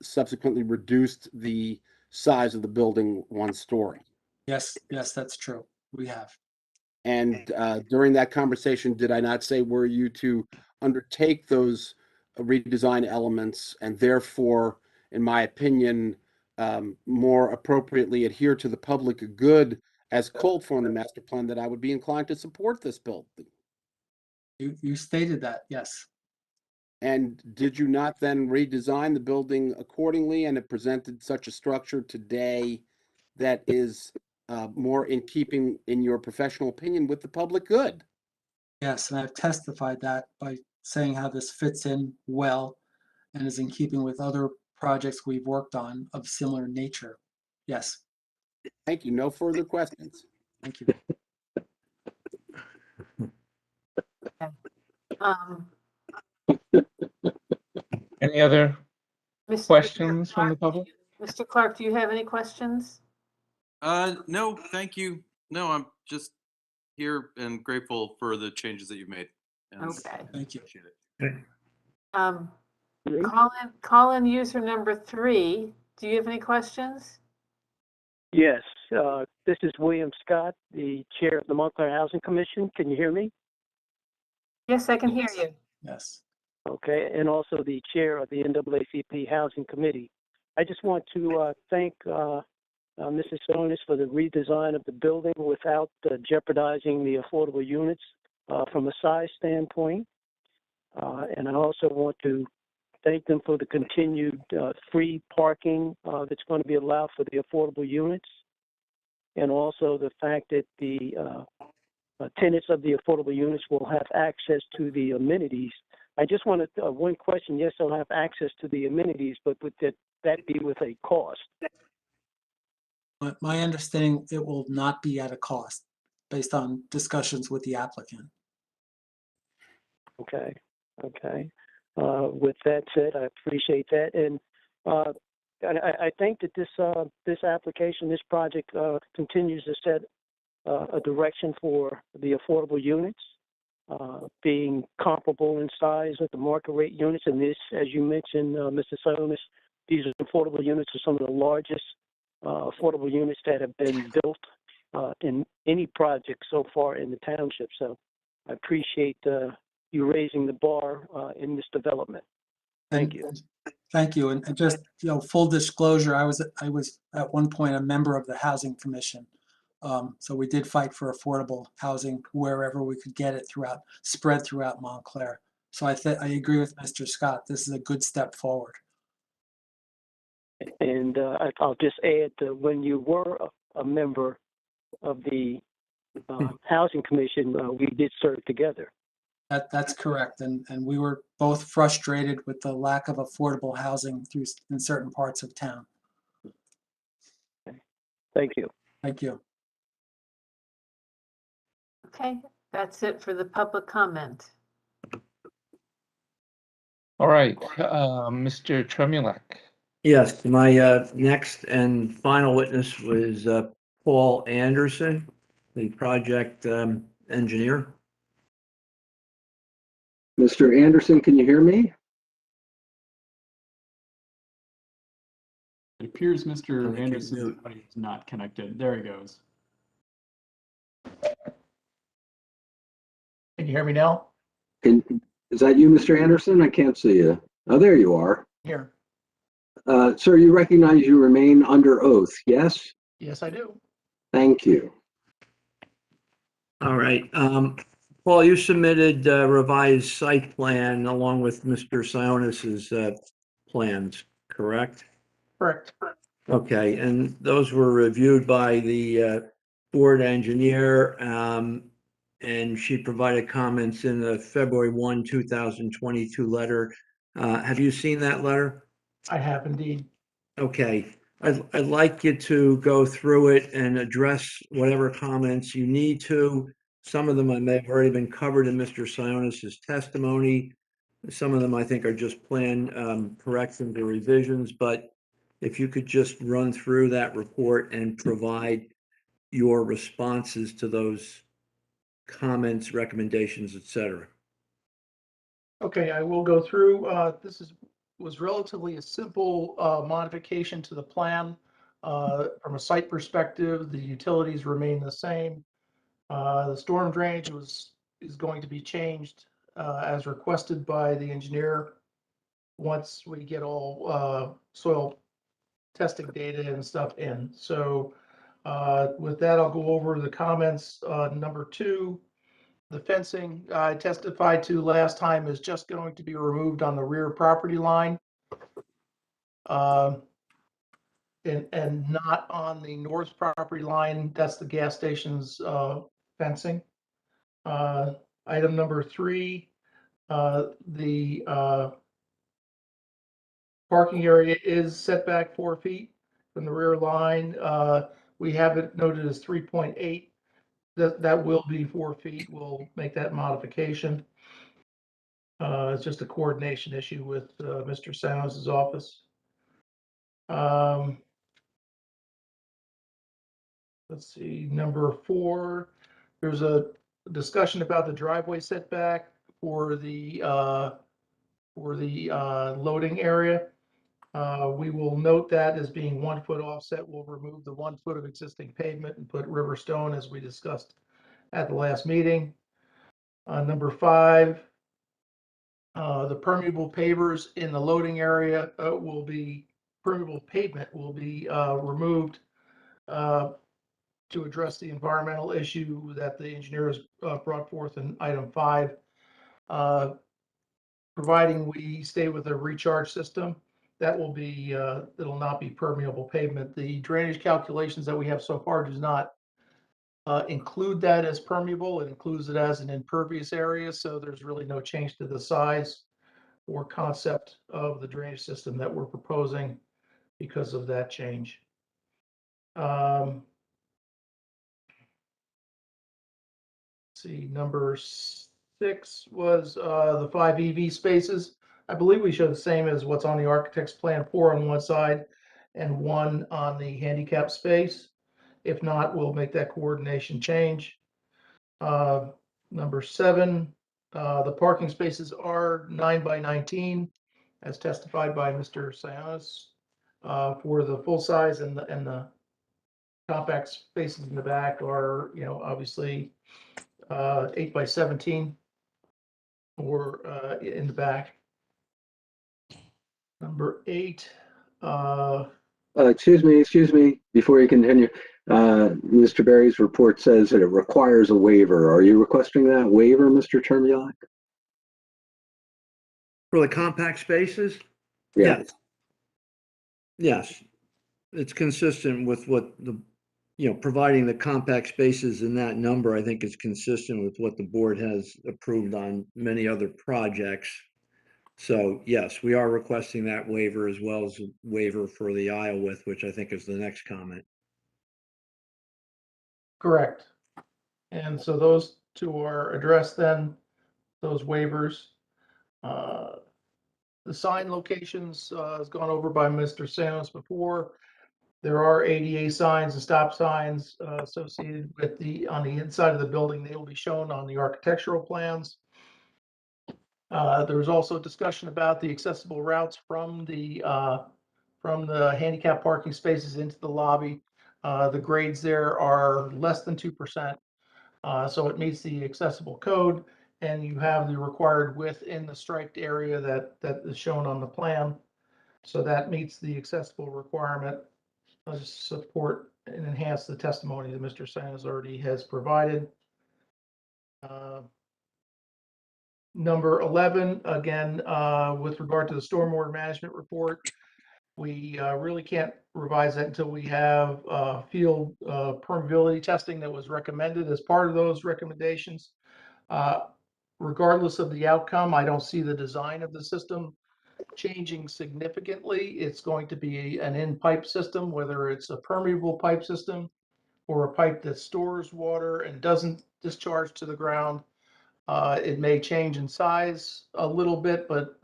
P: subsequently reduced the size of the building 1 story?
M: Yes, that's true. We have.
P: And during that conversation, did I not say, were you to undertake those redesign elements and therefore, in my opinion, more appropriately adhere to the public good as called for in the master plan, that I would be inclined to support this building?
M: You stated that, yes.
P: And did you not then redesign the building accordingly, and it presented such a structure today that is more in keeping, in your professional opinion, with the public good?
M: Yes, and I've testified that by saying how this fits in well and is in keeping with other projects we've worked on of similar nature. Yes,
P: Thank you. No further questions.
M: thank you.
B: Um,
A: Any other
B: Mr.
A: questions from the public?
B: Mr. Clark, do you have any questions?
Q: No, thank you. No, I'm just here and grateful for the changes that you've made. And
B: Okay.
M: Thank you.
Q: appreciate it.
B: Call in user number 3. Do you have any questions?
R: Yes, this is William Scott, the chair of the Montclair Housing Commission. Can you hear me?
B: Yes, I can hear you.
M: Yes.
R: Okay, and also the chair of the NAACP Housing Committee. I just want to thank Mrs. Sionas for the redesign of the building without jeopardizing the affordable units from a size standpoint. And I also want to thank them for the continued free parking that's going to be allowed for the affordable units, and also the fact that the tenants of the affordable units will have access to the amenities. I just wanted one question. Yes, they'll have access to the amenities, but would that be with a cost?
M: My understanding, it will not be at a cost based on discussions with the applicant.
R: Okay, okay. With that said, I appreciate that, and I think that this application, this project, continues to set a direction for the affordable units, being comparable in size with the market rate units. And this, as you mentioned, Mr. Sionas, these are affordable units are some of the largest affordable units that have been built in any project so far in the township. So I appreciate you raising the bar in this development. Thank you.
M: Thank you. And just, full disclosure, I was at one point a member of the Housing Commission. So we did fight for affordable housing wherever we could get it spread throughout Montclair. So I agree with Mr. Scott. This is a good step forward.
R: And I'll just add that when you were a member of the Housing Commission, we did serve together.
M: That's correct. And we were both frustrated with the lack of affordable housing in certain parts of town.
R: Thank you.
M: Thank you.
B: Okay, that's it for the public comment.
A: All right, Mr. Tremulak.
L: Yes, my next and final witness was Paul Anderson, the project engineer.
K: Mr. Anderson, can you hear me?
C: It appears Mr.
L: Okay,
C: Anderson's
L: mute.
C: audio is not connected. There he goes.
S: Can you hear me now?
K: Is that you, Mr. Anderson? I can't see you. Oh, there you are.
S: Here.
K: Sir, you recognize you remain under oath, yes?
S: Yes, I do.
K: Thank you.
L: All right. Paul, you submitted a revised site plan along with Mr. Sionis's plans, correct?
S: Correct.
L: Okay, and those were reviewed by the board engineer, and she provided comments in the February 1, 2022 letter. Have you seen that letter?
M: I have indeed.
L: Okay, I'd like you to go through it and address whatever comments you need to. Some of them I may have already been covered in Mr. Sionis's testimony. Some of them I think are just plan corrections or revisions, but if you could just run through that report and provide your responses to those comments, recommendations, et cetera.
M: Okay, I will go through. This was relatively a simple modification to the plan. From a site perspective, the utilities remain the same. The storm drainage is going to be changed as requested by the engineer once we get all soil testing data and stuff in. So with that, I'll go over the comments. Number 2, the fencing I testified to last time is just going to be removed on the rear property line and not on the north property line. That's the gas station's fencing. Item number 3, the parking area is set back 4 feet from the rear line. We have it noted as 3.8. That will be 4 feet. We'll make that modification. It's just a coordination issue with Mr. Sionis's office. Let's see, number 4, there's a discussion about the driveway setback for the loading area. We will note that as being 1 foot offset. We'll remove the 1 foot of existing pavement and put river stone as we discussed at the last meeting. Number 5, the permeable pavers in the loading area permeable pavement will be removed to address the environmental issue that the engineers brought forth in item 5. Providing we stay with a recharge system, that will be, it'll not be permeable pavement. The drainage calculations that we have so far does not include that as permeable. It includes it as an impervious area, so there's really no change to the size or concept of the drainage system that we're proposing because of that change. See, number 6 was the 5 EV spaces. I believe we show the same as what's on the architect's plan, 4 on one side and 1 on the handicap space. If not, we'll make that coordination change. Number 7, the parking spaces are 9 by 19, as testified by Mr. Sionas. For the full size and the compact spaces in the back are, obviously 8 by 17 or in the back. Number 8.
K: Excuse me, before you continue. Mr. Berry's report says that it requires a waiver. Are you requesting that waiver, Mr. Chermiak?
L: For the compact spaces?
K: Yeah.
L: Yes. Yes. It's consistent with what providing the compact spaces in that number, I think is consistent with what the board has approved on many other projects. So yes, we are requesting that waiver as well as a waiver for the aisle width, which I think is the next comment.
M: Correct. And so those 2 are addressed then, those waivers. The sign locations has gone over by Mr. Sionis before. There are ADA signs and stop signs associated with on the inside of the building. They will be shown on the architectural plans. There was also discussion about the accessible routes from the handicap parking spaces into the lobby. The grades there are less than 2%. So it meets the accessible code, and you have the required width in the striped area that is shown on the plan. So that meets the accessible requirement. I'll just support and enhance the testimony that Mr. Sionis already has provided. Number 11, again, with regard to the stormwater management report,
S: We really can't revise that until we have field permeability testing that was recommended as part of those recommendations. Regardless of the outcome, I don't see the design of the system changing significantly. It's going to be an in-pipe system, whether it's a permeable pipe system or a pipe that stores water and doesn't discharge to the ground. It may change in size a little bit, but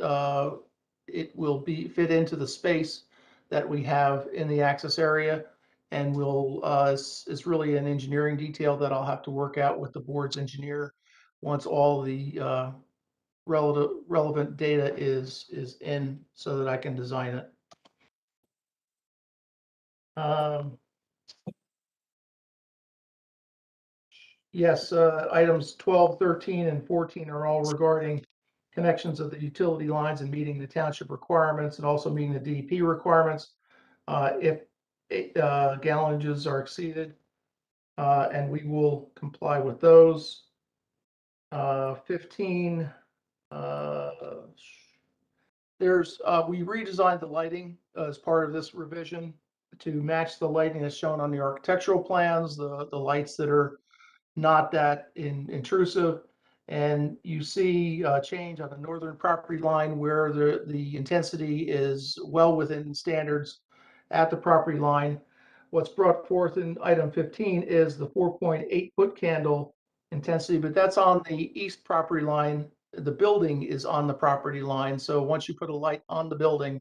S: it will fit into the space that we have in the access area, and it's really an engineering detail that I'll have to work out with the board's engineer once all the relevant data is in, so that I can design it. Yes, items 12, 13, and 14 are all regarding connections of the utility lines and meeting the township requirements and also meeting the DEP requirements. If gallonages are exceeded, and we will comply with those. 15, we redesigned the lighting as part of this revision to match the lighting that's shown on the architectural plans, the lights that are not that intrusive. And you see a change on the northern property line where the intensity is well within standards at the property line. What's brought forth in item 15 is the 4.8 foot candle intensity, but that's on the east property line. The building is on the property line. So once you put a light on the building,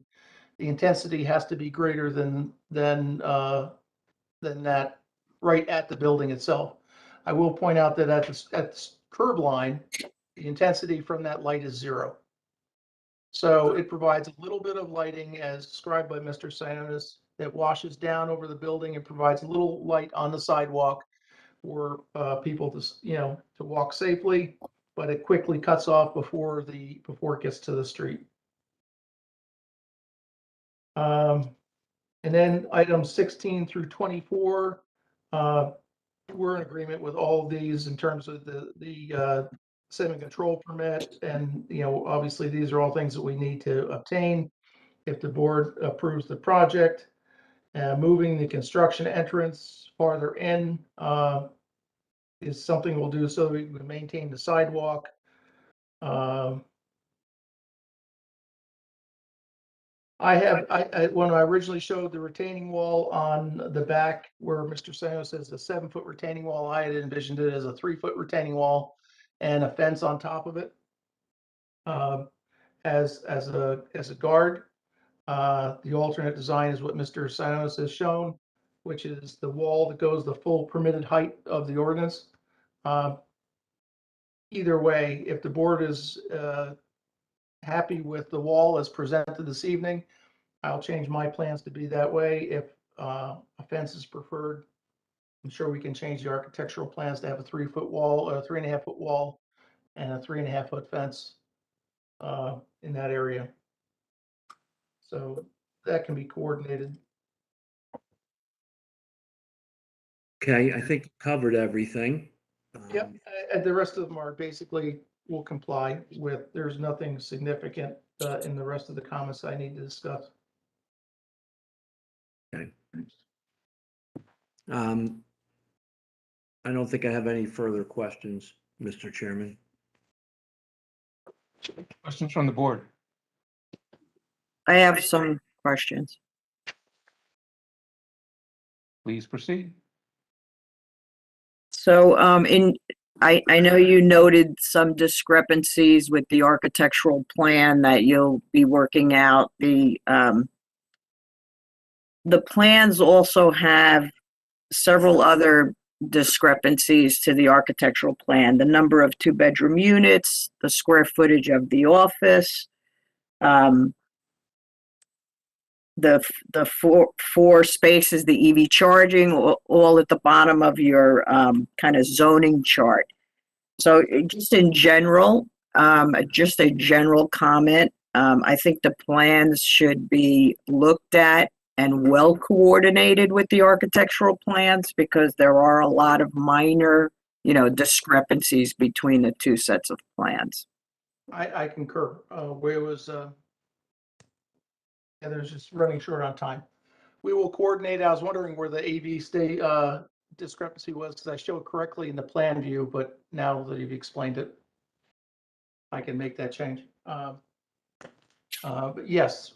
S: the intensity has to be greater than that right at the building itself. I will point out that at the curb line, the intensity from that light is 0. So it provides a little bit of lighting as described by Mr. Sionas that washes down over the building and provides a little light on the sidewalk for people to walk safely, but it quickly cuts off before it gets to the street. And then items 16 through 24, we're in agreement with all of these in terms of the sediment control permit. And, obviously these are all things that we need to obtain if the board approves the project. Moving the construction entrance farther in is something we'll do so we can maintain the sidewalk. When I originally showed the retaining wall on the back where Mr. Sionas says a 7-foot retaining wall, I had envisioned it as a 3-foot retaining wall and a fence on top of it as a guard. The alternate design is what Mr. Sionas has shown, which is the wall that goes the full permitted height of the ordinance. Either way, if the board is happy with the wall as presented this evening, I'll change my plans to be that way. If a fence is preferred, I'm sure we can change the architectural plans to have a 3-foot wall, or a 3.5-foot wall, and a 3.5-foot fence in that area. So that can be coordinated.
L: Okay, I think you covered everything.
S: Yep, and the rest of them are basically will comply with. There's nothing significant in the rest of the comments I need to discuss.
L: Okay. I don't think I have any further questions, Mr. Chairman.
A: Questions from the board?
N: I have some questions.
A: Please proceed.
N: So I know you noted some discrepancies with the architectural plan that you'll be working out. The plans also have several other discrepancies to the architectural plan: the number of 2-bedroom units, the square footage of the office, the four spaces, the EV charging, all at the bottom of your kind of zoning chart. So just in general, just a general comment, I think the plans should be looked at and well coordinated with the architectural plans, because there are a lot of minor, discrepancies between the two sets of plans.
S: I concur. Where was there's just running short on time. We will coordinate. I was wondering where the AV stay discrepancy was, because I show it correctly in the plan view, but now that you've explained it, I can make that change. But yes,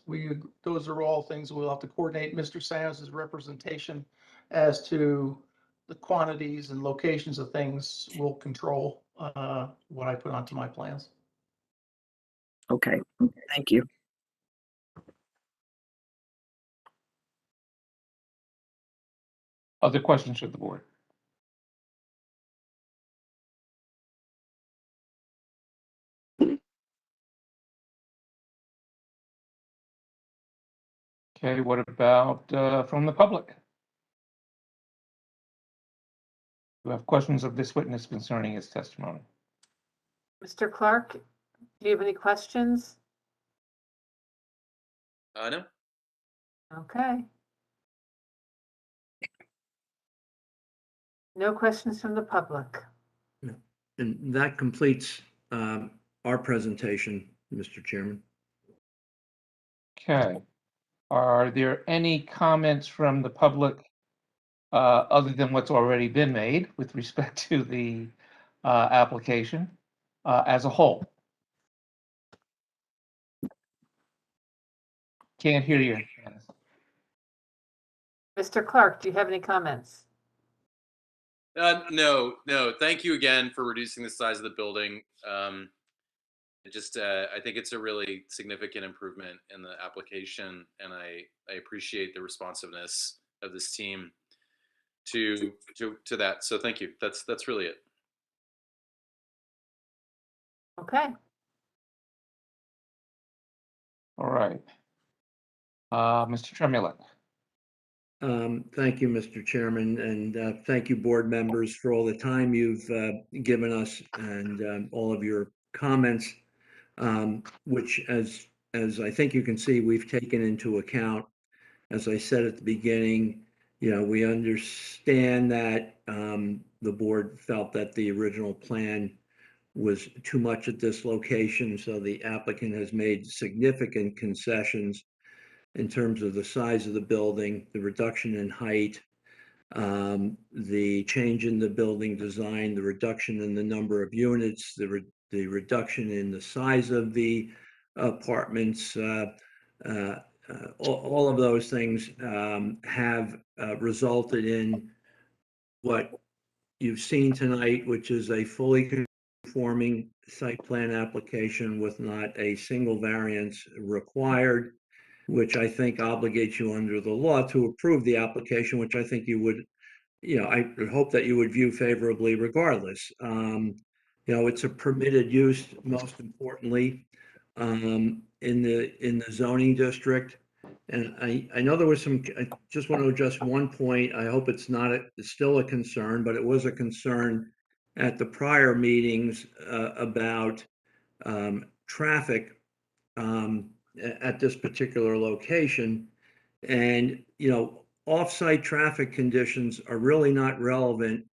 S: those are all things we'll have to coordinate. Mr. Sionas' representation as to the quantities and locations of things will control what I put onto my plans.
N: Okay, thank you.
A: Other questions from the board? Okay, what about from the public? Do you have questions of this witness concerning his testimony?
B: Mr. Clark, do you have any questions?
Q: No.
B: Okay. No questions from the public.
L: And that completes our presentation, Mr. Chairman.
A: Okay. Are there any comments from the public other than what's already been made with respect to the application as a whole? Can't hear you.
B: Mr. Clark, do you have any comments?
Q: No. Thank you again for reducing the size of the building. I think it's a really significant improvement in the application, and I appreciate the responsiveness of this team to that. So thank you. That's really it.
B: Okay.
A: All right. Mr. Tremulek.
L: Thank you, Mr. Chairman, and thank you, board members, for all the time you've given us and all of your comments, which, as I think you can see, we've taken into account. As I said at the beginning, we understand that the board felt that the original plan was too much at this location, so the applicant has made significant concessions in terms of the size of the building, the reduction in height, the change in the building design, the reduction in the number of units, the reduction in the size of the apartments. All of those things have resulted in what you've seen tonight, which is a fully conforming site plan application with not a single variance required, which I think obligates you under the law to approve the application, which I think you would, I would hope that you would view favorably regardless. It's a permitted use, most importantly, in the zoning district. And I know there was I just want to address one point. I hope it's still a concern, but it was a concern at the prior meetings about traffic at this particular location. And, off-site traffic conditions are really not relevant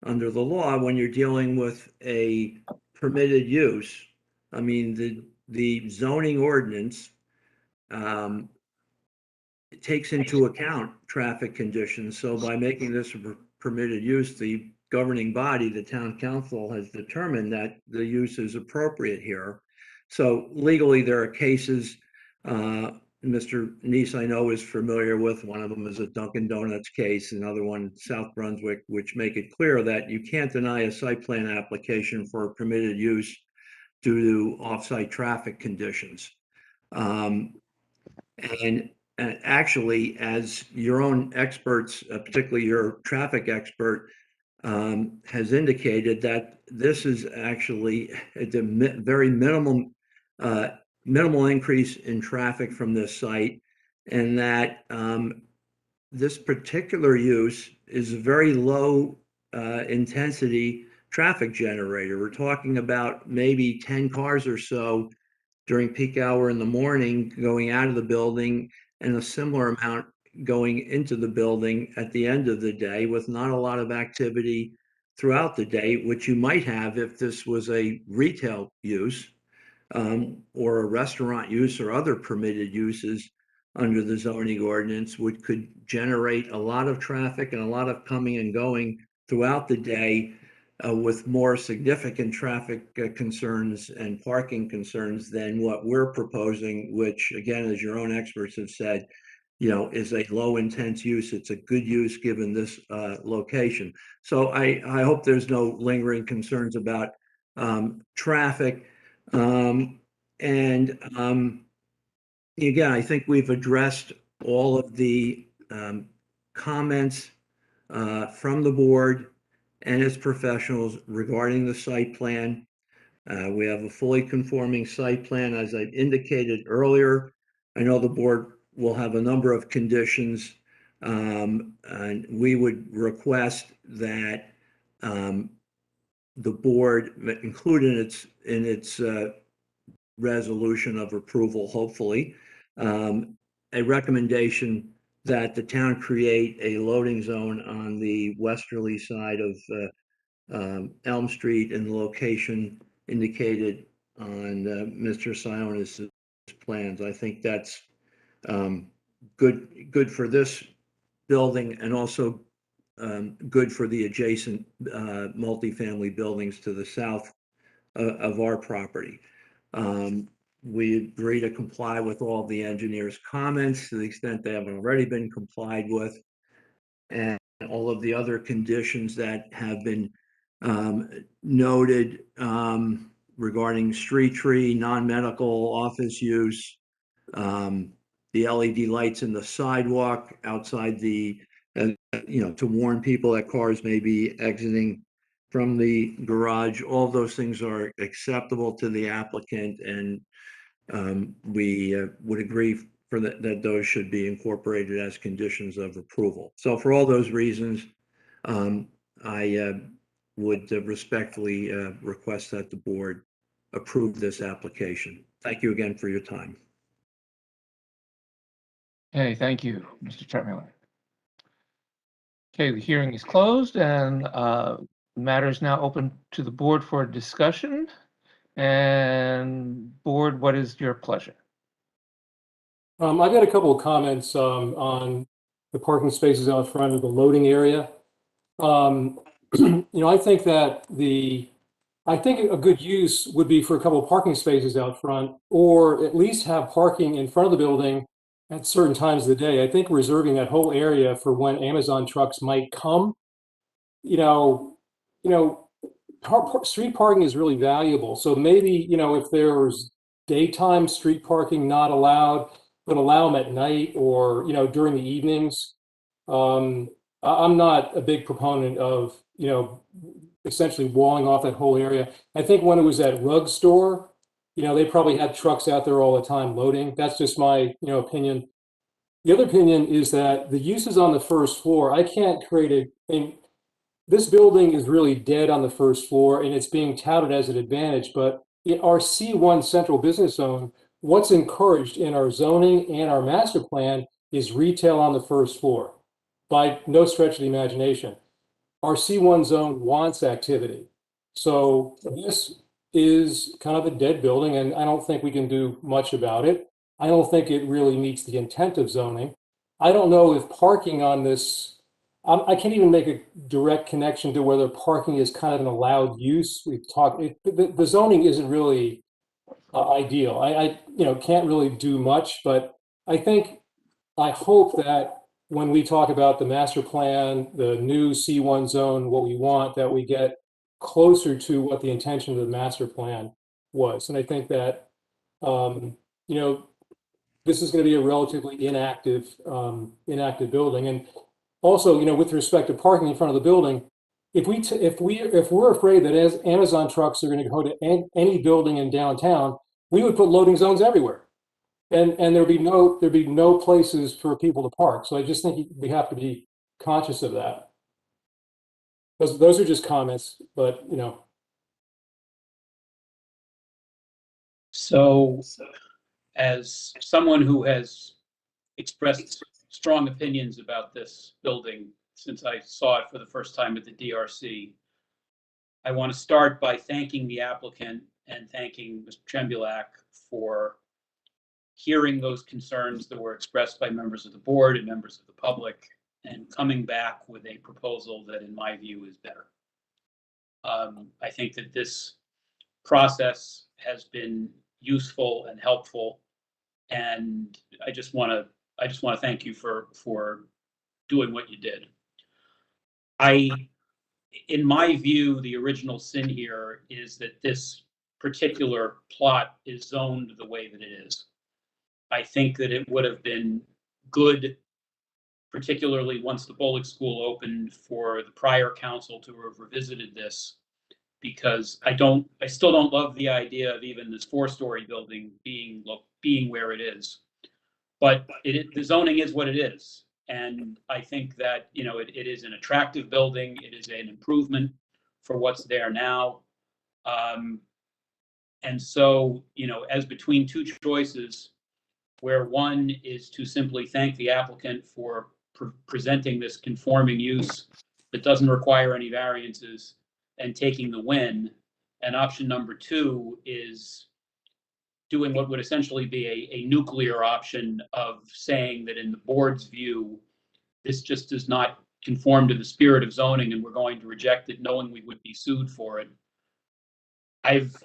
L: under the law when you're dealing with a permitted use. I mean, the zoning ordinance it takes into account traffic conditions. So by making this a permitted use, the governing body, the town council, has determined that the use is appropriate here. So legally, there are cases, Mr. Neese, I know, is familiar with. One of them is a Dunkin' Donuts case, another one, South Brunswick, which make it clear that you can't deny a site plan application for a permitted use due to off-site traffic conditions. And actually, as your own experts, particularly your traffic expert, has indicated, that this is actually a very minimal increase in traffic from this site, and that this particular use is a very low intensity traffic generator. We're talking about maybe 10 cars or so during peak hour in the morning going out of the building, and a similar amount going into the building at the end of the day, with not a lot of activity throughout the day, which you might have if this was a retail use or a restaurant use or other permitted uses under the zoning ordinance, which could generate a lot of traffic and a lot of coming and going throughout the day, with more significant traffic concerns and parking concerns than what we're proposing, which again, as your own experts have said, is a low intense use. It's a good use given this location. So I hope there's no lingering concerns about traffic. Again, I think we've addressed all of the comments from the board and its professionals regarding the site plan. We have a fully conforming site plan, as I indicated earlier. I know the board will have a number of conditions, and we would request that the board include in its resolution of approval, hopefully, a recommendation that the town create a loading zone on the westerly side of Elm Street in the location indicated on Mr. Sionas' plans. I think that's good for this building and also good for the adjacent multifamily buildings to the south of our property. We agree to comply with all the engineer's comments to the extent they haven't already been complied with, and all of the other conditions that have been noted regarding street tree, non-medical office use, the LED lights in the sidewalk outside the, to warn people that cars may be exiting from the garage. All those things are acceptable to the applicant, and we would agree for that those should be incorporated as conditions of approval. So for all those reasons, I would respectfully request that the board approve this application. Thank you again for your time.
A: Okay, thank you, Mr. Tremula. Okay, the hearing is closed and the matter is now open to the board for discussion. And board, what is your pleasure?
H: I've got a couple of comments on the parking spaces out front of the loading area. I think that I think a good use would be for a couple of parking spaces out front, or at least have parking in front of the building at certain times of the day. I think reserving that whole area for when Amazon trucks might come, street parking is really valuable. So maybe, if there's daytime street parking not allowed, but allow them at night or, during the evenings. I'm not a big proponent of, essentially walling off that whole area. I think when it was that rug store, they probably had trucks out there all the time loading. That's just my, opinion. The other opinion is that the uses on the first floor, I can't create this building is really dead on the first floor and it's being touted as an advantage, but in our C1 central business zone, what's encouraged in our zoning and our master plan is retail on the first floor by no stretch of the imagination. Our C1 zone wants activity. So this is kind of a dead building and I don't think we can do much about it. I don't think it really meets the intent of zoning. I don't know if parking on this, I can't even make a direct connection to whether parking is kind of an allowed use. We've talked, the zoning isn't really ideal. I can't really do much, but I hope that when we talk about the master plan, the new C1 zone, what we want, that we get closer to what the intention of the master plan was. And I think that, this is going to be a relatively inactive building. And also, with respect to parking in front of the building, if we're afraid that as Amazon trucks are going to go to any building in downtown, we would put loading zones everywhere, and there'd be no places for people to park. So I just think we have to be conscious of that. Those are just comments, but
D: So, as someone who has expressed strong opinions about this building since I saw it for the first time at the DRC, I want to start by thanking the applicant and thanking Mr. Trembulac for hearing those concerns that were expressed by members of the board and members of the public, and coming back with a proposal that, in my view, is better. I think that this process has been useful and helpful, and I just want to thank you for doing what you did. In my view, the original sin here is that this particular plot is zoned the way that it is. I think that it would have been good, particularly once the Bullock School opened, for the prior council to have revisited this, because I still don't love the idea of even this 4-story building being where it is. But the zoning is what it is. And I think that, it is an attractive building. It is an improvement for what's there now. And so, as between two choices, where one is to simply thank the applicant for presenting this conforming use that doesn't require any variances and taking the win, and option number 2 is doing what would essentially be a nuclear option of saying that, in the board's view, this just does not conform to the spirit of zoning and we're going to reject it, knowing we would be sued for it. I've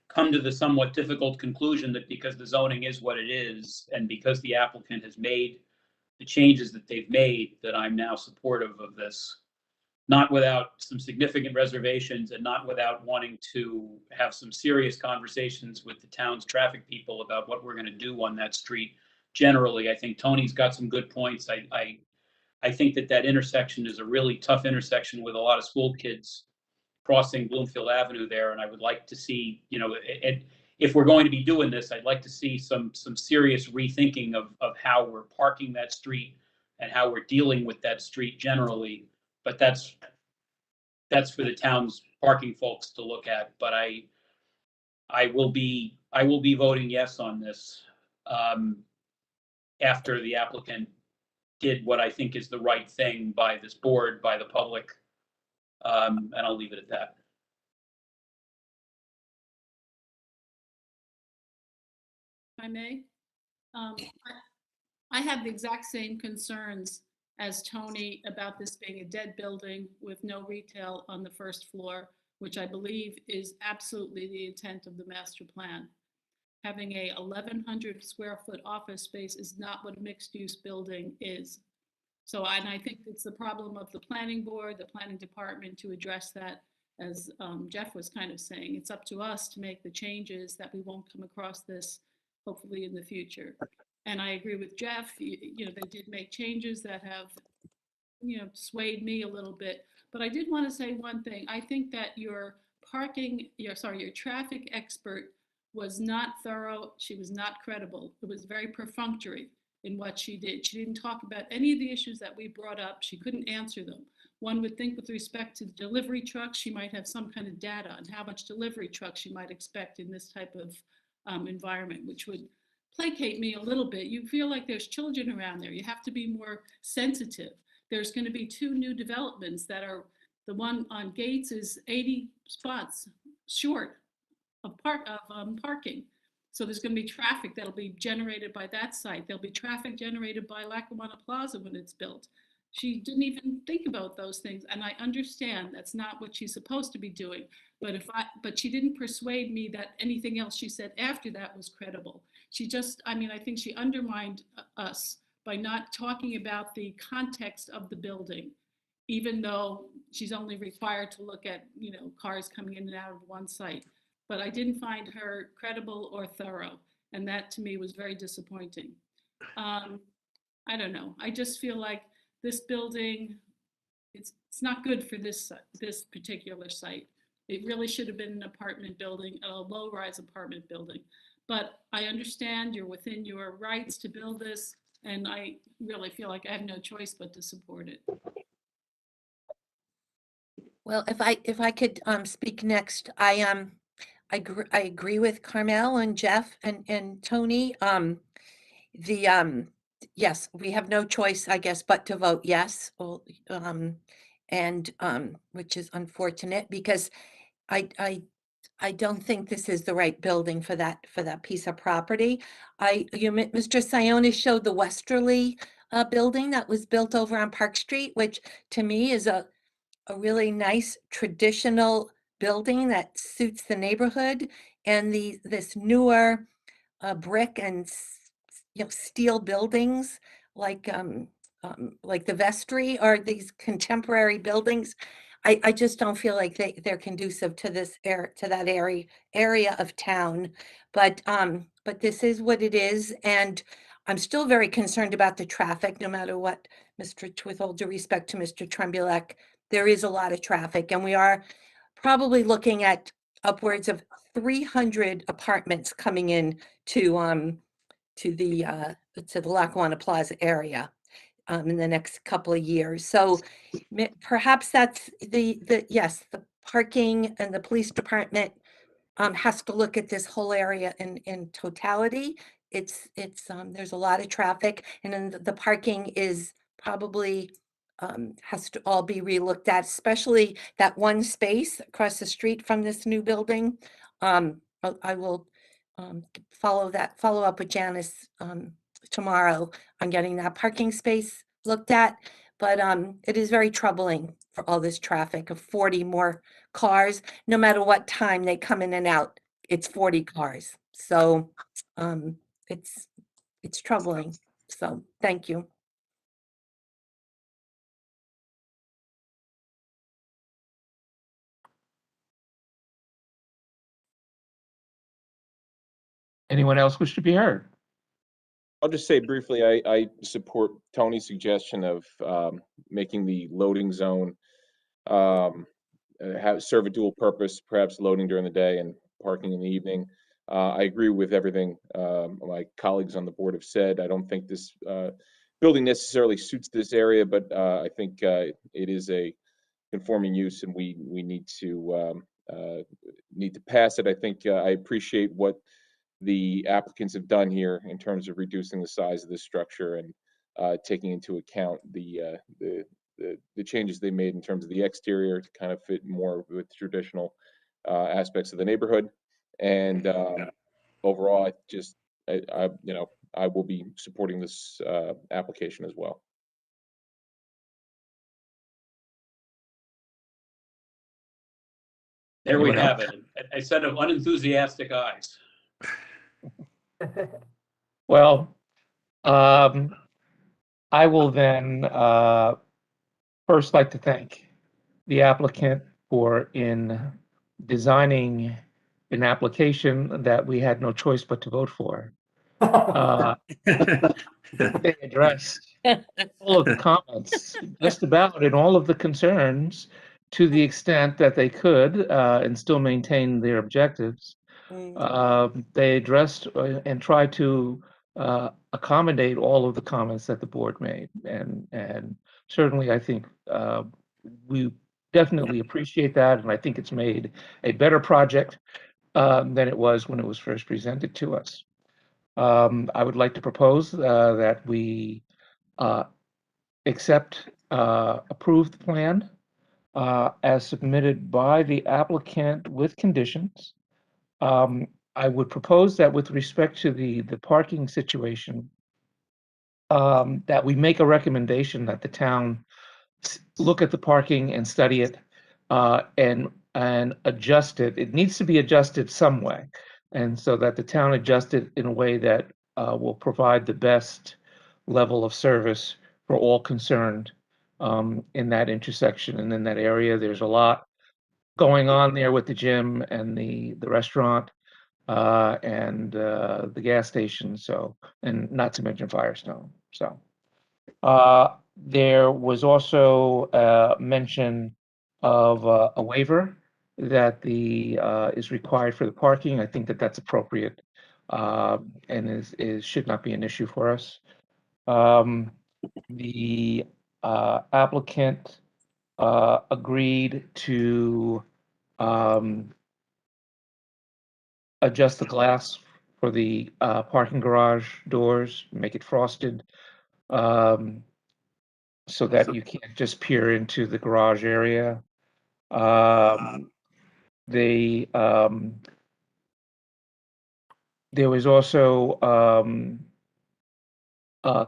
D: come to the somewhat difficult conclusion that because the zoning is what it is, and because the applicant has made the changes that they've made, that I'm now supportive of this, not without some significant reservations and not without wanting to have some serious conversations with the town's traffic people about what we're going to do on that street. Generally, I think Tony's got some good points. I think that intersection is a really tough intersection with a lot of school kids crossing Bloomfield Avenue there, and I would like to see, if we're going to be doing this, I'd like to see some serious rethinking of how we're parking that street and how we're dealing with that street generally. But that's for the town's parking folks to look at. But I will be voting yes on this after the applicant did what I think is the right thing by this board, by the public. And I'll leave it at that.
F: If I may, I have the exact same concerns as Tony about this being a dead building with no retail on the first floor, which I believe is absolutely the intent of the master plan. Having a 1,100 square foot office space is not what a mixed use building is. So, and I think it's the problem of the planning board, the planning department, to address that. As Jeff was kind of saying, it's up to us to make the changes that we won't come across this, hopefully, in the future. And I agree with Jeff, they did make changes that have, swayed me a little bit. But I did want to say one thing. I think that your traffic expert was not thorough. She was not credible. It was very perfunctory in what she did. She didn't talk about any of the issues that we brought up. She couldn't answer them. One would think, with respect to delivery trucks, she might have some kind of data on how much delivery trucks she might expect in this type of environment, which would placate me a little bit. You feel like there's children around there. You have to be more sensitive. There's going to be 2 new developments that are, the one on Gates is 80 spots short of parking. So there's going to be traffic that'll be generated by that site. There'll be traffic generated by Lackawanna Plaza when it's built. She didn't even think about those things. And I understand that's not what she's supposed to be doing. But she didn't persuade me that anything else she said after that was credible. I think she undermined us by not talking about the context of the building, even though she's only required to look at, cars coming in and out of one site. But I didn't find her credible or thorough. And that, to me, was very disappointing. I don't know. I just feel like this building, it's not good for this particular site. It really should have been an apartment building, a low-rise apartment building. But I understand you're within your rights to build this, and I really feel like I have no choice but to support it.
E: Well, if I could speak next, I agree with Carmel and Jeff and Tony. Yes, we have no choice, I guess, but to vote yes. And which is unfortunate, because I I don't think this is the right building for that piece of property. Mr. Sionis showed the westerly building that was built over on Park Street, which to me is a really nice traditional building that suits the neighborhood, and this newer brick and steel buildings like the vestry or these contemporary buildings. I just don't feel like they're conducive to that area of town. But this is what it is, and I'm still very concerned about the traffic, no matter what, with all due respect to Mr. Trembulak, there is a lot of traffic, and we are probably looking at upwards of 300 apartments coming in to the Lackawanna Plaza area in the next couple of years. So perhaps that's yes, the parking and the police department has to look at this whole area in totality. There's a lot of traffic, and then the parking is probably has to all be relooked at, especially that one space across the street from this new building. I will follow up with Janice tomorrow on getting that parking space looked at. But it is very troubling for all this traffic of 40 more cars, no matter what time they come in and out, it's 40 cars. So it's troubling. So thank you.
A: Anyone else wish to be heard?
J: I'll just say briefly, I support Tony's suggestion of making the loading zone serve a dual purpose, perhaps loading during the day and parking in the evening. I agree with everything my colleagues on the board have said. I don't think this building necessarily suits this area, but I think it is a conforming use, and we need to pass it. I think I appreciate what the applicants have done here in terms of reducing the size of this structure and taking into account the changes they made in terms of the exterior to kind of fit more with traditional aspects of the neighborhood. And overall, I will be supporting this application as well.
D: There we
A: Anyone
D: have
A: else?
D: it. A set of unenthusiastic eyes.
A: Well, I will then first like to thank the applicant for designing an application that we had no choice but to vote for. They addressed all of the comments, just about, and all of the concerns to the extent that they could and still maintain their objectives. They addressed and tried to accommodate all of the comments that the board made, and certainly I think we definitely appreciate that, and I think it's made a better project than it was when it was first presented to us. I would like to propose that we approve the plan as submitted by the applicant with conditions. I would propose that with respect to the parking situation, that we make a recommendation that the town look at the parking and study it and adjust it. It needs to be adjusted some way, and so that the town adjust it in a way that will provide the best level of service for all concerned in that intersection and in that area. There's a lot going on there with the gym and the restaurant and the gas station. So, and not to mention Firestone. So, there was also mention of a waiver that is required for the parking. I think that that's appropriate and should not be an issue for us. The applicant agreed to adjust the glass for the parking garage doors, make it frosted, so that you can't just peer into the garage area. they, there was also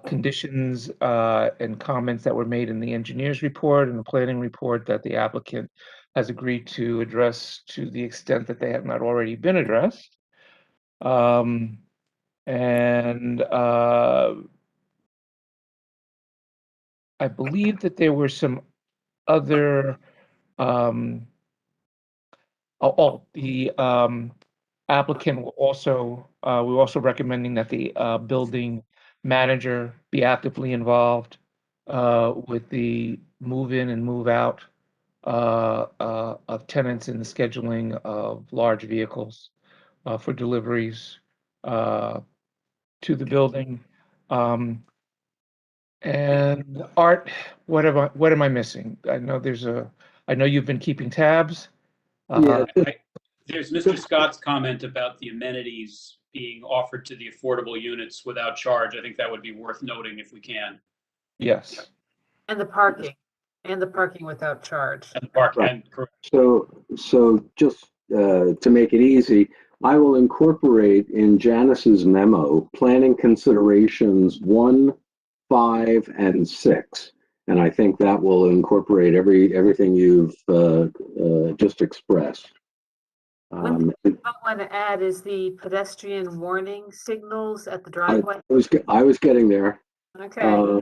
A: conditions and comments that were made in the engineer's report and the planning report that the applicant has agreed to address to the extent that they have not already been addressed. And I believe that there were some other, the applicant will also, we're also recommending that the building manager be actively involved with the move in and move out of tenants in the scheduling of large vehicles for deliveries to the building. And Art, what am I missing? I know you've been keeping tabs.
K: Yeah,
D: There's Mr. Scott's comment about the amenities being offered to the affordable units without charge. I think that would be worth noting if we can.
A: Yes.
B: And the parking without charge.
D: And the park,
K: Right.
D: and correct.
K: So just to make it easy, I will incorporate in Janice's memo, planning considerations 1, 5, and 6. And I think that will incorporate everything you've just expressed.
B: One thing I want to add is the pedestrian warning signals at the driveway.
K: I was getting there.
B: Okay.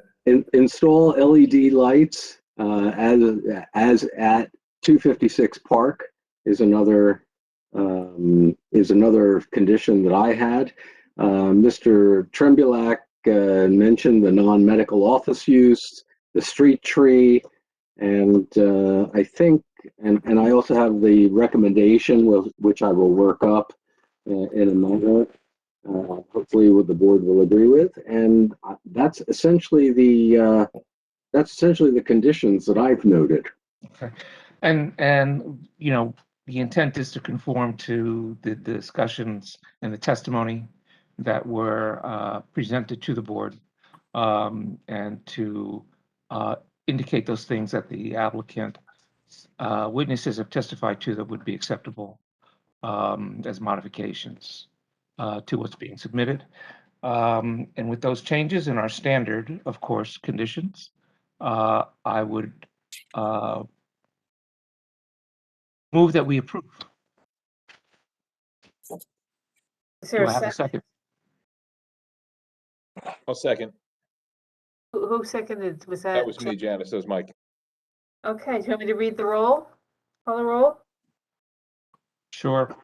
K: Install LED lights as at 256 Park is another condition that I had. Mr. Trembulac mentioned the non-medical office use, the street tree, and I think, and I also have the recommendation which I will work up in a moment. Hopefully, what the board will agree with, and that's essentially the conditions that I've noted.
A: Okay. And you know, the intent is to conform to the discussions and the testimony that were presented to the board, and to indicate those things that the applicant witnesses have testified to that would be acceptable as modifications to what's being submitted. And with those changes in our standard, of course, conditions, I would move that we approve.
B: Is
A: Do
B: there
A: I
B: a
A: have a
B: second?
J: I'll second.
B: Who seconded? Was that?
J: That was me, Janice. That was Mike.
B: Okay, do you want me to read the roll? Call the roll?
A: Sure.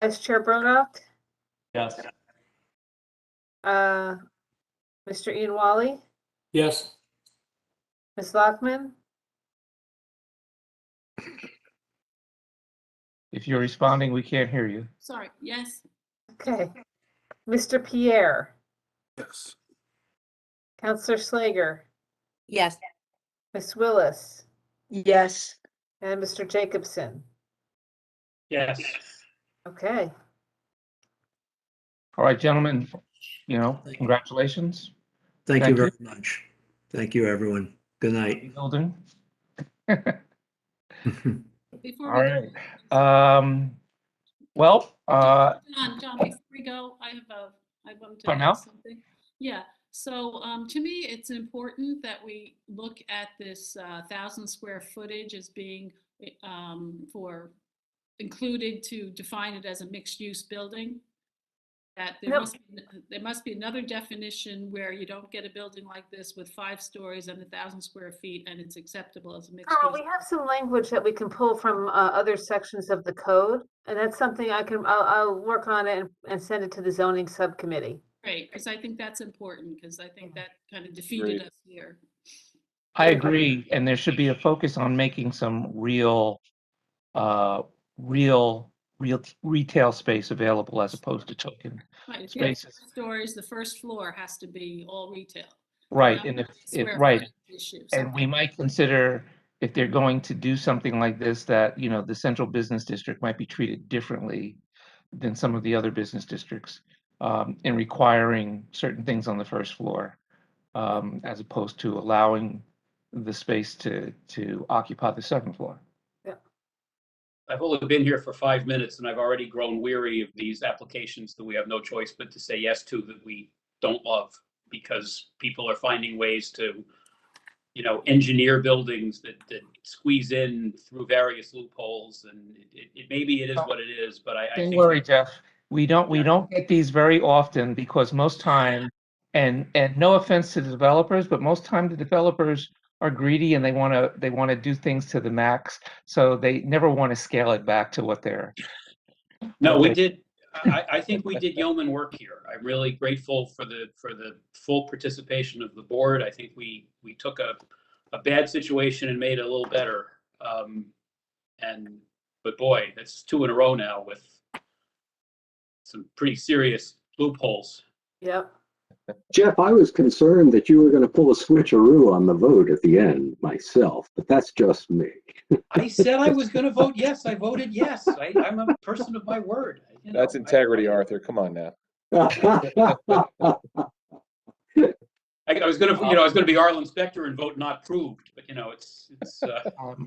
B: Vice Chair Bronoff?
C: Yes.
B: Mr. Ian Wally?
H: Yes.
B: Ms. Lockman?
A: If you're responding, we can't hear you.
F: Sorry, yes.
B: Okay. Mr. Pierre?
O: Yes.
B: Counselor Slager?
E: Yes.
B: Ms. Willis?
I: Yes.
B: And Mr. Jacobson?
D: Yes.
B: Okay.
A: All right, gentlemen, you know, congratulations.
L: Thank you very much. Thank you, everyone. Good night.
A: Building.
F: Before
A: All
F: we
A: right.
F: go,
A: Well,
F: John, before we go, I want to
A: Fine
F: add
A: now?
F: something. Yeah, so to me, it's important that we look at this 1,000 square footage as being included to define it as a mixed-use building. That there must be another definition where you don't get a building like this with 5 stories and 1,000 square feet, and it's acceptable as a mixed use.
B: We have some language that we can pull from other sections of the code, and that's something I'll work on it and send it to the zoning subcommittee.
F: Great, because I think that's important, because I think that kind of defeated us here.
A: I agree, and there should be a focus on making some real retail space available as opposed to token
F: Right, if you have
A: spaces.
F: 5 stories, the first floor has to be all retail.
A: Right, and right,
F: issue,
A: and we might consider if they're going to do something like this, that, you know, the central business district might be treated differently than some of the other business districts in requiring certain things on the first floor, as opposed to allowing the space to occupy the second floor.
D: I've only been here for 5 minutes and I've already grown weary of these applications that we have no choice but to say yes to, that we don't love, because people are finding ways to, engineer buildings that squeeze in through various loopholes, and maybe it is what it is, but I
A: Don't
D: think.
A: worry, Jeff. We don't get these very often, because most time, and no offense to the developers, but most time the developers are greedy and they want to do things to the max, so they never want to scale it back to what they're.
D: No, we did. I think we did yeoman work here. I'm really grateful for the full participation of the board. I think we took a bad situation and made it a little better. But boy, that's 2 in a row now with some pretty serious loopholes.
B: Yep.
K: Jeff, I was concerned that you were going to pull a switcheroo on the vote at the end myself, but that's just me.
D: I said I was going to vote yes. I voted yes. I'm a person of my word.
J: That's integrity, Arthur. Come on now.
D: I was going to be Arlen Specter and vote not proved, but it's.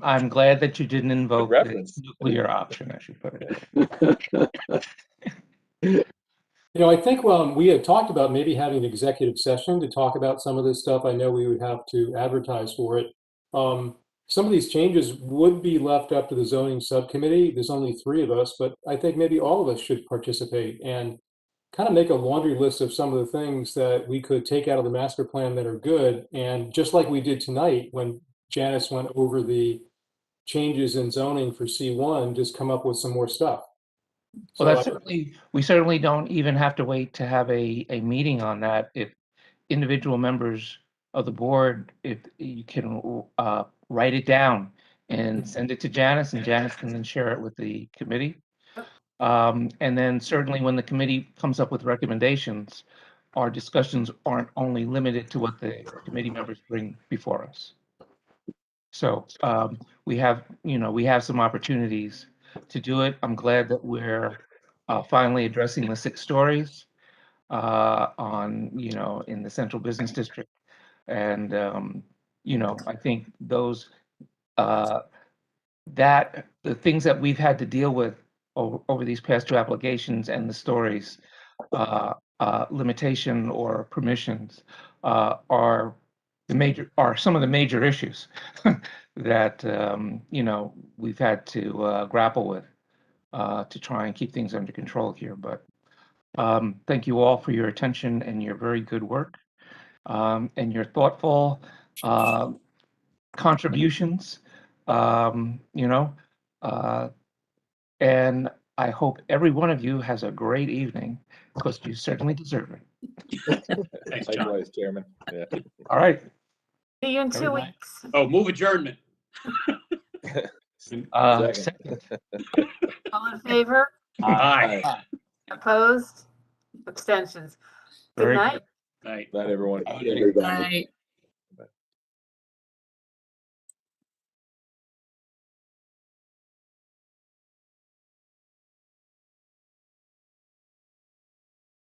A: I'm glad that you didn't invoke the nuclear option, I should put it.
H: I think we had talked about maybe having an executive session to talk about some of this stuff. I know we would have to advertise for it. Some of these changes would be left up to the zoning subcommittee. There's only 3 of us, but I think maybe all of us should participate and kind of make a laundry list of some of the things that we could take out of the master plan that are good. And just like we did tonight when Janice went over the changes in zoning for C1, just come up with some more stuff.
A: Well, that's we certainly don't even have to wait to have a meeting on that. If individual members of the board, if you can write it down and send it to Janice, and Janice can then share it with the committee. And then certainly when the committee comes up with recommendations, our discussions aren't only limited to what the committee members bring before us. So we have some opportunities to do it. I'm glad that we're finally addressing the 6 stories in the central business district. And, I think those, the things that we've had to deal with over these past 2 applications and the stories, limitation or permissions, are some of the major issues that, we've had to grapple with to try and keep things under control here. But thank you all for your attention and your very good work and your thoughtful contributions, and I hope every one of you has a great evening, because you certainly deserve it.
D: Thanks, John.
J: Likewise, Chairman. Yeah.
A: All right.
B: See you in 2
A: Everybody.
B: weeks.
D: Oh, move adjournment.
A: Second.
B: All in favor?
D: Aye.
B: Opposed? Abstentions? Good
A: Very
B: night.
D: Night.
J: Night, everyone.
K: Everybody.
N: Right.